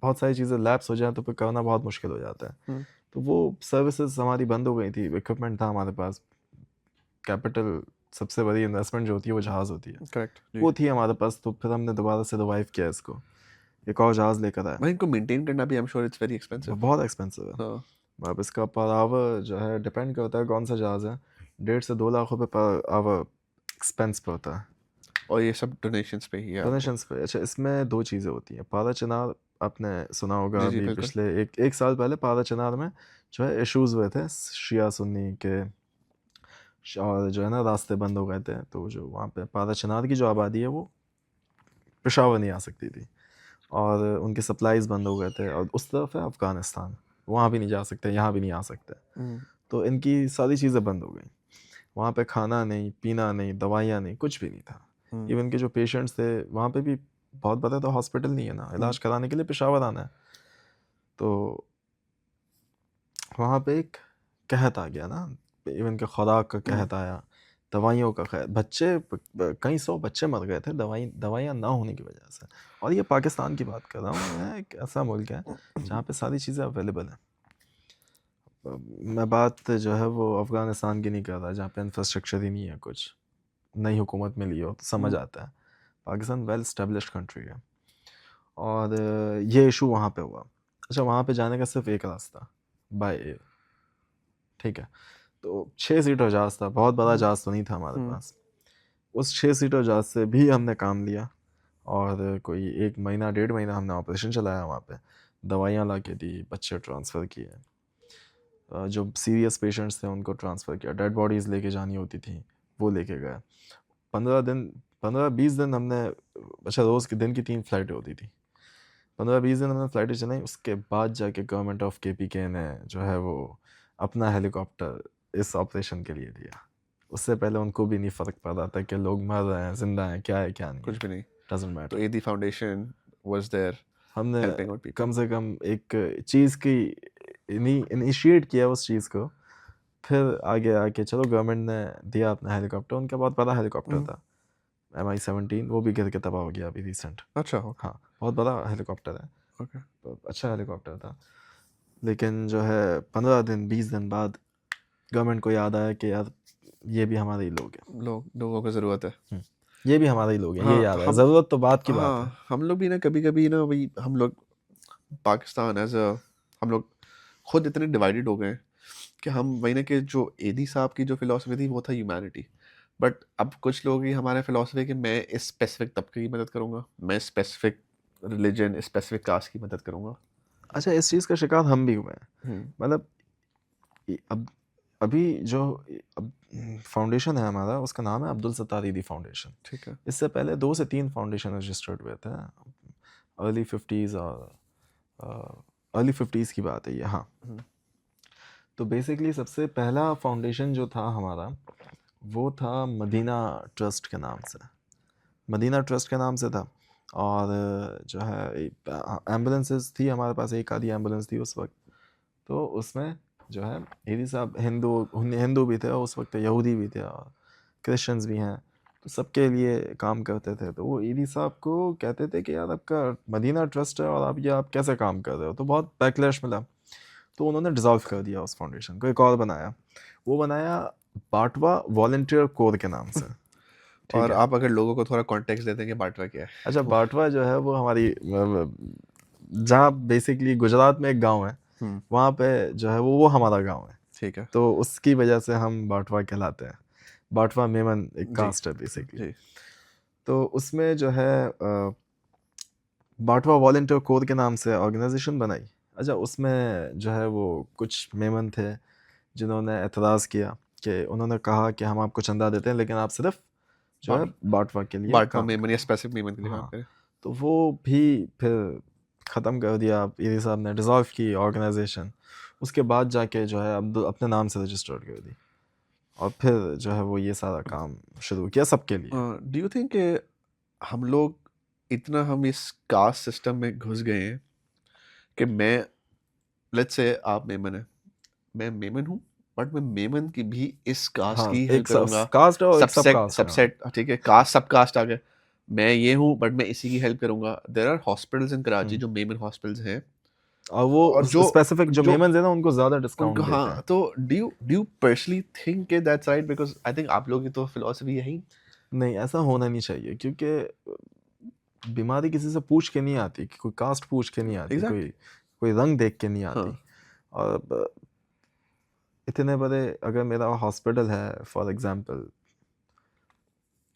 Speaker 2: बहुत सारी चीज़ें लैप्स हो जाए तो फिर करना बहुत मुश्किल हो जाता है।
Speaker 3: हम्म,
Speaker 2: तो वो सर्विसेज हमारी बंद हो गई थी, इक्विपमेंट था हमारे पास, कैपिटल सबसे बड़ी इन्वेस्टमेंट जो होती है वो जहाज़ होती है,
Speaker 3: करेक्ट जी।
Speaker 2: वो थी हमारे पास, तो फिर हमने दोबारा से रिवाइव किया इसको, एक और जहाज़ लेकर आए।
Speaker 3: भाई इनको मेंटेन करना भी I am sure it's very
Speaker 2: वो
Speaker 3: एक्सपेंसिव।
Speaker 2: बहुत एक्सपेंसिव है।
Speaker 3: हाँ,
Speaker 2: अब इसका पर आवर जो है डिपेंड करता है कौन सा जहाज़ है, 1.5 से 2 लाख रुपए पर आवर एक्सपेंस पड़ता है
Speaker 3: और ये सब डोनेशंस पे ही है आपको?
Speaker 2: डोनेशंस पे। अच्छा, इसमें 2 चीज़ें होती हैं। पारा चिनार आपने सुना होगा,
Speaker 3: जी जी
Speaker 2: अभी
Speaker 3: बिल्कुल।
Speaker 2: पिछले एक साल पहले पारा चिनार में जो है इश्यूज़ हुए थे शिया सुन्नी के, और जो है ना रास्ते बंद हो गए थे, तो जो वहाँ पे पारा चिनार की जो आबादी है वो पेशावर नहीं आ सकती थी, और उनके सप्लाईज बंद हो गए थे, और उस तरफ है अफ़गानिस्तान, वहाँ भी नहीं जा सकते, यहाँ भी नहीं आ सकते,
Speaker 3: हम्म,
Speaker 2: तो इनकी सारी चीज़ें बंद हो गई। वहाँ पे खाना नहीं, पीना नहीं, दवाइयाँ नहीं, कुछ भी नहीं था।
Speaker 3: हम्म,
Speaker 2: इवन के जो पेशेंट्स थे वहाँ पे भी, बहुत बड़ा तो हॉस्पिटल नहीं है ना, इलाज कराने के लिए पेशावर आना है, तो वहाँ पे एक कहत आ गया ना, इवन के खुराक का कहत आया, दवाइयों का बच्चे कई 100 बच्चे मर गए थे दवाइयाँ ना होने की वजह से। और ये पाकिस्तान की बात कर रहा हूँ मैं, एक ऐसा मुल्क है जहाँ पे सारी चीज़ें अवेलेबल हैं। मैं बात जो है वो अफ़गानिस्तान की नहीं कर रहा, जहाँ पे इंफ्रास्ट्रक्चर ही नहीं है, कुछ नई हुकूमत मिली हो तो समझ आता है। पाकिस्तान वेल एस्टेब्लिश्ड कंट्री है, और ये इशू वहाँ पे हुआ। अच्छा, वहाँ पे जाने का सिर्फ एक रास्ता, बाय एयर, ठीक है, तो 6 सीटर जहाज़ था, बहुत बड़ा जहाज़ तो नहीं था हमारे पास। उस 6 सीटर जहाज़ से भी हमने काम लिया, और कोई 1 महीना 1.5 महीना हमने ऑपरेशन चलाया वहाँ पे, दवाइयाँ ला के दी, बच्चे ट्रांसफ़र किए। जो सीरियस पेशेंट्स थे उनको ट्रांसफ़र किया, डेड बॉडीज़ लेके जानी होती थी वो लेके गए। 15-20 दिन हमने, अच्छा रोज़ के दिन की 3 फ़्लाइटें होती थी, 15-20 दिन हमने फ़्लाइटें चलाई। उसके बाद जाके गवर्नमेंट ऑफ केपीके ने जो है वो अपना हेलीकॉप्टर इस ऑपरेशन के लिए दिया। उससे पहले उनको भी नहीं फ़र्क पड़ रहा था कि लोग मर रहे हैं, ज़िंदा हैं, क्या है क्या नहीं
Speaker 3: कुछ भी नहीं।
Speaker 2: डज़न्ट
Speaker 3: तो
Speaker 2: मैटर।
Speaker 3: एदी फाउंडेशन वाज देयर
Speaker 2: हमने
Speaker 3: हेल्पिंग आउट पीपल।
Speaker 2: कम से कम एक चीज़ की इनिशिएट किया उस चीज़ को, फिर आगे आके चलो गवर्नमेंट ने दिया अपना हेलीकॉप्टर, उनका बहुत बड़ा हेलीकॉप्टर था MI-17, वो भी गिर के तबाह हो गया अभी रिसेंट।
Speaker 3: अच्छा, ओके,
Speaker 2: हाँ, बहुत बड़ा हेलीकॉप्टर है,
Speaker 3: ओके।
Speaker 2: तो अच्छा हेलीकॉप्टर था। लेकिन जो है 15 दिन 20 दिन बाद गवर्नमेंट को याद आया कि यार ये भी हमारे ही लोग हैं।
Speaker 3: लोगों को ज़रूरत है।
Speaker 2: ये भी हमारे ही लोग हैं, ये
Speaker 3: हाँ,
Speaker 2: याद आया।
Speaker 3: हम
Speaker 2: ज़रूरत तो बात की बात है।
Speaker 3: हाँ, हम लोग भी ना कभी-कभी ना वही हम लोग पाकिस्तान हम लोग खुद इतने डिवाइडेड हो गए हैं कि हम वही ना कि जो एदी साहब की जो फ़िलॉसफ़ी थी वो था ह्यूमैनिटी। बट अब कुछ लोग ही हमारा फ़िलॉसफ़ी है कि मैं इस स्पेसिफ़िक तबके की मदद करूँगा, मैं स्पेसिफ़िक रिलिजन, स्पेसिफ़िक कास्ट की मदद करूँगा।
Speaker 2: अच्छा, इस चीज़ का शिकार हम भी हुए हैं।
Speaker 3: हुँ,
Speaker 2: मतलब अब अभी जो अब फाउंडेशन है हमारा, उसका नाम है अब्दुल सत्तार ईदी फाउंडेशन।
Speaker 3: ठीक है।
Speaker 2: इससे पहले 2 से 3 फाउंडेशन रजिस्टर्ड हुए थे। अर्ली 50s और अर्ली 50s की बात है ये, हाँ।
Speaker 3: हुँ,
Speaker 2: तो बेसिकली सबसे पहला फाउंडेशन जो था हमारा, वो था मदीना ट्रस्ट के नाम से। मदीना ट्रस्ट के नाम से था। और जो है एम्बुलेंसेस थी हमारे पास, एक आधी एम्बुलेंस थी उस वक्त। तो उसमें जो है ईदी साहब हिंदू भी थे, और उस वक्त यहूदी भी थे और क्रिश्चियंस भी हैं, तो सबके लिए काम करते थे। तो वो ईदी साहब को कहते थे कि यार आपका मदीना ट्रस्ट है और आप कैसे काम कर रहे हो, तो बहुत बैकलैश मिला। तो उन्होंने डिज़ोल्व कर दिया उस फाउंडेशन को, एक और बनाया। वो बनाया बाटवा वॉलंटियर कोर के नाम से। ठीक
Speaker 3: और
Speaker 2: है।
Speaker 3: आप अगर लोगों को थोड़ा कॉन्टेक्स्ट दे दें कि बाटवा क्या है?
Speaker 2: अच्छा, बाटवा जो है वो हमारी जहाँ बेसिकली गुजरात में एक गांव है,
Speaker 3: हुँ,
Speaker 2: वहाँ पे जो है वो हमारा गांव है।
Speaker 3: ठीक है।
Speaker 2: तो उसकी वजह से हम बाटवा कहलाते हैं। बाटवा मेमन एक
Speaker 3: जी,
Speaker 2: कास्ट है बेसिकली।
Speaker 3: जी।
Speaker 2: तो उसमें जो है बाटवा वॉलंटियर कोर के नाम से ऑर्गेनाइजेशन बनाई। अच्छा, उसमें जो है वो कुछ मेमन थे जिन्होंने एतराज़ किया, कि उन्होंने कहा कि हम आपको चंदा देते हैं लेकिन आप सिर्फ जो है
Speaker 3: बाट
Speaker 2: बाटवा के लिए
Speaker 3: बाटवा
Speaker 2: काम
Speaker 3: मेमन या
Speaker 2: करें।
Speaker 3: स्पेसिफ़िक मेमन के लिए काम
Speaker 2: हाँ,
Speaker 3: करें।
Speaker 2: तो वो भी फिर ख़त्म कर दिया ईदी साहब ने, डिज़ोल्व की ऑर्गेनाइजेशन। उसके बाद जाके जो है अब्दुल अपने नाम से रजिस्टर्ड कर दी, और फिर जो है वो ये सारा काम शुरू किया सबके लिए।
Speaker 3: डू यू थिंक कि हम लोग हम इस कास्ट सिस्टम में घुस गए हैं कि लेट्स से आप मेमन हैं, मैं मेमन हूँ, बट मैं मेमन की भी इस कास्ट
Speaker 2: हाँ,
Speaker 3: की हेल्प
Speaker 2: एक सब
Speaker 3: करूँगा।
Speaker 2: कास्ट है और एक सब
Speaker 3: सबसेट
Speaker 2: कास्ट है। हाँ,
Speaker 3: सबसेट ठीक है, कास्ट सब कास्ट आ गए। मैं ये हूँ बट मैं इसी की हेल्प करूँगा। There are hospitals in Karachi
Speaker 2: hmm.
Speaker 3: जो मेमन हॉस्पिटल्स हैं
Speaker 2: और वो
Speaker 3: और जो
Speaker 2: स्पेसिफिक जो
Speaker 3: जो
Speaker 2: मेमन्स है ना उनको ज़्यादा
Speaker 3: उनको
Speaker 2: डिस्काउंट देते
Speaker 3: हाँ,
Speaker 2: हैं।
Speaker 3: तो डू यू पर्सनली थिंक कि that's right? Because I think आप लोगों की तो फिलॉसफी यही।
Speaker 2: नहीं, ऐसा होना नहीं चाहिए, क्योंकि बीमारी किसी से पूछ के नहीं आती, कि कोई कास्ट पूछ के नहीं आती, कोई
Speaker 3: एग्ज़ैक्टली।
Speaker 2: कोई रंग देख के नहीं
Speaker 3: हाँ,
Speaker 2: आती। और इतने बड़े अगर मेरा हॉस्पिटल है, फॉर एग्जांपल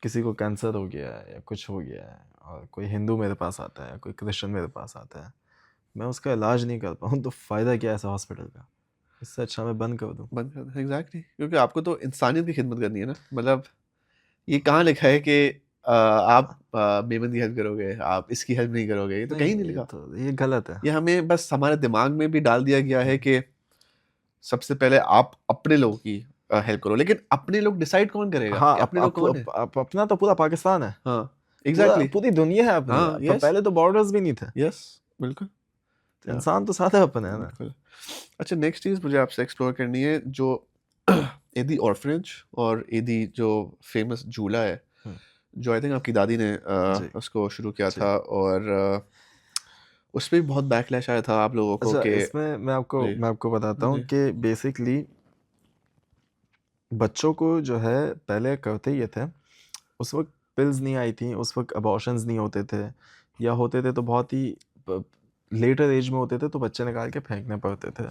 Speaker 2: किसी को कैंसर हो गया है या कुछ हो गया है, और कोई हिंदू मेरे पास आता है, कोई क्रिश्चियन मेरे पास आता है, मैं उसका इलाज नहीं कर पाऊँ, तो फ़ायदा क्या है ऐसा हॉस्पिटल का? इससे अच्छा मैं बंद कर दूँ।
Speaker 3: बंद कर दें, एग्ज़ैक्टली, क्योंकि आपको तो इंसानियत की खिदमत करनी है ना। मतलब ये कहाँ लिखा है कि आप मेमन की हेल्प करोगे, आप इसकी हेल्प नहीं करोगे, ये तो कहीं
Speaker 2: नहीं,
Speaker 3: नहीं लिखा।
Speaker 2: ये गलत है।
Speaker 3: ये हमें बस हमारे दिमाग में भी डाल दिया गया है कि सबसे पहले आप अपने लोगों की हेल्प करो, लेकिन अपने लोग डिसाइड कौन करेगा
Speaker 2: हाँ,
Speaker 3: कि अपने लोग कौन है?
Speaker 2: अपना तो पूरा पाकिस्तान है,
Speaker 3: हाँ, एग्ज़ैक्टली।
Speaker 2: पूरी दुनिया है अपनी
Speaker 3: हाँ,
Speaker 2: यार।
Speaker 3: यस,
Speaker 2: पहले तो बॉर्डर्स भी नहीं थे,
Speaker 3: यस, बिल्कुल,
Speaker 2: तो
Speaker 3: या
Speaker 2: इंसान तो सारे अपने है ना।
Speaker 3: बिल्कुल। अच्छा, नेक्स्ट चीज़ मुझे आपसे एक्सप्लोर करनी है जो एदी ऑर्फनेज और एदी जो फेमस झूला है,
Speaker 2: हम्म,
Speaker 3: जो आई थिंक आपकी दादी ने
Speaker 2: जी,
Speaker 3: उसको शुरू किया
Speaker 2: जी।
Speaker 3: था और उस पे भी बहुत बैकलैश आया था आप लोगों को
Speaker 2: अच्छा,
Speaker 3: कि
Speaker 2: इसमें
Speaker 3: जी,
Speaker 2: मैं आपको बताता हूँ
Speaker 3: जी,
Speaker 2: कि बेसिकली बच्चों को जो है पहले करते ये थे, उस वक्त पिल्स नहीं आई थी, उस वक्त अबॉर्शंस नहीं होते थे, या होते थे तो बहुत ही लेटर एज में होते थे, तो बच्चे निकाल के फेंकने पड़ते थे,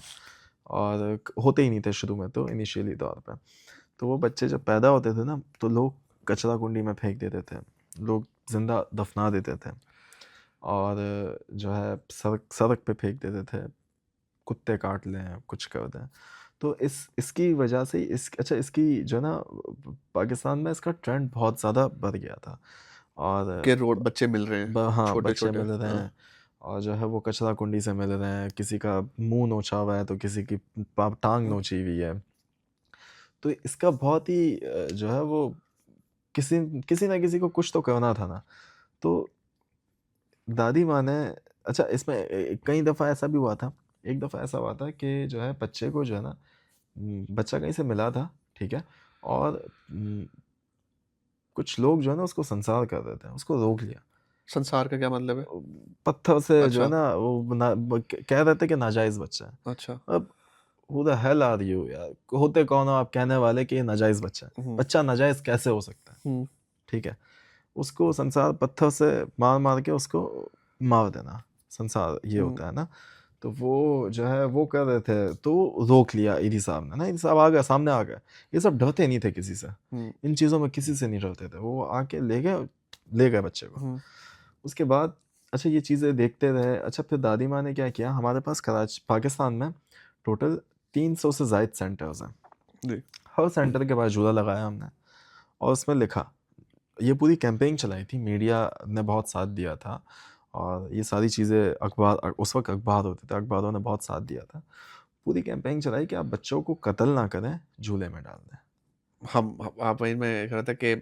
Speaker 2: और होते ही नहीं थे शुरू में, तो इनिशियली तौर पे। तो वो बच्चे जब पैदा होते थे ना, तो लोग कचरा कुंडी में फेंक देते थे, लोग जिंदा दफना देते थे, और जो है सड़क सड़क पे फेंक देते थे, कुत्ते काट लें, कुछ कर दें। तो इसकी वजह से अच्छा इसकी जो है ना पाकिस्तान में इसका ट्रेंड बहुत ज़्यादा बढ़ गया था और
Speaker 3: कि रोड बच्चे मिल रहे हैं
Speaker 2: हाँ
Speaker 3: छोटे
Speaker 2: बच्चे
Speaker 3: छोटे।
Speaker 2: मिल रहे
Speaker 3: हाँ।
Speaker 2: हैं और जो है वो कचरा कुंडी से मिल रहे हैं, किसी का मुंह नोचा हुआ है तो किसी की टांग नोची हुई है। तो इसका बहुत ही जो है वो किसी किसी ना किसी को कुछ तो करना था ना। तो दादी माँ ने अच्छा इसमें कई दफ़ा ऐसा भी हुआ था। एक दफ़ा ऐसा हुआ था कि जो है बच्चे को जो है ना बच्चा कहीं से मिला था, ठीक है? और कुछ लोग जो है ना उसको संसार कर रहे थे, उसको रोक लिया।
Speaker 3: संसार का क्या मतलब है?
Speaker 2: पत्थर से जो है
Speaker 3: अच्छा।
Speaker 2: ना वो कह रहे थे कि नाजायज़ बच्चा है।
Speaker 3: अच्छा।
Speaker 2: अब who the hell are you यार? होते कौन हो आप कहने वाले कि ये नाजायज़ बच्चा है?
Speaker 3: हम्म।
Speaker 2: बच्चा नाजायज़ कैसे हो सकता है?
Speaker 3: हम्म।
Speaker 2: ठीक है? उसको संसार पत्थर से मार-मार के उसको मार देना, संसार ये
Speaker 3: हम्म।
Speaker 2: होता है ना? तो वो जो है वो कर रहे थे, तो रोक लिया ईदी साहब ने ना, ईदी साहब आ गए, सामने आ गए। ये सब डरते नहीं थे किसी से,
Speaker 3: हम्म।
Speaker 2: इन चीज़ों में किसी से नहीं डरते थे। वो आके ले गए बच्चे को।
Speaker 3: हम्म।
Speaker 2: उसके बाद अच्छा ये चीज़ें देखते रहे। अच्छा फिर दादी माँ ने क्या किया, हमारे पास पाकिस्तान में टोटल 300 से ज़ायद सेंटर्स हैं।
Speaker 3: जी।
Speaker 2: हर सेंटर के पास झूला लगाया हमने और उसमें लिखा, ये पूरी कैंपेन चलाई थी, मीडिया ने बहुत साथ दिया था और ये सारी चीज़ें उस वक़्त अखबार होते थे, अखबारों ने बहुत साथ दिया था। पूरी कैंपेन चलाई कि आप बच्चों को कत्ल ना करें, झूले में डाल दें।
Speaker 3: आप वही मैं कह रहा था कि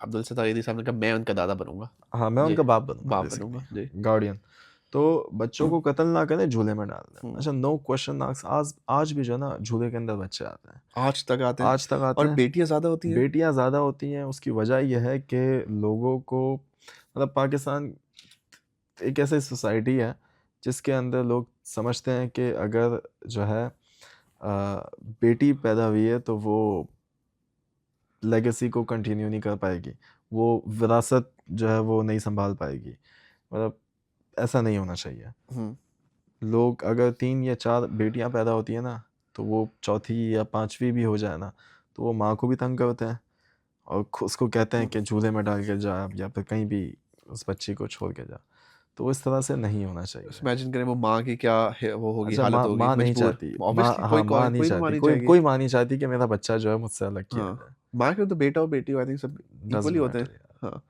Speaker 3: अब्दुल सत्तार ईदी साहब ने कहा मैं उनका दादा बनूंगा।
Speaker 2: हाँ, मैं
Speaker 3: जी।
Speaker 2: उनका बाप बनूँगा
Speaker 3: बाप
Speaker 2: बेसिकली,
Speaker 3: बनूंगा जी।
Speaker 2: गार्डियन। तो बच्चों को कत्ल ना करें, झूले में डाल दें।
Speaker 3: हम्म।
Speaker 2: अच्छा नो क्वेश्चन आस्क्ड, आज भी जो है ना झूले के अंदर बच्चे आते हैं।
Speaker 3: आज तक आते हैं।
Speaker 2: आज तक आते
Speaker 3: और
Speaker 2: हैं।
Speaker 3: बेटियां ज्यादा होती हैं।
Speaker 2: बेटियाँ ज़्यादा होती हैं, उसकी वजह ये है कि लोगों को मतलब पाकिस्तान एक ऐसी सोसाइटी है जिसके अंदर लोग समझते हैं कि अगर जो है बेटी पैदा हुई है तो वो लेगेसी को कंटिन्यू नहीं कर पाएगी, वो विरासत जो है वो नहीं संभाल पाएगी। मतलब ऐसा नहीं होना चाहिए।
Speaker 3: हम्म।
Speaker 2: लोग अगर 3 या 4 बेटियां पैदा होती है ना, तो वो चौथी या पांचवी भी हो जाए ना, तो वो माँ को भी तंग करते हैं और उसको कहते हैं कि झूले में डाल के जा या फिर कहीं भी उस बच्ची को छोड़ के जा। तो इस तरह से नहीं होना चाहिए।
Speaker 3: इमेजिन करें वो माँ की क्या वो होगी,
Speaker 2: अच्छा
Speaker 3: हालत
Speaker 2: माँ
Speaker 3: होगी,
Speaker 2: माँ नहीं
Speaker 3: मजबूर।
Speaker 2: चाहती, माँ
Speaker 3: ऑब्वियसली
Speaker 2: हाँ, माँ नहीं
Speaker 3: कोई भी माँ
Speaker 2: चाहती,
Speaker 3: नहीं
Speaker 2: कोई
Speaker 3: चाहेगी।
Speaker 2: कोई माँ नहीं चाहती कि मेरा बच्चा जो है मुझसे अलग किया
Speaker 3: हाँ।
Speaker 2: जाए।
Speaker 3: माँ के तो बेटा हो बेटी हो, आई थिंक सब इक्वली
Speaker 2: डज़न्ट
Speaker 3: होते हैं।
Speaker 2: मैटर यार।
Speaker 3: हाँ।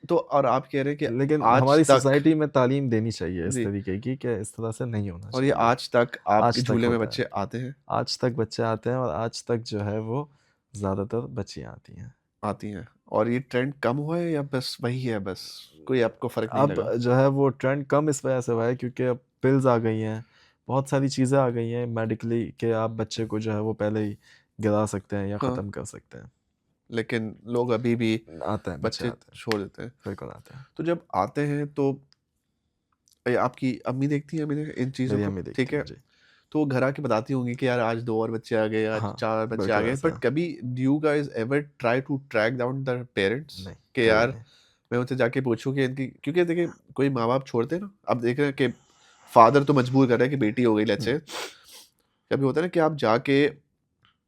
Speaker 3: तो और आप कह रहे हैं कि
Speaker 2: लेकिन
Speaker 3: आज
Speaker 2: हमारी
Speaker 3: तक।
Speaker 2: सोसाइटी में तालीम देनी चाहिए इस
Speaker 3: जी।
Speaker 2: तरीके की कि इस तरह से नहीं होना
Speaker 3: और ये
Speaker 2: चाहिए।
Speaker 3: आज तक आपके
Speaker 2: आज तक
Speaker 3: झूले में
Speaker 2: होता
Speaker 3: बच्चे
Speaker 2: है।
Speaker 3: आते हैं।
Speaker 2: आज तक बच्चे आते हैं और आज तक जो है वो ज़्यादातर बच्चियाँ आती हैं।
Speaker 3: आती हैं। और ये ट्रेंड कम हुआ है या बस वही है, बस कोई आपको फर्क नहीं
Speaker 2: अब
Speaker 3: लगा?
Speaker 2: जो है वो ट्रेंड कम इस वजह से हुआ है क्योंकि अब पिल्स आ गई हैं, बहुत सारी चीज़ें आ गई हैं मेडिकली कि आप बच्चे को जो है वो पहले ही गिरा सकते हैं या
Speaker 3: हाँ।
Speaker 2: ख़त्म कर सकते हैं।
Speaker 3: लेकिन लोग अभी भी
Speaker 2: आते हैं, बच्चे
Speaker 3: बच्चे
Speaker 2: आते हैं,
Speaker 3: छोड़ देते हैं।
Speaker 2: बिल्कुल आते हैं।
Speaker 3: तो जब आते हैं तो आपकी अम्मी देखती हैं इन चीज़ों
Speaker 2: मेरी
Speaker 3: को,
Speaker 2: अम्मी
Speaker 3: ठीक
Speaker 2: देखती
Speaker 3: है?
Speaker 2: हैं, जी।
Speaker 3: तो वो घर आके बताती होंगी कि यार आज 2 और बच्चे आ गए, आज
Speaker 2: हाँ,
Speaker 3: 4 बच्चे आ
Speaker 2: बिल्कुल
Speaker 3: गए।
Speaker 2: ऐसा
Speaker 3: बट
Speaker 2: है।
Speaker 3: कभी do you guys ever try to track down their parents
Speaker 2: नहीं,
Speaker 3: कि
Speaker 2: कभी
Speaker 3: यार
Speaker 2: नहीं।
Speaker 3: मैं उनसे जाके पूछूँ कि इनकी, क्योंकि देखिए कोई माँ-बाप छोड़ते हैं ना, अब देख रहे हैं कि फादर तो मजबूर कर रहा है कि बेटी हो गई लेट्स
Speaker 2: हुँ।
Speaker 3: से। कभी होता है ना कि आप जाके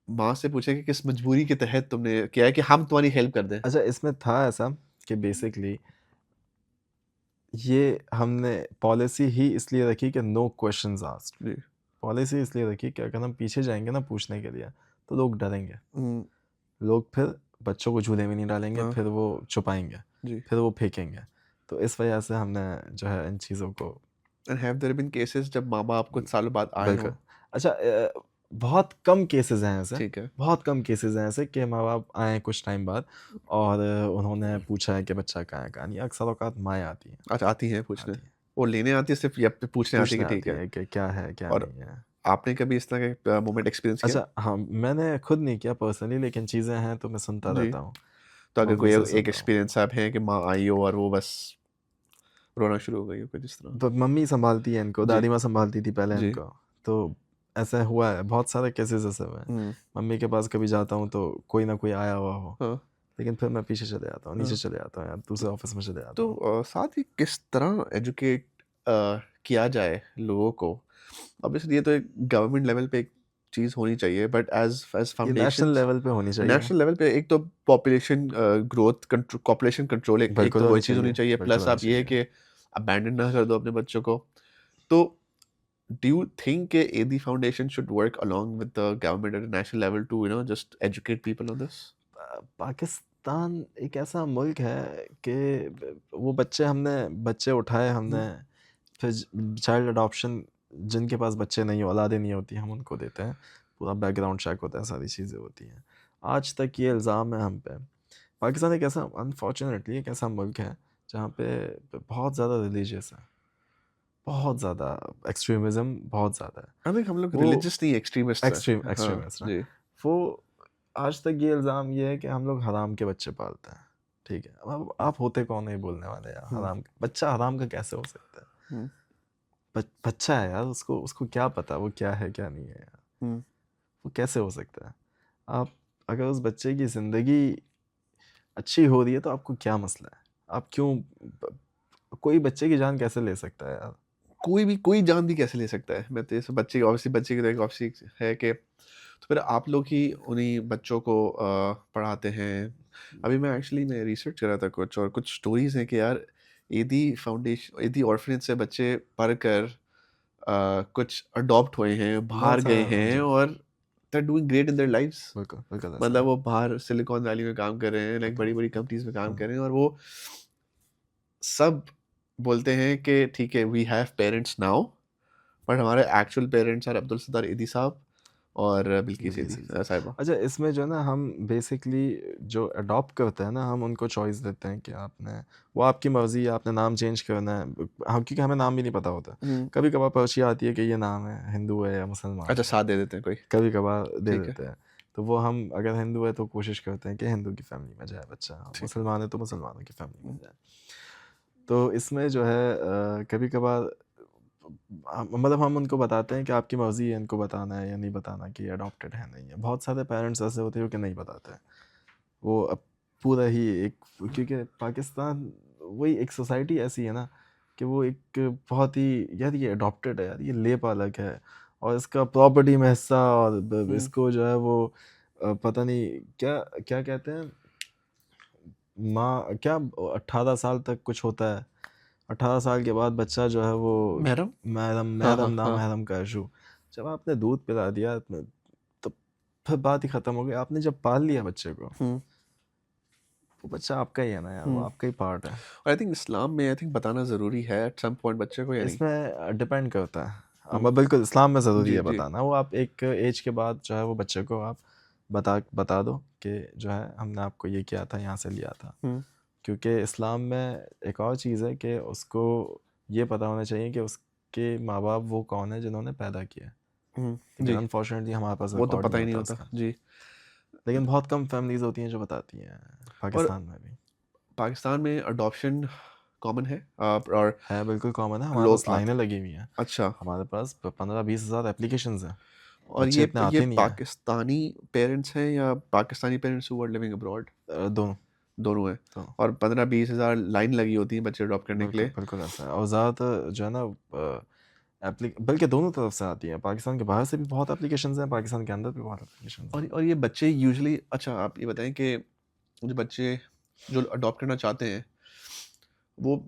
Speaker 3: माँ से पूछें कि किस मजबूरी के तहत तुमने किया है कि हम तुम्हारी हेल्प कर दें?
Speaker 2: अच्छा इसमें था ऐसा कि बेसिकली ये हमने पॉलिसी ही इसलिए रखी कि नो क्वेश्चंस आस्क्ड।
Speaker 3: जी।
Speaker 2: पॉलिसी इसलिए रखी कि अगर हम पीछे जाएँगे ना पूछने के लिए, तो लोग डरेंगे।
Speaker 3: हुँ।
Speaker 2: लोग फिर बच्चों को झूले में नहीं डालेंगे,
Speaker 3: हाँ।
Speaker 2: फिर वो छुपाएँगे,
Speaker 3: जी।
Speaker 2: फिर वो फेंकेंगे। तो इस वजह से हमने जो है इन चीज़ों को
Speaker 3: and have there been cases जब माँ-बाप कुछ सालों बाद आए हों?
Speaker 2: बिल्कुल। अच्छा बहुत कम केसेज़ हैं ऐसे,
Speaker 3: ठीक है।
Speaker 2: बहुत कम केसेज़ हैं ऐसे कि माँ-बाप आए कुछ टाइम बाद और उन्होंने पूछा है कि बच्चा कहाँ है, कहाँ नहीं है। अक्सर औक़ात माएँ आती हैं,
Speaker 3: अच्छा, आती हैं पूछने?
Speaker 2: आती हैं।
Speaker 3: वो लेने आती है सिर्फ़ या फिर पूछने आती है
Speaker 2: पूछने
Speaker 3: कि ठीक
Speaker 2: आती
Speaker 3: है?
Speaker 2: हैं कि क्या है, क्या
Speaker 3: और
Speaker 2: नहीं है।
Speaker 3: आपने कभी इस तरह का मोमेंट एक्सपीरियंस किया?
Speaker 2: अच्छा हाँ, मैंने खुद नहीं किया पर्सनली लेकिन चीज़ें हैं तो मैं सुनता
Speaker 3: जी।
Speaker 2: रहता हूँ।
Speaker 3: तो अगर
Speaker 2: मम्मी
Speaker 3: कोई
Speaker 2: से
Speaker 3: एक
Speaker 2: सुनता हूँ।
Speaker 3: एक्सपीरियंस आप है कि माँ आई हो और वो बस रोना शुरू हो गई हो कुछ इस तरह?
Speaker 2: तो मम्मी सँभालती है इनको,
Speaker 3: जी।
Speaker 2: दादी माँ सँभालती थी पहले
Speaker 3: जी।
Speaker 2: इनको। तो ऐसा हुआ है, बहुत सारे केसेज़ ऐसे हुए हैं।
Speaker 3: हुँ।
Speaker 2: मम्मी के पास कभी जाता हूँ तो कोई ना कोई आया हुआ हो,
Speaker 3: हाँ।
Speaker 2: लेकिन फिर मैं पीछे चले जाता हूँ, नीचे
Speaker 3: हाँ।
Speaker 2: चले जाता हूँ या दूसरे ऑफ़िस में चले जाता
Speaker 3: तो
Speaker 2: हूँ।
Speaker 3: साथ ही किस तरह एजुकेट किया जाए लोगों को? ऑब्वियसली ये तो एक गवर्नमेंट लेवल पे एक चीज़ होनी चाहिए, बट एज़
Speaker 2: ये नेशनल
Speaker 3: फाउंडेशंस
Speaker 2: लेवल पे होनी चाहिए।
Speaker 3: नेशनल लेवल पे एक तो पॉपुलेशन कंट्रोल एक
Speaker 2: बिल्कुल
Speaker 3: तो वो
Speaker 2: होनी
Speaker 3: चीज़ होनी
Speaker 2: चाहिए,
Speaker 3: चाहिए,
Speaker 2: बिल्कुल
Speaker 3: प्लस
Speaker 2: होनी
Speaker 3: आप ये है
Speaker 2: चाहिए।
Speaker 3: कि अबैंडन ना कर दो अपने बच्चों को। तो do you think AD Foundation should work along with the government at a national level to just educate people on this?
Speaker 2: Pakistan एक ऐसा मुल्क है कि वो बच्चे उठाए हमने, फिर चाइल्ड अडॉप्शन, जिनके पास बच्चे नहीं, औलादें नहीं होती, हम उनको देते हैं, पूरा बैकग्राउंड चेक होता है, सारी चीज़ें होती हैं। आज तक ये इल्ज़ाम है हम पे। पाकिस्तान एक ऐसा, अनफॉर्चुनेटली एक ऐसा मुल्क है जहाँ पे बहुत ज़्यादा रिलीजियस है, बहुत ज़्यादा एक्सट्रीमिज़म बहुत ज़्यादा है।
Speaker 3: I think हम लोग
Speaker 2: वो
Speaker 3: रिलीजियस नहीं एक्सट्रीमिस्ट
Speaker 2: एक्सट्रीमिस्ट
Speaker 3: जी
Speaker 2: वो आज तक ये इल्ज़ाम ये है कि हम लोग हराम के बच्चे पालते हैं। ठीक है, अब आप होते कौन है बोलने वाले यार? हराम बच्चा हराम का कैसे हो सकता है?
Speaker 3: हम्म,
Speaker 2: बच्चा है यार, उसको उसको क्या पता वो क्या है क्या नहीं है यार?
Speaker 3: हम्म,
Speaker 2: वो कैसे हो सकता है? आप अगर उस बच्चे की ज़िंदगी अच्छी हो रही है तो आपको क्या मसला है? आप क्यों कोई बच्चे की जान कैसे ले सकता है यार?
Speaker 3: कोई जान भी कैसे ले सकता है? मैं तो इस बच्चे की तो एक ऑब्वियसली है कि तो फिर आप लोग ही उन्हीं बच्चों को पढ़ाते हैं। अभी मैं एक्चुअली मैं रिसर्च कर रहा था कुछ, और कुछ स्टोरीज हैं कि यार एदी ऑर्फनेज से बच्चे पढ़कर कुछ अडॉप्ट हुए हैं, बाहर
Speaker 2: बहुत
Speaker 3: गए
Speaker 2: सारा, हाँ
Speaker 3: हैं,
Speaker 2: जी,
Speaker 3: और they are doing great in their lives.
Speaker 2: बिल्कुल, बिल्कुल ऐसा
Speaker 3: मतलब
Speaker 2: है।
Speaker 3: वो बाहर सिलिकॉन वैली में काम कर रहे हैं, लाइक
Speaker 2: बिल्कुल,
Speaker 3: बड़ी-बड़ी कंपनीज में काम
Speaker 2: हाँ,
Speaker 3: कर रहे हैं, और वो सब बोलते हैं कि ठीक है, we have parents now, but हमारे actual parents are Abdul Sattar Edhi sahab और बिल्किस
Speaker 2: बिल्कुल
Speaker 3: ईदी
Speaker 2: सही है।
Speaker 3: साहिबा।
Speaker 2: अच्छा, इसमें जो है ना, हम बेसिकली जो अडॉप्ट करते हैं ना, हम उनको चॉइस देते हैं कि आपने, वो आपकी मर्ज़ी है, आपने नाम चेंज करना है। हम, क्योंकि हमें नाम भी नहीं पता होता। कभी-कभार पर्ची आती है कि ये नाम है, हिंदू है या मुसलमान
Speaker 3: अच्छा,
Speaker 2: है,
Speaker 3: साथ दे देते हैं कोई।
Speaker 2: कभी-कभार दे
Speaker 3: ठीक है,
Speaker 2: देते हैं। तो वो हम अगर हिंदू है तो कोशिश करते हैं कि हिंदू की फैमिली में जाए बच्चा,
Speaker 3: ठीक है।
Speaker 2: मुसलमान है तो मुसलमानों की फैमिली में जाए। तो इसमें जो है कभी-कभार मतलब हम उनको बताते हैं कि आपकी मर्ज़ी है इनको बताना है या नहीं बताना कि अडॉप्टेड है, नहीं है। बहुत सारे पेरेंट्स ऐसे होते हैं कि नहीं बताते हैं। वो अब पूरा ही एक, क्योंकि पाकिस्तान वही एक सोसाइटी ऐसी है ना कि वो एक बहुत ही, यार ये अडॉप्टेड है यार, ये लेपालक है और इसका प्रॉपर्टी में हिस्सा, और इसको जो है वो पता नहीं क्या क्या कहते हैं, माँ क्या 18 साल तक कुछ होता है, 18 साल के बाद बच्चा जो है वो
Speaker 3: महरम?
Speaker 2: महरम
Speaker 3: हाँ,
Speaker 2: महरम
Speaker 3: हाँ,
Speaker 2: ना
Speaker 3: हाँ।
Speaker 2: महरम का इशू। जब आपने दूध पिला दिया तो फिर बात ही ख़त्म हो गई। आपने जब पाल लिया बच्चे को,
Speaker 3: हुँ,
Speaker 2: वो बच्चा आपका ही है ना यार, वो
Speaker 3: हुँ।
Speaker 2: आपका ही पार्ट है।
Speaker 3: और आई थिंक इस्लाम में आई थिंक बताना ज़रूरी है एट सम पॉइंट बच्चे को, या नहीं?
Speaker 2: इसमें डिपेंड करता है।
Speaker 3: हुँ।
Speaker 2: बिल्कुल इस्लाम में ज़रूरी
Speaker 3: जी,
Speaker 2: है
Speaker 3: जी।
Speaker 2: बताना। वो आप एक एज के बाद जो है वो बच्चे को आप बता दो कि जो है हमने आपको ये किया था, यहाँ से लिया था।
Speaker 3: हुँ,
Speaker 2: क्योंकि इस्लाम में एक और चीज़ है कि उसको ये पता होना चाहिए कि उसके माँ-बाप वो कौन है जिन्होंने पैदा किया है।
Speaker 3: हुँ।
Speaker 2: लेकिन
Speaker 3: जी,
Speaker 2: अनफॉर्चुनेटली हमारे पास
Speaker 3: वो तो
Speaker 2: रिकॉर्ड
Speaker 3: पता
Speaker 2: नहीं
Speaker 3: ही नहीं
Speaker 2: होता
Speaker 3: होता।
Speaker 2: उसका।
Speaker 3: जी।
Speaker 2: लेकिन बहुत कम फैमिलीज़ होती हैं जो बताती हैं,
Speaker 3: और
Speaker 2: पाकिस्तान में भी।
Speaker 3: पाकिस्तान में अडॉप्शन कॉमन है? और
Speaker 2: है, बिल्कुल कॉमन है, हमारे
Speaker 3: लोग
Speaker 2: पास
Speaker 3: आते
Speaker 2: लाइनें लगी हुई हैं।
Speaker 3: अच्छा,
Speaker 2: हमारे पास 15-20 हज़ार एप्लीकेशंस हैं।
Speaker 3: और
Speaker 2: बच्चे इतने
Speaker 3: ये
Speaker 2: आते नहीं हैं।
Speaker 3: पाकिस्तानी पेरेंट्स हैं या Pakistani parents who are living abroad?
Speaker 2: दोनों,
Speaker 3: दोनों हैं।
Speaker 2: तो
Speaker 3: और 15-20 हज़ार लाइन लगी होती है बच्चे अडॉप्ट करने के
Speaker 2: बिल्कुल,
Speaker 3: लिए।
Speaker 2: बिल्कुल ऐसा है। और ज़्यादातर जो है ना बल्कि दोनों तरफ से आती हैं। पाकिस्तान के बाहर से भी बहुत एप्लीकेशंस हैं, पाकिस्तान के अंदर भी बहुत एप्लीकेशंस हैं।
Speaker 3: और ये बच्चे यूजुअली, अच्छा आप ये बताएँ कि जो बच्चे जो अडॉप्ट करना चाहते हैं, वो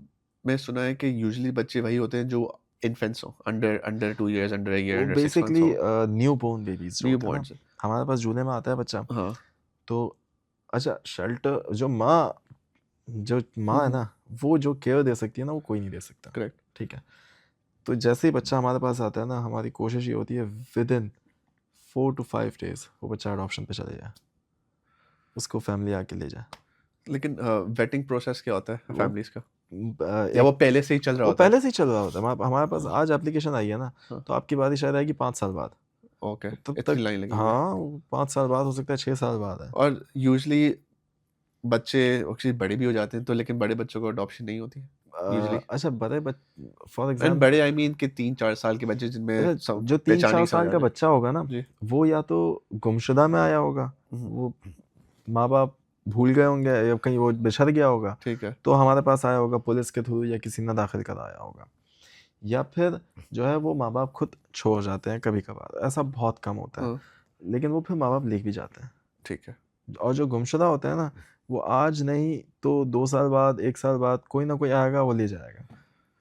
Speaker 3: मैं सुना है कि यूजुअली बच्चे वही होते हैं जो इन्फेंट्स हों, under under 2 years, under a year,
Speaker 2: वो
Speaker 3: अंडर 6 मंथ्स
Speaker 2: बेसिकली
Speaker 3: हों,
Speaker 2: न्यूबॉर्न बेबीज़ जो होते हैं ना,
Speaker 3: न्यूबॉर्न्स।
Speaker 2: हमारे पास जूने में आता है बच्चा,
Speaker 3: हाँ।
Speaker 2: तो अच्छा शेल्टर जो माँ है
Speaker 3: हुँ,
Speaker 2: ना, वो जो केयर दे सकती है ना, वो कोई नहीं दे सकता।
Speaker 3: करेक्ट।
Speaker 2: ठीक है? तो जैसे ही बच्चा हमारे पास आता है ना, हमारी कोशिश ये होती है विदिन 4 टू 5 डेज़ वो बच्चा अडॉप्शन पे चले जाए। उसको फैमिली आके ले जाए।
Speaker 3: लेकिन वेटिंग प्रोसेस क्या होता है
Speaker 2: वो
Speaker 3: फैमिलीज़ का? या वो
Speaker 2: एक
Speaker 3: पहले से ही चल रहा
Speaker 2: वो
Speaker 3: होता है?
Speaker 2: पहले से ही चल रहा होता है। हमारे पास
Speaker 3: हाँ,
Speaker 2: आज एप्लीकेशन आई है ना,
Speaker 3: हाँ।
Speaker 2: तो आपकी बारी शायद आएगी 5 साल बाद।
Speaker 3: ओके,
Speaker 2: तो तब
Speaker 3: इतनी
Speaker 2: तक,
Speaker 3: लाइन लगी हुई है।
Speaker 2: हाँ, वो 5 साल बाद हो सकता है, 6 साल बाद है।
Speaker 3: और यूजुअली बच्चे एक्चुअली बड़े भी हो जाते हैं, तो लेकिन बड़े बच्चों को अडॉप्शन नहीं होती है यूजुअली।
Speaker 2: अच्छा फॉर
Speaker 3: एंड बड़े
Speaker 2: एग्ज़ाम्पल,
Speaker 3: आई मीन कि 3-4 साल के बच्चे जिनमें
Speaker 2: अच्छा
Speaker 3: सब
Speaker 2: जो
Speaker 3: पहचान
Speaker 2: 3-4
Speaker 3: नहीं समझ
Speaker 2: साल
Speaker 3: आ
Speaker 2: का
Speaker 3: जाए।
Speaker 2: बच्चा होगा ना,
Speaker 3: जी।
Speaker 2: वो या तो गुमशुदा में आया होगा,
Speaker 3: हुँ,
Speaker 2: वो माँ-बाप भूल गए होंगे या कहीं वो बिछड़ गया होगा,
Speaker 3: ठीक है।
Speaker 2: तो हमारे पास आया होगा पुलिस के थ्रू या किसी ने दाखिल कराया होगा। या फिर जो है वो माँ-बाप खुद छोड़ जाते हैं कभी-कभार, ऐसा बहुत कम होता है।
Speaker 3: हाँ,
Speaker 2: लेकिन वो फिर माँ-बाप ले भी जाते हैं।
Speaker 3: ठीक है।
Speaker 2: और जो गुमशुदा होते हैं ना, वो आज नहीं तो 2 साल बाद, 1 साल बाद कोई ना कोई आएगा, वो ले जाएगा।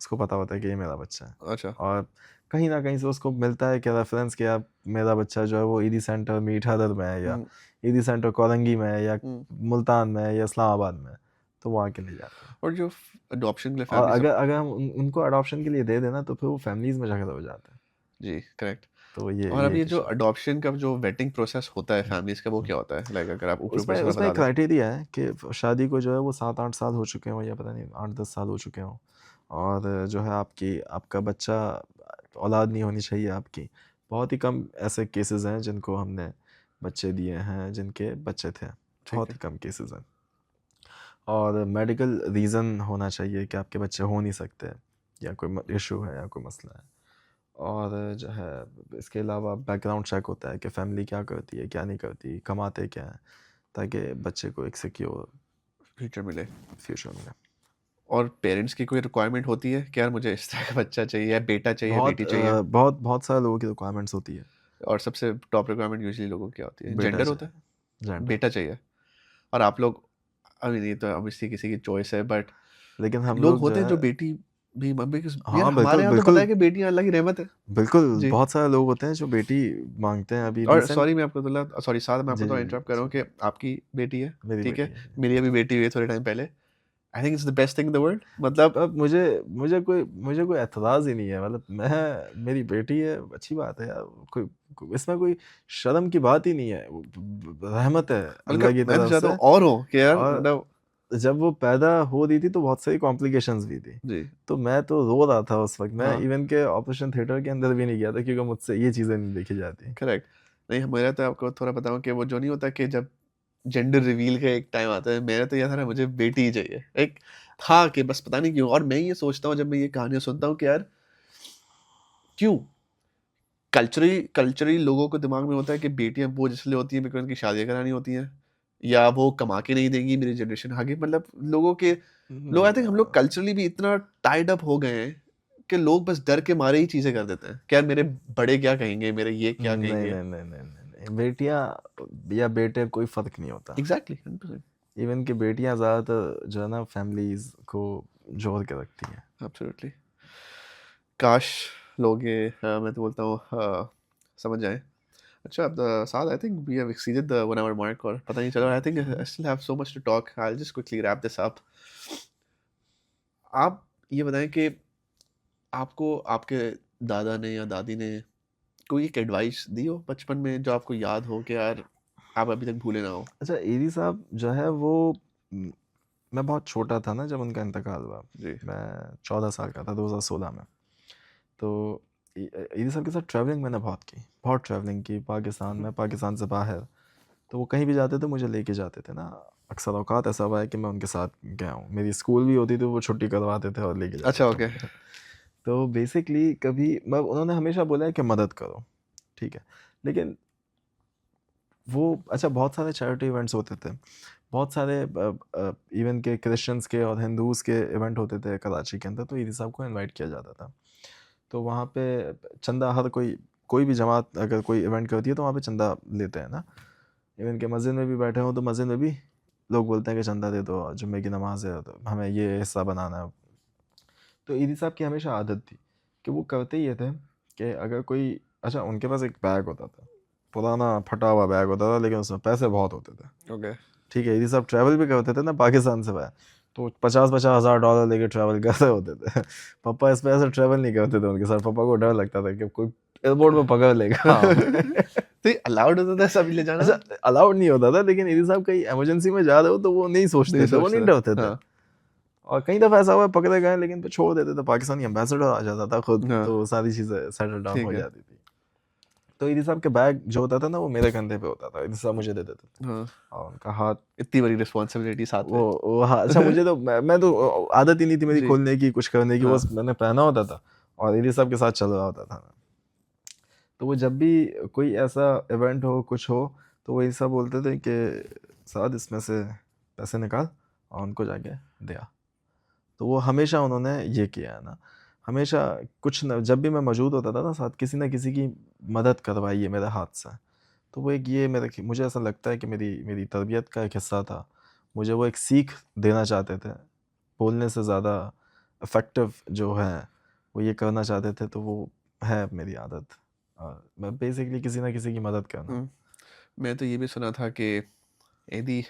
Speaker 2: उसको पता होता है कि ये मेरा बच्चा है।
Speaker 3: अच्छा।
Speaker 2: और कहीं ना कहीं से उसको मिलता है कि रेफरेंस कि यार मेरा बच्चा जो है वो ईदी सेंटर मीट हदर में है, या ईदी सेंटर कोरंगी में है, या मुल्तान में है, या इस्लामाबाद में है, तो वहाँ के लिए जाते हैं।
Speaker 3: और जो अडॉप्शन के लिए
Speaker 2: और
Speaker 3: फैमिली
Speaker 2: अगर हम उनको अडॉप्शन के लिए दे देना तो फिर वो फैमिलीज में झगड़ा हो जाता है।
Speaker 3: जी करेक्ट।
Speaker 2: तो ये
Speaker 3: और अब ये
Speaker 2: एक
Speaker 3: जो
Speaker 2: issue है।
Speaker 3: अडॉप्शन का जो वेटिंग प्रोसेस होता है फैमिलीज का, वो क्या होता है? लाइक अगर आप ऊपर ऊपर
Speaker 2: उसमें
Speaker 3: से
Speaker 2: उसमें
Speaker 3: बता
Speaker 2: एक
Speaker 3: दें।
Speaker 2: क्राइटेरिया है कि शादी को जो है वो 7-8 साल हो चुके हों, या पता नहीं 8-10 साल हो चुके हों, और जो है आपका बच्चा औलाद नहीं होनी चाहिए आपकी। बहुत ही कम ऐसे केसेस हैं जिनको हमने बच्चे दिए हैं जिनके बच्चे थे, बहुत ही कम केसेस हैं। और मेडिकल रीज़न होना चाहिए कि आपके बच्चे हो नहीं सकते, या कोई इशू है या कोई मसला है। और जो है इसके अलावा बैकग्राउंड चेक होता है कि फैमिली क्या करती है, क्या नहीं करती, कमाते क्या हैं, ताकि बच्चे को एक सिक्योर
Speaker 3: फ्यूचर मिले।
Speaker 2: फ्यूचर मिले।
Speaker 3: और पेरेंट्स की कोई रिक्वायरमेंट होती है कि यार मुझे इस तरह का बच्चा चाहिए, या बेटा चाहिए, बेटी चाहिए?
Speaker 2: बहुत सारे लोगों की रिक्वायरमेंट्स होती है।
Speaker 3: और सबसे टॉप रिक्वायरमेंट यूजुअली लोगों की क्या होती है?
Speaker 2: बेटा
Speaker 3: जेंडर होता है,
Speaker 2: चाहिए, जेंडर।
Speaker 3: बेटा चाहिए। और आप लोग, अभी नहीं तो ऑब्वियसली किसी की चॉइस है, बट
Speaker 2: लेकिन हम
Speaker 3: लोग
Speaker 2: लोग जो
Speaker 3: होते हैं जो
Speaker 2: है,
Speaker 3: बेटी भी मम्मी की, यार
Speaker 2: हाँ
Speaker 3: हमारे
Speaker 2: बिल्कुल
Speaker 3: यहाँ तो पता है
Speaker 2: बिल्कुल
Speaker 3: कि बेटियां अल्लाह की रहमत है।
Speaker 2: बिल्कुल,
Speaker 3: जी।
Speaker 2: बहुत सारे लोग होते हैं जो बेटी मांगते हैं। अभी
Speaker 3: और
Speaker 2: रिसेंट,
Speaker 3: सॉरी मैं आपको सॉरी साद मैं आपको
Speaker 2: जी
Speaker 3: थोड़ा
Speaker 2: जी
Speaker 3: इंटरप्ट
Speaker 2: जी
Speaker 3: कर रहा हूँ
Speaker 2: जी,
Speaker 3: कि आपकी बेटी है,
Speaker 2: मेरी
Speaker 3: ठीक
Speaker 2: बेटी
Speaker 3: है?
Speaker 2: है जी।
Speaker 3: मेरी अभी बेटी हुई है थोड़े टाइम पहले। I think it's the best thing in the world. मतलब
Speaker 2: अब मुझे कोई एतराज़ ही नहीं है, मतलब मेरी बेटी है, अच्छी बात है यार, इसमें कोई शर्म की बात ही नहीं है, वो रहमत है
Speaker 3: बल्कि
Speaker 2: अल्लाह की
Speaker 3: मैं तो
Speaker 2: तरफ
Speaker 3: चाहता
Speaker 2: से।
Speaker 3: हूँ और हो कि यार
Speaker 2: और
Speaker 3: मतलब
Speaker 2: जब वो पैदा हो रही थी तो बहुत सारी कॉम्प्लिकेशंस भी थी,
Speaker 3: जी।
Speaker 2: तो मैं तो रो रहा था उस वक्त। मैं
Speaker 3: हाँ
Speaker 2: इवन के ऑपरेशन थिएटर के अंदर भी नहीं गया था, क्योंकि मुझसे ये चीज़ें नहीं देखी जाती।
Speaker 3: करेक्ट। नहीं मेरा तो आपको थोड़ा बताऊँ कि वो जो नहीं होता कि जब जेंडर रिवील का एक टाइम आता है, मेरा तो ये था ना, मुझे बेटी ही चाहिए। एक था कि बस पता नहीं क्यों। और मैं ये सोचता हूँ जब मैं ये कहानियाँ सुनता हूँ कि यार क्यों कल्चरली लोगों को दिमाग में होता है कि बेटियां बोझ इसलिए होती हैं बिकॉज़ उनकी शादियाँ करानी होती हैं, या वो कमा के नहीं देंगी मेरी जनरेशन आगे। मतलब लोग आई
Speaker 2: नहीं
Speaker 3: थिंक हम लोग
Speaker 2: यार,
Speaker 3: कल्चरली भी इतना टाइड अप हो गए हैं कि लोग बस डर के मारे ही चीज़ें कर देते हैं कि यार मेरे बड़े क्या कहेंगे, मेरे ये क्या
Speaker 2: नहीं
Speaker 3: कहेंगे।
Speaker 2: नहीं नहीं नहीं नहीं नहीं, बेटियां या बेटे कोई फ़र्क नहीं होता।
Speaker 3: एग्ज़ैक्टली 100%
Speaker 2: इवन कि बेटियां ज़्यादातर जो है ना फैमिलीज़ को जोड़ के रखती हैं।
Speaker 3: एब्सोल्युटली। काश लोग ये मैं तो बोलता हूँ समझ जाएँ। अच्छा अब Saad I think we have exceeded the 1 hour mark, और पता नहीं चला। I think I still have so much to talk. I will just quickly wrap this up. आप ये बताएँ कि आपको आपके दादा ने या दादी ने कोई एक एडवाइस दी हो बचपन में जो आपको याद हो कि यार आप अभी तक भूले ना हो?
Speaker 2: अच्छा, ईदी साहब जो है वो, म, मैं बहुत छोटा था ना जब उनका इंतकाल हुआ।
Speaker 3: जी।
Speaker 2: मैं 14 साल का था 2016 में। तो ईदी साहब के साथ ट्रैवलिंग मैंने बहुत ट्रैवलिंग की पाकिस्तान में, पाकिस्तान से बाहर। तो वो कहीं भी जाते थे मुझे लेके जाते थे ना। अक्सर औकात ऐसा हुआ है कि मैं उनके साथ गया हूँ। मेरी स्कूल भी होती थी, वो छुट्टी करवाते थे और लेके जाते
Speaker 3: अच्छा
Speaker 2: थे
Speaker 3: ओके।
Speaker 2: मुझे। तो बेसिकली कभी मैं, उन्होंने हमेशा बोला है कि मदद करो, ठीक है, लेकिन वो, अच्छा, बहुत सारे चैरिटी इवेंट्स होते थे, बहुत सारे इवन के क्रिश्चियंस के और हिंदूज़ के इवेंट होते थे कराची के अंदर, तो ईदी साहब को इनवाइट किया जाता था। तो वहाँ पे चंदा, हर कोई भी जमात अगर कोई इवेंट करती है तो वहाँ पे चंदा लेते हैं ना। इवन के मस्जिद में भी बैठे हों तो मस्जिद में भी लोग बोलते हैं कि चंदा दे दो, जुम्मे की नमाज है तो हमें ये हिस्सा बनाना है। तो ईदी साहब की हमेशा आदत थी कि वो करते ये थे कि अगर कोई, अच्छा, उनके पास एक बैग होता था, पुराना फटा हुआ बैग होता था, लेकिन उसमें पैसे बहुत होते थे,
Speaker 3: ओके।
Speaker 2: ठीक है। ईदी साहब ट्रैवल भी करते थे ना पाकिस्तान से बाहर, तो 50-50 हज़ार डॉलर लेके ट्रैवल कर रहे होते थे। पापा इस पैसे ट्रैवल नहीं करते थे उनके साथ, पापा को डर लगता था कि कोई एयरपोर्ट में पकड़ लेगा हमें।
Speaker 3: तो अलाउड होता था सब ले जाना?
Speaker 2: अच्छा, अलाउड नहीं होता था, लेकिन ईदी साहब कहीं इमरजेंसी में जा रहे हो तो वो नहीं सोचते
Speaker 3: नहीं
Speaker 2: थे, वो नहीं
Speaker 3: सोचते
Speaker 2: डरते
Speaker 3: थे।
Speaker 2: थे।
Speaker 3: हाँ
Speaker 2: और कई दफ़ा ऐसा हुआ पकड़े गए, लेकिन फिर छोड़ देते थे, पाकिस्तानी एम्बेसडर आ जाता था खुद,
Speaker 3: हाँ
Speaker 2: तो सारी चीज़ें सेटल डाउन
Speaker 3: ठीक
Speaker 2: हो
Speaker 3: है।
Speaker 2: जाती थी। तो ईदी साहब के बैग जो होता था ना वो मेरे कंधे पे होता था, ईदी साहब मुझे दे देते थे,
Speaker 3: हाँ
Speaker 2: और उनका हाथ,
Speaker 3: इतनी बड़ी रिस्पॉन्सिबिलिटी साथ में।
Speaker 2: वो हाँ, अच्छा, मुझे तो मैं तो आदत ही नहीं थी मेरी
Speaker 3: जी।
Speaker 2: खोलने की, कुछ करने की,
Speaker 3: हाँ
Speaker 2: बस मैंने पहना होता था और ईदी साहब के साथ चल रहा होता था मैं। तो वो जब भी कोई ऐसा इवेंट हो, कुछ हो, तो वो ऐसा बोलते थे कि साद इसमें से पैसे निकाल और उनको जाके दे आ। तो वो हमेशा उन्होंने ये किया है ना, हमेशा कुछ न, जब भी मैं मौजूद होता था ना साथ, किसी न किसी की मदद करवाई है मेरे हाथ से। तो वो एक ये मुझे ऐसा लगता है कि मेरी मेरी तरबियत का एक हिस्सा था। मुझे वो एक सीख देना चाहते थे, बोलने से ज़्यादा इफ़ेक्टिव जो है वो ये करना चाहते थे, तो वो है मेरी आदत, मैं बेसिकली किसी ना किसी की मदद करना।
Speaker 3: मैं तो ये भी सुना था कि एदी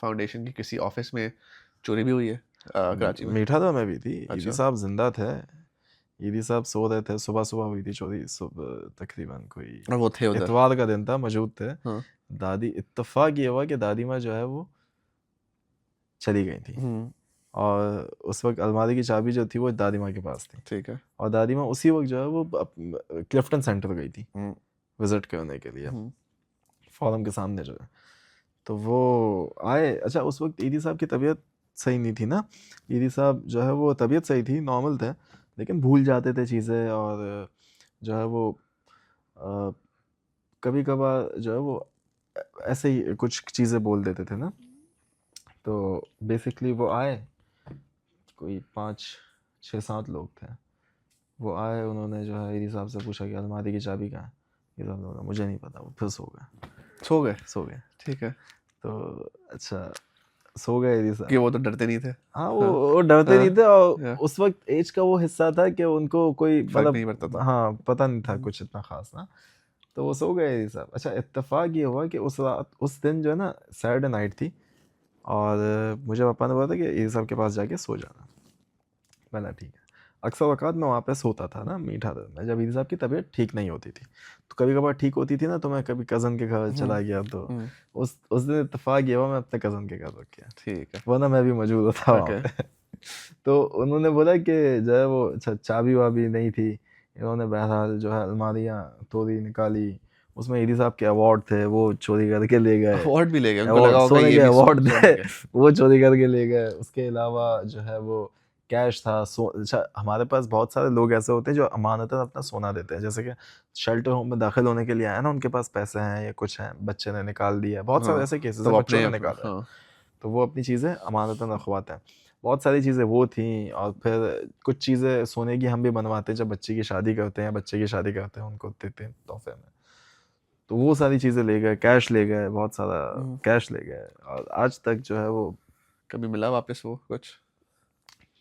Speaker 3: फाउंडेशन की किसी ऑफिस में चोरी भी हुई है कराची में।
Speaker 2: मीठा दो में भी थी, ईदी
Speaker 3: अच्छा।
Speaker 2: साहब जिंदा थे, ईदी साहब सो रहे थे, सुबह सुबह हुई थी चोरी, सुबह तकरीबन कोई
Speaker 3: और वो थे उधर।
Speaker 2: इतवार का दिन था, मौजूद थे।
Speaker 3: हाँ।
Speaker 2: दादी, इत्तेफाक ये हुआ कि दादी माँ जो है वो चली गई थी, और उस वक्त अलमारी की चाबी जो थी वो दादी माँ के पास थी,
Speaker 3: ठीक है।
Speaker 2: और दादी माँ उसी वक्त जो है वो क्लिफ्टन सेंटर गई थी विजिट करने के लिए, फॉरम के सामने जो है। तो वो आए, अच्छा उस वक्त ईदी साहब की तबीयत सही नहीं थी ना, ईदी साहब जो है वो तबीयत सही थी, नॉर्मल थे, लेकिन भूल जाते थे चीज़ें, और जो है वो कभी कभार जो है वो ऐसे ही कुछ चीज़ें बोल देते थे ना। तो बेसिकली वो आए, कोई 5 6 7 लोग थे, वो आए, उन्होंने जो है ईदी साहब से पूछा कि अलमारी की चाबी कहाँ है, ये सब लोग मुझे नहीं पता, वो फिर सो गए।
Speaker 3: ठीक है।
Speaker 2: तो अच्छा, सो गए ईदी साहब।
Speaker 3: कि वो तो डरते नहीं थे।
Speaker 2: हाँ, वो डरते नहीं थे, और
Speaker 3: हाँ।
Speaker 2: उस वक्त एज का वो हिस्सा था कि उनको कोई
Speaker 3: फर्क नहीं पड़ता
Speaker 2: मतलब
Speaker 3: था।
Speaker 2: हाँ पता नहीं था कुछ इतना खास ना। तो वो सो गए ईदी साहब। अच्छा, इत्तेफाक ये हुआ कि उस रात, उस दिन जो है ना सैटरडे नाइट थी, और मुझे पापा ने बोला था कि ईदी साहब के पास जाके सो जाना। मैंने ठीक है। अक्सर वक़्त मैं वहाँ पे सोता था ना मीठा दर में, जब ईदी साहब की तबीयत ठीक नहीं होती थी, तो कभी कभार ठीक होती थी ना, तो मैं कभी कज़न के घर चला गया, तो उस दिन इत्तेफाक ये हुआ मैं अपने कज़न के घर रुक गया,
Speaker 3: ठीक है।
Speaker 2: वरना मैं भी मौजूद होता वहाँ
Speaker 3: ओके।
Speaker 2: पे। तो उन्होंने बोला कि जो है वो चाबी वाबी नहीं थी, इन्होंने बहरहाल जो है अलमारियाँ तोड़ी निकाली, उसमें ईदी साहब के अवार्ड थे वो चोरी करके ले गए,
Speaker 3: अवार्ड भी ले गए, उनको
Speaker 2: अवार्ड
Speaker 3: लगा होगा
Speaker 2: सोने
Speaker 3: ये
Speaker 2: के
Speaker 3: भी
Speaker 2: अवार्ड
Speaker 3: सोने
Speaker 2: थे,
Speaker 3: के।
Speaker 2: वो चोरी करके ले गए। उसके अलावा जो है वो कैश था, अच्छा हमारे पास बहुत सारे लोग ऐसे होते हैं जो अमानतन अपना सोना देते हैं, जैसे कि शेल्टर होम में दाखिल होने के लिए आया ना, उनके पास पैसे हैं या कुछ हैं, बच्चे ने निकाल दिया, बहुत सारे
Speaker 3: हाँ,
Speaker 2: ऐसे केसेस
Speaker 3: तो
Speaker 2: हैं,
Speaker 3: वो
Speaker 2: बच्चों
Speaker 3: अपने
Speaker 2: ने निकाला है,
Speaker 3: हाँ।
Speaker 2: तो वो अपनी चीज़ें अमानतन रखवाते हैं। बहुत सारी चीज़ें वो थी, और फिर कुछ चीज़ें सोने की हम भी बनवाते हैं, जब बच्चे की शादी करते हैं, बच्चे की शादी करते हैं उनको देते हैं तोहफे में, तो वो सारी चीज़ें ले गए, कैश ले गए, बहुत सारा कैश ले गए, और आज तक जो है वो
Speaker 3: कभी मिला वापस वो कुछ?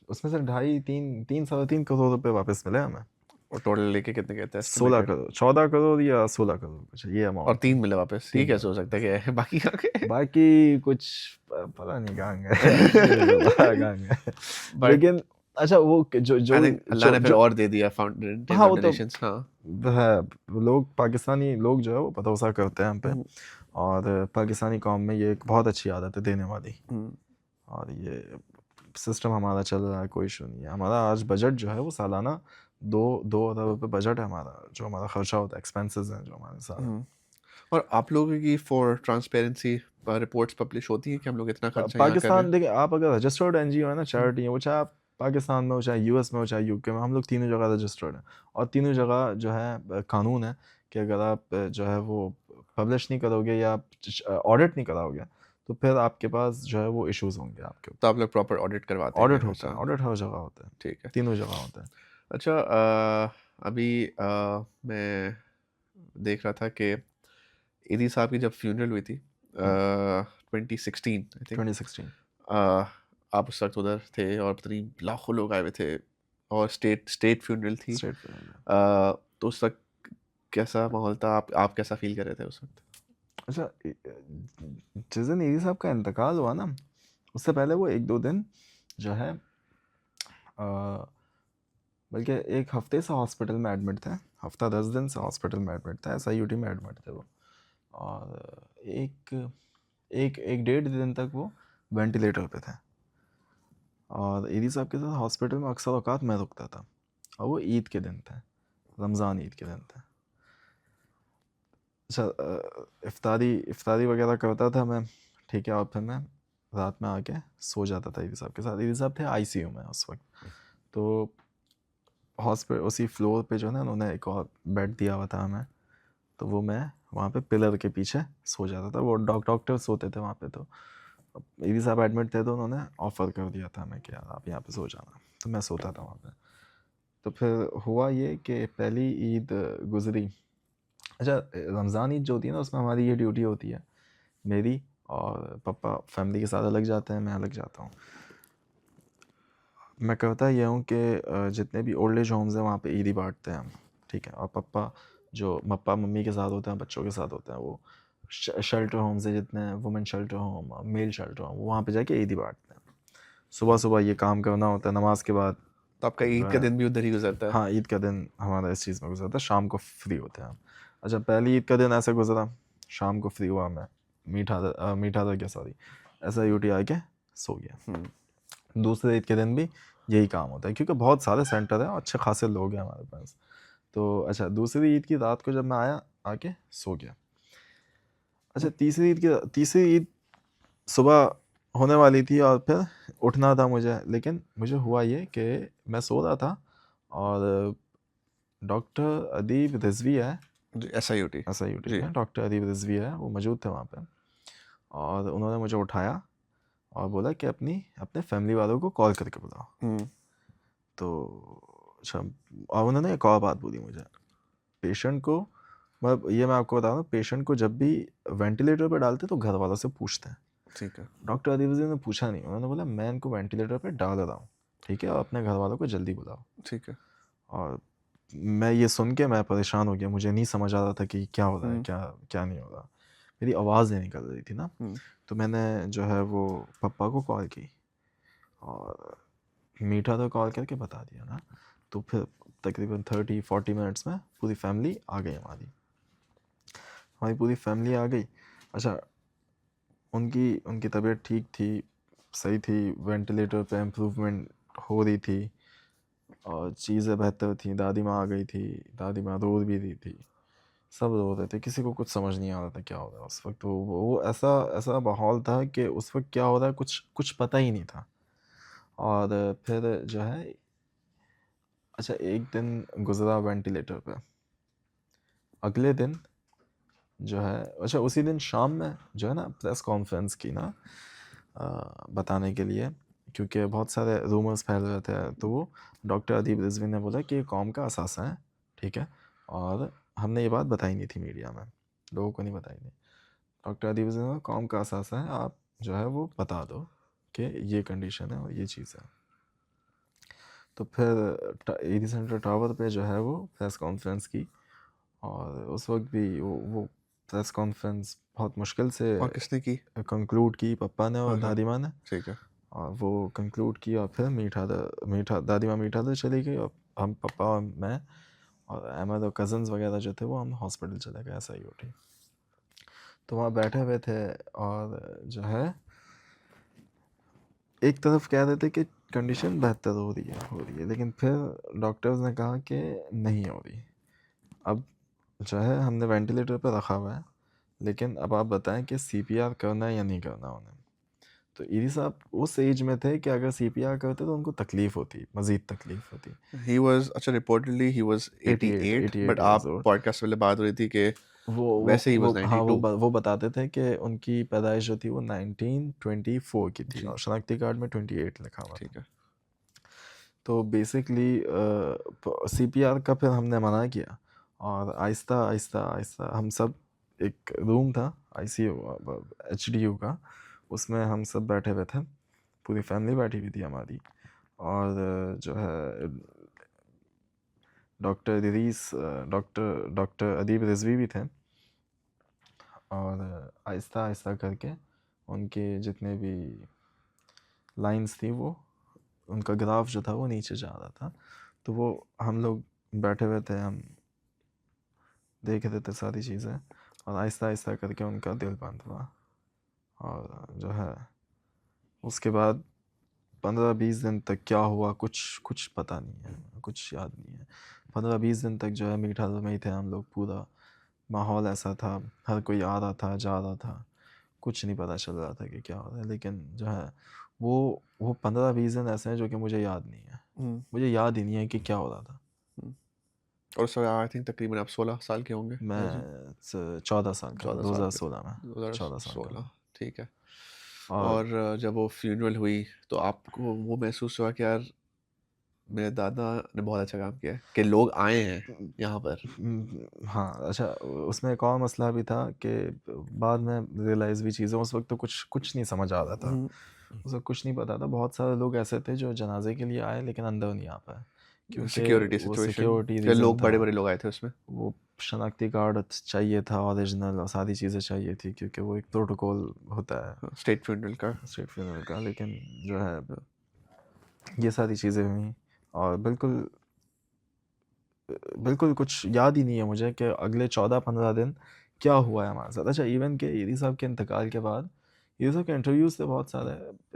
Speaker 2: उसमें से 2.5 3 3 3 साढ़े 3 करोड़ रुपए वापस मिले हमें।
Speaker 3: और टोटल लेके कितने कहते हैं
Speaker 2: 16
Speaker 3: एस्टिमेटेड?
Speaker 2: करोड़ 14 करोड़ या 16 करोड़ कुछ ये
Speaker 3: और
Speaker 2: अमाउंट
Speaker 3: 3 मिले वापस, ये
Speaker 2: 3
Speaker 3: कैसे हो सकता है कि बाकी कहाँ गए?
Speaker 2: बाकी कुछ पता नहीं कहाँ गए, कहाँ गए,
Speaker 3: बट
Speaker 2: लेकिन अच्छा वो जो जो
Speaker 3: आई थिंक अल्लाह ने फिर
Speaker 2: जो
Speaker 3: और दे दिया फाउंडेशन
Speaker 2: हाँ
Speaker 3: और
Speaker 2: वो तो
Speaker 3: डोनेशंस। हाँ।
Speaker 2: है, लोग पाकिस्तानी लोग जो है वो भरोसा करते हैं हम पे, और पाकिस्तानी कौम में ये एक बहुत अच्छी आदत है देने वाली, और ये सिस्टम हमारा चल रहा है, कोई इशू नहीं है। हमारा आज बजट जो है वो सालाना 2 अरब रुपये बजट है हमारा, जो हमारा खर्चा होता है, एक्सपेंसेस हैं जो हमारे सारे।
Speaker 3: और आप लोगों की फॉर ट्रांसपेरेंसी रिपोर्ट्स पब्लिश होती हैं कि हम लोग इतना खर्चा यहाँ कर रहे
Speaker 2: पाकिस्तान
Speaker 3: हैं?
Speaker 2: देखिए, आप अगर रजिस्टर्ड एनजीओ है ना, चैरिटी है, वो चाहे आप पाकिस्तान में हो, चाहे यूएस में हो, चाहे यूके में, हम लोग तीनों जगह रजिस्टर्ड हैं, और तीनों जगह जो है कानून है कि अगर आप जो है वो पब्लिश नहीं करोगे या ऑडिट नहीं कराओगे, तो फिर आपके पास जो है वो इश्यूज होंगे आपके
Speaker 3: तो आप लोग प्रॉपर ऑडिट करवाते हैं?
Speaker 2: ऑडिट होता है, ऑडिट हर जगह होता है,
Speaker 3: ठीक है।
Speaker 2: तीनों जगह होता है।
Speaker 3: अच्छा, अभी मैं देख रहा था कि ईदी साहब की जब फ्यूनरल हुई थी 2016 आई थिंक,
Speaker 2: 2016
Speaker 3: आप उस वक्त उधर थे और पता नहीं लाखों लोग आए हुए थे, और स्टेट फ्यूनरल थी।
Speaker 2: स्ट्रेट
Speaker 3: तो उस वक्त कैसा माहौल था? आप कैसा फील कर रहे थे उस वक्त?
Speaker 2: अच्छा, जिस दिन ईदी साहब का इंतकाल हुआ ना, उससे पहले वो 1 2 दिन जो है बल्कि 1 हफ्ते से हॉस्पिटल में एडमिट थे, हफ्ता 10 दिन से हॉस्पिटल में एडमिट थे, SIUT में एडमिट थे वो, और एक 1.5 दिन तक वो वेंटिलेटर पे थे, और ईदी साहब के साथ हॉस्पिटल में अक्सर औकात मैं रुकता था, और वो ईद के दिन थे, रमज़ान ईद के दिन थे। अच्छा, इफ्तारी वगैरह करता था मैं, ठीक है, और फिर मैं रात में आके सो जाता था ईदी साहब के साथ। ईदी साहब थे ICU में उस वक्त, तो हॉस्पिटल उसी फ्लोर पे जो है ना, उन्होंने एक और बेड दिया हुआ था हमें, तो वो मैं वहाँ पे पिलर के पीछे सो जाता था, वो डॉक्टर सोते थे वहाँ पे, तो ईदी साहब एडमिट थे, तो उन्होंने ऑफ़र कर दिया था हमें कि यार आप यहाँ पे सो जाना, तो मैं सोता था वहाँ पे। तो फिर हुआ ये कि पहली ईद गुजरी। अच्छा, रमज़ान ईद जो होती है ना, उसमें हमारी ये ड्यूटी होती है मेरी, और पापा फैमिली के साथ अलग जाते हैं, मैं अलग जाता हूँ। मैं करता ये हूँ कि जितने भी ओल्ड एज होम्स हैं वहाँ पे ईदी बांटते हैं हम, ठीक है, और पप्पा जो पप्पा मम्मी के साथ होते हैं, बच्चों के साथ होते हैं, वो शेल्टर होम से जितने हैं, women shelter home, male shelter home, वहाँ पे जाके ईदी बांटते हैं। सुबह सुबह ये काम करना होता है नमाज के बाद।
Speaker 3: तो आपका ईद का दिन भी उधर ही गुजरता है?
Speaker 2: हाँ, ईद का दिन हमारा इस चीज़ में गुजरता है, शाम को फ्री होते हैं हम। अच्छा, पहली ईद का दिन ऐसे गुजरा, शाम को फ्री हुआ मैं, मीठा था क्या, सॉरी, ऐसा यूटी आके सो गया। दूसरे ईद के दिन भी यही काम होता है, क्योंकि बहुत सारे सेंटर हैं और अच्छे खासे लोग हैं हमारे पास। तो अच्छा, दूसरी ईद की रात को जब मैं आया, आके सो गया। अच्छा, तीसरी ईद सुबह होने वाली थी और फिर उठना था मुझे, लेकिन मुझे हुआ ये कि मैं सो रहा था और डॉक्टर अदीब रिजवी है,
Speaker 3: SIUT
Speaker 2: SIUT
Speaker 3: जी।
Speaker 2: में डॉक्टर अदीब रिजवी है, वो मौजूद थे वहाँ पे, और उन्होंने मुझे उठाया और बोला कि अपने फैमिली वालों को कॉल करके बुलाओ। तो अच्छा, और उन्होंने एक और बात बोली मुझे, पेशेंट को, मतलब ये मैं आपको बता दूँ, पेशेंट को जब भी वेंटिलेटर पे डालते तो घर वालों से पूछते हैं।
Speaker 3: ठीक है।
Speaker 2: डॉक्टर अदीब ने पूछा नहीं, उन्होंने बोला मैं इनको वेंटिलेटर पे डाल रहा हूँ, ठीक है, और अपने घर वालों को जल्दी बुलाओ।
Speaker 3: ठीक है।
Speaker 2: और मैं ये सुन के मैं परेशान हो गया, मुझे नहीं समझ आ रहा था कि क्या हो रहा है, क्या क्या नहीं हो रहा, मेरी आवाज़ नहीं निकल रही थी ना। तो मैंने जो है वो पप्पा को कॉल की और मीठा तो कॉल करके बता दिया ना। तो फिर तकरीबन 30-40 मिनट्स में पूरी फैमिली आ गई, हमारी पूरी फैमिली आ गई। अच्छा, उनकी तबीयत ठीक थी, सही थी, वेंटिलेटर पे इम्प्रूवमेंट हो रही थी और चीज़ें बेहतर थी। दादी माँ आ गई थी, दादी माँ रो भी रही थी, सब रो रहे थे, किसी को कुछ समझ नहीं आ रहा था क्या हो रहा है उस वक्त। वो ऐसा ऐसा माहौल था कि उस वक्त क्या हो रहा है कुछ कुछ पता ही नहीं था। और फिर जो है, अच्छा, एक दिन गुजरा वेंटिलेटर पे, अगले दिन जो है, अच्छा उसी दिन शाम में जो है ना प्रेस कॉन्फ्रेंस की ना, बताने के लिए, क्योंकि बहुत सारे रूमर्स फैल रहे थे, तो वो डॉक्टर अदीब रिजवी ने बोला कि ये कौम का असासा है, ठीक है, और हमने ये बात बताई नहीं थी मीडिया में, लोगों को नहीं बताई थी। डॉक्टर अदीब रिजवी ने कौम का असासा है, आप जो है वो बता दो कि ये कंडीशन है और ये चीज़ है। तो फिर ईदी सेंटर टावर पे जो है वो प्रेस कॉन्फ्रेंस की, और उस वक्त भी वो प्रेस कॉन्फ्रेंस बहुत मुश्किल से
Speaker 3: और किसने की?
Speaker 2: कंक्लूड की, पप्पा ने और
Speaker 3: अच्छा।
Speaker 2: दादी माँ ने,
Speaker 3: ठीक है।
Speaker 2: और वो कंक्लूड किया। फिर दादी माँ मीठा दर चली गई, और हम, पप्पा और मैं और अहमद और कज़न्स वगैरह जो थे वो हम हॉस्पिटल चले गए, SIUT। तो वहाँ बैठे हुए थे और जो है एक तरफ कह रहे थे कि कंडीशन बेहतर हो रही है, लेकिन फिर डॉक्टर्स ने कहा कि नहीं हो रही। अब जो है हमने वेंटिलेटर पर रखा हुआ है, लेकिन अब आप बताएं कि CPR करना है या नहीं करना उन्हें। तो ईदी साहब उस एज में थे कि अगर CPR करते तो उनको तकलीफ होती, मज़ीद तकलीफ होती।
Speaker 3: He was, अच्छा, reportedly he was 88,
Speaker 2: 88
Speaker 3: but
Speaker 2: years
Speaker 3: आप
Speaker 2: old।
Speaker 3: पॉडकास्ट वाले बात हो रही थी कि
Speaker 2: वो
Speaker 3: वैसे ही was
Speaker 2: हाँ,
Speaker 3: 92।
Speaker 2: वो बताते थे कि उनकी पैदाइश जो थी वो 1924 की थी,
Speaker 3: जी।
Speaker 2: और शनाख्ती कार्ड में 28 लिखा हुआ
Speaker 3: ठीक
Speaker 2: था।
Speaker 3: है।
Speaker 2: तो बेसिकली CPR का फिर हमने मना किया, और आहिस्ता आहिस्ता आहिस्ता हम सब, एक रूम था ICU HDU का, उसमें हम सब बैठे हुए थे, पूरी फैमिली बैठी हुई थी हमारी, और जो है डॉक्टर अदीब रिजवी भी थे, और आहिस्ता आहिस्ता करके उनके जितने भी लाइंस थी, वो उनका ग्राफ जो था वो नीचे जा रहा था। तो वो हम लोग बैठे हुए थे, हम देख रहे थे सारी चीज़ें, और आहिस्ता आहिस्ता करके उनका दिल बंद हुआ, और जो है उसके बाद 15-20 दिन तक क्या हुआ कुछ कुछ पता नहीं है, कुछ याद नहीं है। 15-20 दिन तक जो है मीठा दर में ही थे हम लोग, पूरा माहौल ऐसा था, हर कोई आ रहा था, जा रहा था, कुछ नहीं पता चल रहा था कि क्या हो रहा है। लेकिन जो है वो 15-20 दिन ऐसे हैं जो कि मुझे याद नहीं है, मुझे याद ही नहीं है कि क्या हो रहा था।
Speaker 3: और सर आई थिंक तकरीबन आप 16 साल के होंगे?
Speaker 2: मैं 14 साल का,
Speaker 3: 14 साल के
Speaker 2: 2016 में, 14 साल का
Speaker 3: 2016।
Speaker 2: था।
Speaker 3: ठीक है।
Speaker 2: और
Speaker 3: और जब वो फ्यूनरल हुई तो आपको वो महसूस हुआ कि यार मेरे दादा ने बहुत अच्छा काम किया है कि लोग आए हैं यहाँ पर?
Speaker 2: हाँ, अच्छा, उसमें एक और मसला भी था कि बाद में रियलाइज़ भी चीज़ें, उस वक्त तो कुछ कुछ नहीं समझ आ रहा था, उस वक्त कुछ नहीं पता था। बहुत सारे लोग ऐसे थे जो जनाजे के लिए आए लेकिन अंदर नहीं आ पाए, क्योंकि
Speaker 3: सिक्योरिटी
Speaker 2: वो
Speaker 3: सिचुएशन
Speaker 2: सिक्योरिटी
Speaker 3: के
Speaker 2: रीज़न
Speaker 3: लोग
Speaker 2: था।
Speaker 3: बड़े-बड़े लोग आए थे उसमें?
Speaker 2: वो शनाख्ती कार्ड चाहिए था ओरिजिनल और सारी चीज़ें चाहिए थी क्योंकि वो एक प्रोटोकॉल होता है
Speaker 3: स्टेट फ्यूनरल का।
Speaker 2: स्टेट फ्यूनरल का। लेकिन जो है ये सारी चीज़ें हुई और बिल्कुल बिल्कुल कुछ याद ही नहीं है मुझे कि अगले 14-15 दिन क्या हुआ है हमारे साथ। अच्छा, इवन के ईदी साहब के इंतकाल के बाद ईदी साहब के इंटरव्यूज़ थे बहुत सारे,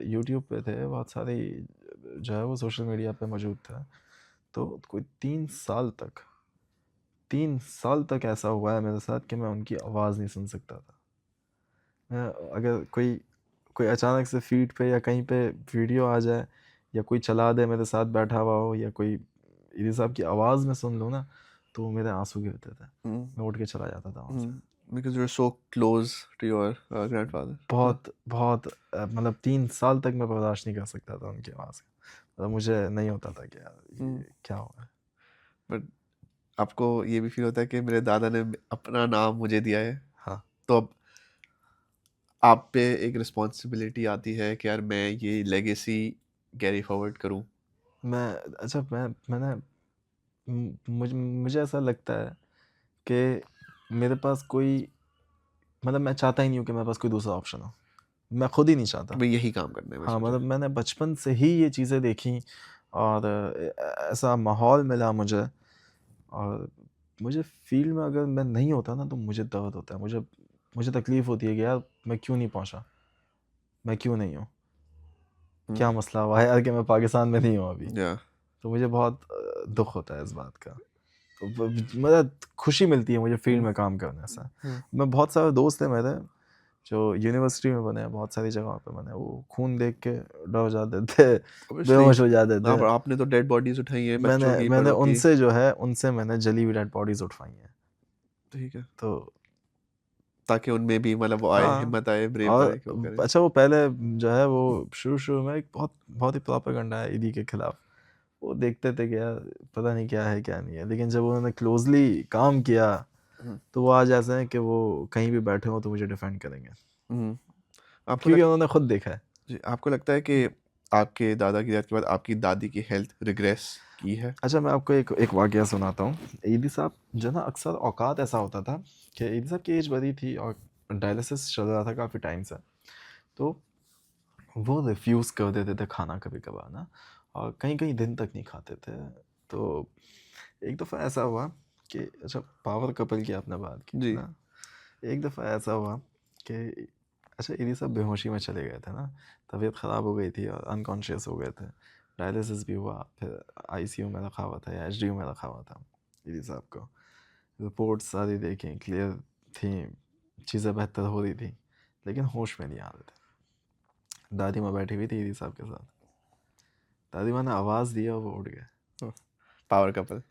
Speaker 2: यूट्यूब पे थे, बहुत सारी जो है वो सोशल मीडिया पे मौजूद थे। तो कोई 3 साल तक ऐसा हुआ है मेरे साथ कि मैं उनकी आवाज़ नहीं सुन सकता था। मैं अगर कोई अचानक से फ़ीड पे या कहीं पे वीडियो आ जाए या कोई चला दे मेरे साथ बैठा हुआ हो या कोई ईदी साहब की आवाज़ में सुन लूँ ना, तो मेरे आँसू गिरते थे। मैं उठ के चला जाता था वहाँ से।
Speaker 3: Because you are so close to your grandfather.
Speaker 2: बहुत मतलब 3 साल तक मैं बर्दाश्त नहीं कर सकता था उनकी आवाज़ को। मतलब मुझे नहीं होता था कि यार ये क्या हो रहा है।
Speaker 3: बट आपको ये भी फ़ील होता है कि मेरे दादा ने अपना नाम मुझे दिया है,
Speaker 2: हाँ।
Speaker 3: तो अब आप पे एक रिस्पॉन्सिबिलिटी आती है कि यार मैं ये लेगेसी कैरी फॉरवर्ड करूँ।
Speaker 2: मैंने मुझे ऐसा लगता है कि मेरे पास कोई मतलब मैं चाहता ही नहीं हूँ कि मेरे पास कोई दूसरा ऑप्शन हो। मैं खुद ही नहीं चाहता।
Speaker 3: मैं यही काम करना है बस
Speaker 2: हाँ,
Speaker 3: मुझे।
Speaker 2: मतलब मैंने बचपन से ही ये चीज़ें देखी और ऐसा माहौल मिला मुझे और मुझे फ़ील्ड में अगर मैं नहीं होता ना तो मुझे दर्द होता है। मुझे तकलीफ़ होती है कि यार मैं क्यों नहीं पहुँचा? मैं क्यों नहीं हूँ? क्या मसला हुआ है यार कि मैं पाकिस्तान में नहीं हूँ अभी?
Speaker 3: या
Speaker 2: तो मुझे बहुत दुःख होता है इस बात का। तो मतलब खुशी मिलती है मुझे फ़ील्ड में काम करने से। मैं बहुत सारे दोस्त हैं मेरे जो यूनिवर्सिटी में बने हैं, बहुत सारी जगहों पे बने हैं, वो खून देख के डर जाते थे, बेहोश हो जाते थे।
Speaker 3: आपने तो डेड बॉडीज उठाई हैं
Speaker 2: मैंने
Speaker 3: बच्चों की,
Speaker 2: मैंने
Speaker 3: बड़ों की।
Speaker 2: उनसे जो है उनसे मैंने जली हुई डेड बॉडीज़ उठवाई हैं।
Speaker 3: ठीक है,
Speaker 2: तो
Speaker 3: ताकि उनमें भी मतलब वो आए,
Speaker 2: हाँ,
Speaker 3: हिम्मत आए, ब्रेव
Speaker 2: और
Speaker 3: आए कि वो करें।
Speaker 2: अच्छा वो पहले जो है वो शुरू में एक बहुत ही प्रोपेगेंडा है ईदी के खिलाफ। वो देखते थे कि यार पता नहीं क्या है क्या नहीं है, लेकिन जब उन्होंने क्लोज़ली काम किया तो वो आज ऐसे हैं कि वो कहीं भी बैठे हों तो मुझे डिफेंड करेंगे।
Speaker 3: आपको
Speaker 2: क्योंकि उन्होंने खुद देखा है।
Speaker 3: जी, आपको लगता है कि आपके दादा की डेथ के बाद आपकी दादी की हेल्थ रिग्रेस की है?
Speaker 2: अच्छा, मैं आपको एक वाक़या सुनाता हूँ। ईदी साहब जो ना अक्सर औक़ात ऐसा होता था कि ईदी साहब की एज बड़ी थी और डायलिसिस चल रहा था काफ़ी टाइम से। तो वो रिफ्यूज़ कर देते थे खाना कभी-कभार ना और कई-कई दिन तक नहीं खाते थे। तो एक दफ़ा ऐसा हुआ कि अच्छा पावर कपल की आपने बात की
Speaker 3: जी।
Speaker 2: ना, एक दफ़ा ऐसा हुआ कि अच्छा ईदी साहब बेहोशी में चले गए थे ना, तबीयत ख़राब हो गई थी और अनकॉन्शियस हो गए थे। डायलिसिस भी हुआ, फिर आईसीयू में रखा हुआ था या एचडीयू में रखा हुआ था ईदी साहब को। रिपोर्ट्स सारी देखी, क्लियर थी, चीज़ें बेहतर हो रही थी, लेकिन होश में नहीं आ रहे थे। दादी माँ बैठी हुई थी ईदी साहब के साथ। दादी माँ ने आवाज़ दी और वो उठ गए।
Speaker 3: Power couple.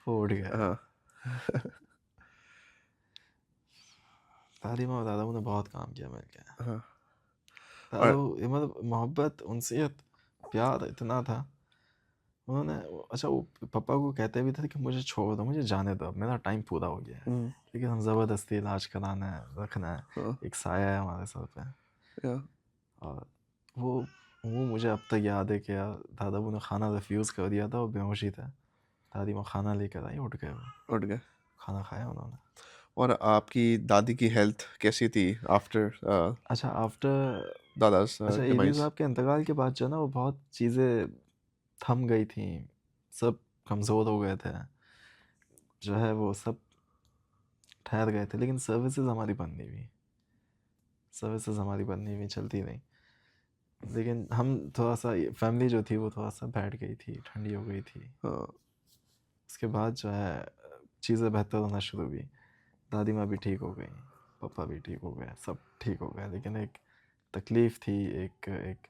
Speaker 2: वो उठ गए।
Speaker 3: हाँ।
Speaker 2: दादी माँ और दादाऊ ने बहुत काम किया मिलके।
Speaker 3: हाँ।
Speaker 2: दादाऊ मतलब मोहब्बत, उनसियत, प्यार इतना था। उन्होंने अच्छा वो पापा को कहते भी थे कि मुझे छोड़ दो, मुझे जाने दो, अब मेरा टाइम पूरा हो गया है। लेकिन हम ज़बरदस्ती इलाज कराना है, रखना है,
Speaker 3: हाँ।
Speaker 2: एक साया है हमारे सर पे।
Speaker 3: या
Speaker 2: और वो मुझे अब तक याद है कि यार दादाऊ ने खाना रिफ्यूज़ कर दिया था और बेहोशी थे। दादी माँ खाना लेकर आई, उठ गए वो।
Speaker 3: उठ गए।
Speaker 2: खाना खाया उन्होंने।
Speaker 3: और आपकी दादी की हेल्थ कैसी थी आफ्टर
Speaker 2: अच्छा आफ्टर
Speaker 3: दादा's
Speaker 2: अच्छा ईदी
Speaker 3: demise?
Speaker 2: साहब के इंतकाल के बाद जो ना वो बहुत चीज़ें थम गई थी, सब कमज़ोर हो गए थे। जो है वो सब ठहर गए थे, लेकिन सर्विसेज़ हमारी बंद नहीं हुई। सर्विसेज़ हमारी बंद नहीं हुई, चलती रहीं। लेकिन हम थोड़ा-सा फैमिली जो थी वो थोड़ा-सा बैठ गई थी, ठंडी हो गई थी।
Speaker 3: हाँ।
Speaker 2: उसके बाद जो है चीज़ें बेहतर होना शुरू हुई। दादी माँ भी ठीक हो गई, पापा भी ठीक हो गए, सब ठीक हो गए। लेकिन एक तकलीफ़ थी, एक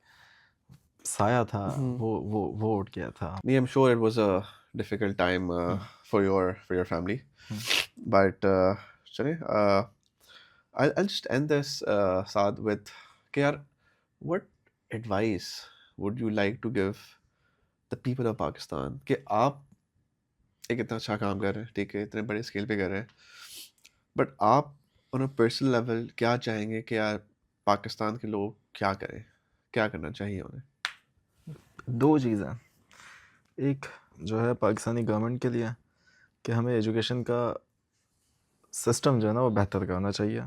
Speaker 2: साया था, वो उठ गया था।
Speaker 3: I'm sure it was a difficult time for your family. But चलिए, I'll just end this Saad with कि यार what advice would you like to give the people of Pakistan कि आप एक इतना अच्छा काम कर रहे हैं, ठीक है, इतने बड़े स्केल पे कर रहे हैं, बट आप ऑन अ पर्सनल लेवल क्या चाहेंगे कि यार पाकिस्तान के लोग क्या करें, क्या करना चाहिए उन्हें?
Speaker 2: 2 चीज़ें, एक जो है पाकिस्तानी गवर्नमेंट के लिए कि हमें एजुकेशन का सिस्टम जो है ना वो बेहतर करना चाहिए,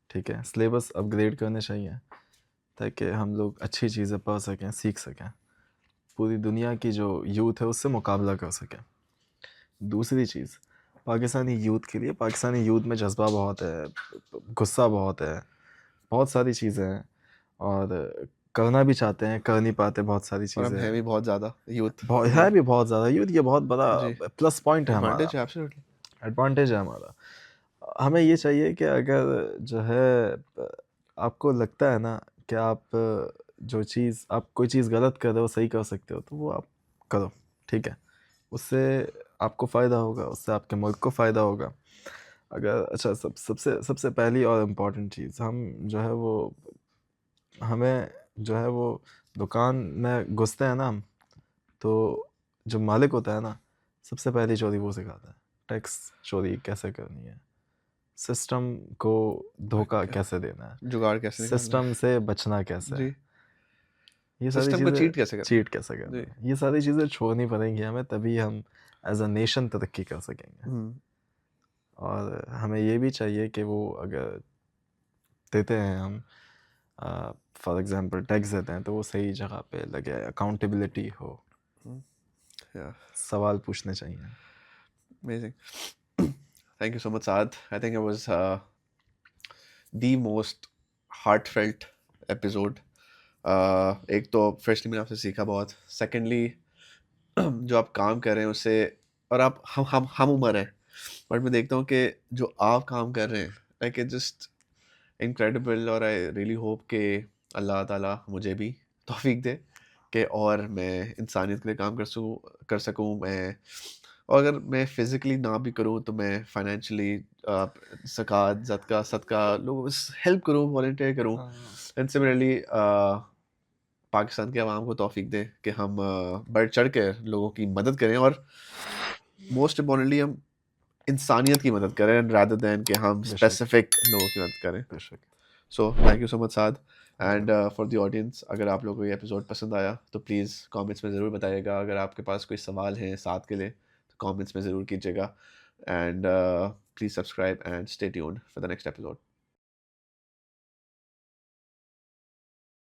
Speaker 2: ठीक है, सिलेबस अपग्रेड करने चाहिए ताकि हम लोग अच्छी चीज़ें पढ़ सकें, सीख सकें, पूरी दुनिया की जो यूथ है उससे मुकाबला कर सकें। दूसरी चीज़, पाकिस्तानी यूथ के लिए, पाकिस्तानी यूथ में जज्बा बहुत है, गुस्सा बहुत है, बहुत सारी चीज़ें हैं और करना भी चाहते हैं, कर नहीं पाते, बहुत सारी
Speaker 3: और हम
Speaker 2: चीज़ें
Speaker 3: हैं भी बहुत ज़्यादा यूथ
Speaker 2: बहुत है भी बहुत ज़्यादा यूथ, ये बहुत बड़ा
Speaker 3: जी
Speaker 2: प्लस पॉइंट है हमारा,
Speaker 3: एडवांटेज है एब्सोल्युटली
Speaker 2: एडवांटेज है हमारा। हमें ये चाहिए कि अगर जो है आपको लगता है ना कि आप जो चीज़, आप कोई चीज़ गलत कर रहे हो सही कर सकते हो तो वो आप करो, ठीक है, उससे आपको फ़ायदा होगा, उससे आपके मुल्क को फ़ायदा होगा। अगर अच्छा सबसे सबसे पहली और इम्पोर्टेंट चीज़, हम जो है वो हमें जो है वो दुकान में घुसते हैं ना हम, तो जो मालिक होता है ना, सबसे पहली चोरी वो सिखाता है, टैक्स चोरी कैसे करनी है, सिस्टम को धोखा कैसे देना है,
Speaker 3: जुगाड़ कैसे निकालना
Speaker 2: सिस्टम से बचना कैसे
Speaker 3: है
Speaker 2: है,
Speaker 3: जी
Speaker 2: ये सारी
Speaker 3: सिस्टम को
Speaker 2: चीज़ें
Speaker 3: चीट कैसे करना
Speaker 2: चीट कैसे
Speaker 3: है
Speaker 2: करना
Speaker 3: जी
Speaker 2: है, ये सारी चीज़ें छोड़नी पड़ेंगी हमें, तभी हम एज अ नेशन तरक्की कर सकेंगे।
Speaker 3: हम्म,
Speaker 2: और हमें ये भी चाहिए कि वो अगर देते हैं हम, फॉर एग्जांपल टैक्स देते हैं तो वो सही जगह पे लगे, अकाउंटेबिलिटी हो,
Speaker 3: yeah
Speaker 2: सवाल पूछने चाहिए।
Speaker 3: amazing thank you so much Saad I think it was the most heartfelt episode एक तो फर्स्टली मैंने आपसे सीखा बहुत सेकेंडली जो आप काम कर रहे हैं उससे और आप हम उम्र हैं बट मैं देखता हूँ कि जो आप काम कर रहे हैं लाइक इट जस्ट इनक्रेडिबल और आई रियली होप कि अल्लाह ताला मुझे भी तौफीक दे कि और मैं इंसानियत के लिए काम कर सकूँ मैं और अगर मैं फिज़िकली ना भी करूँ तो मैं फाइनेंशियली ज़कात ज़दका सदका लोगों को हेल्प करूँ वॉलंटियर करूँ एंड सिमिलरली पाकिस्तान के अवाम को तौफीक दे कि हम बढ़ चढ़ कर लोगों की मदद करें और मोस्ट इम्पॉर्टेंटली हम इंसानियत की मदद करें रादर दैन कि हम
Speaker 2: बेशक
Speaker 3: स्पेसिफिक लोगों की मदद करें
Speaker 2: बेशक।
Speaker 3: So thank you so much Saad
Speaker 2: Thank
Speaker 3: and for the audience अगर आप लोगों को ये एपिसोड पसंद आया तो प्लीज़ कमेंट्स में ज़रूर बताइएगा अगर आपके पास कोई सवाल हैं साथ के लिए तो कमेंट्स में ज़रूर कीजिएगा and please subscribe and stay tuned for the next episode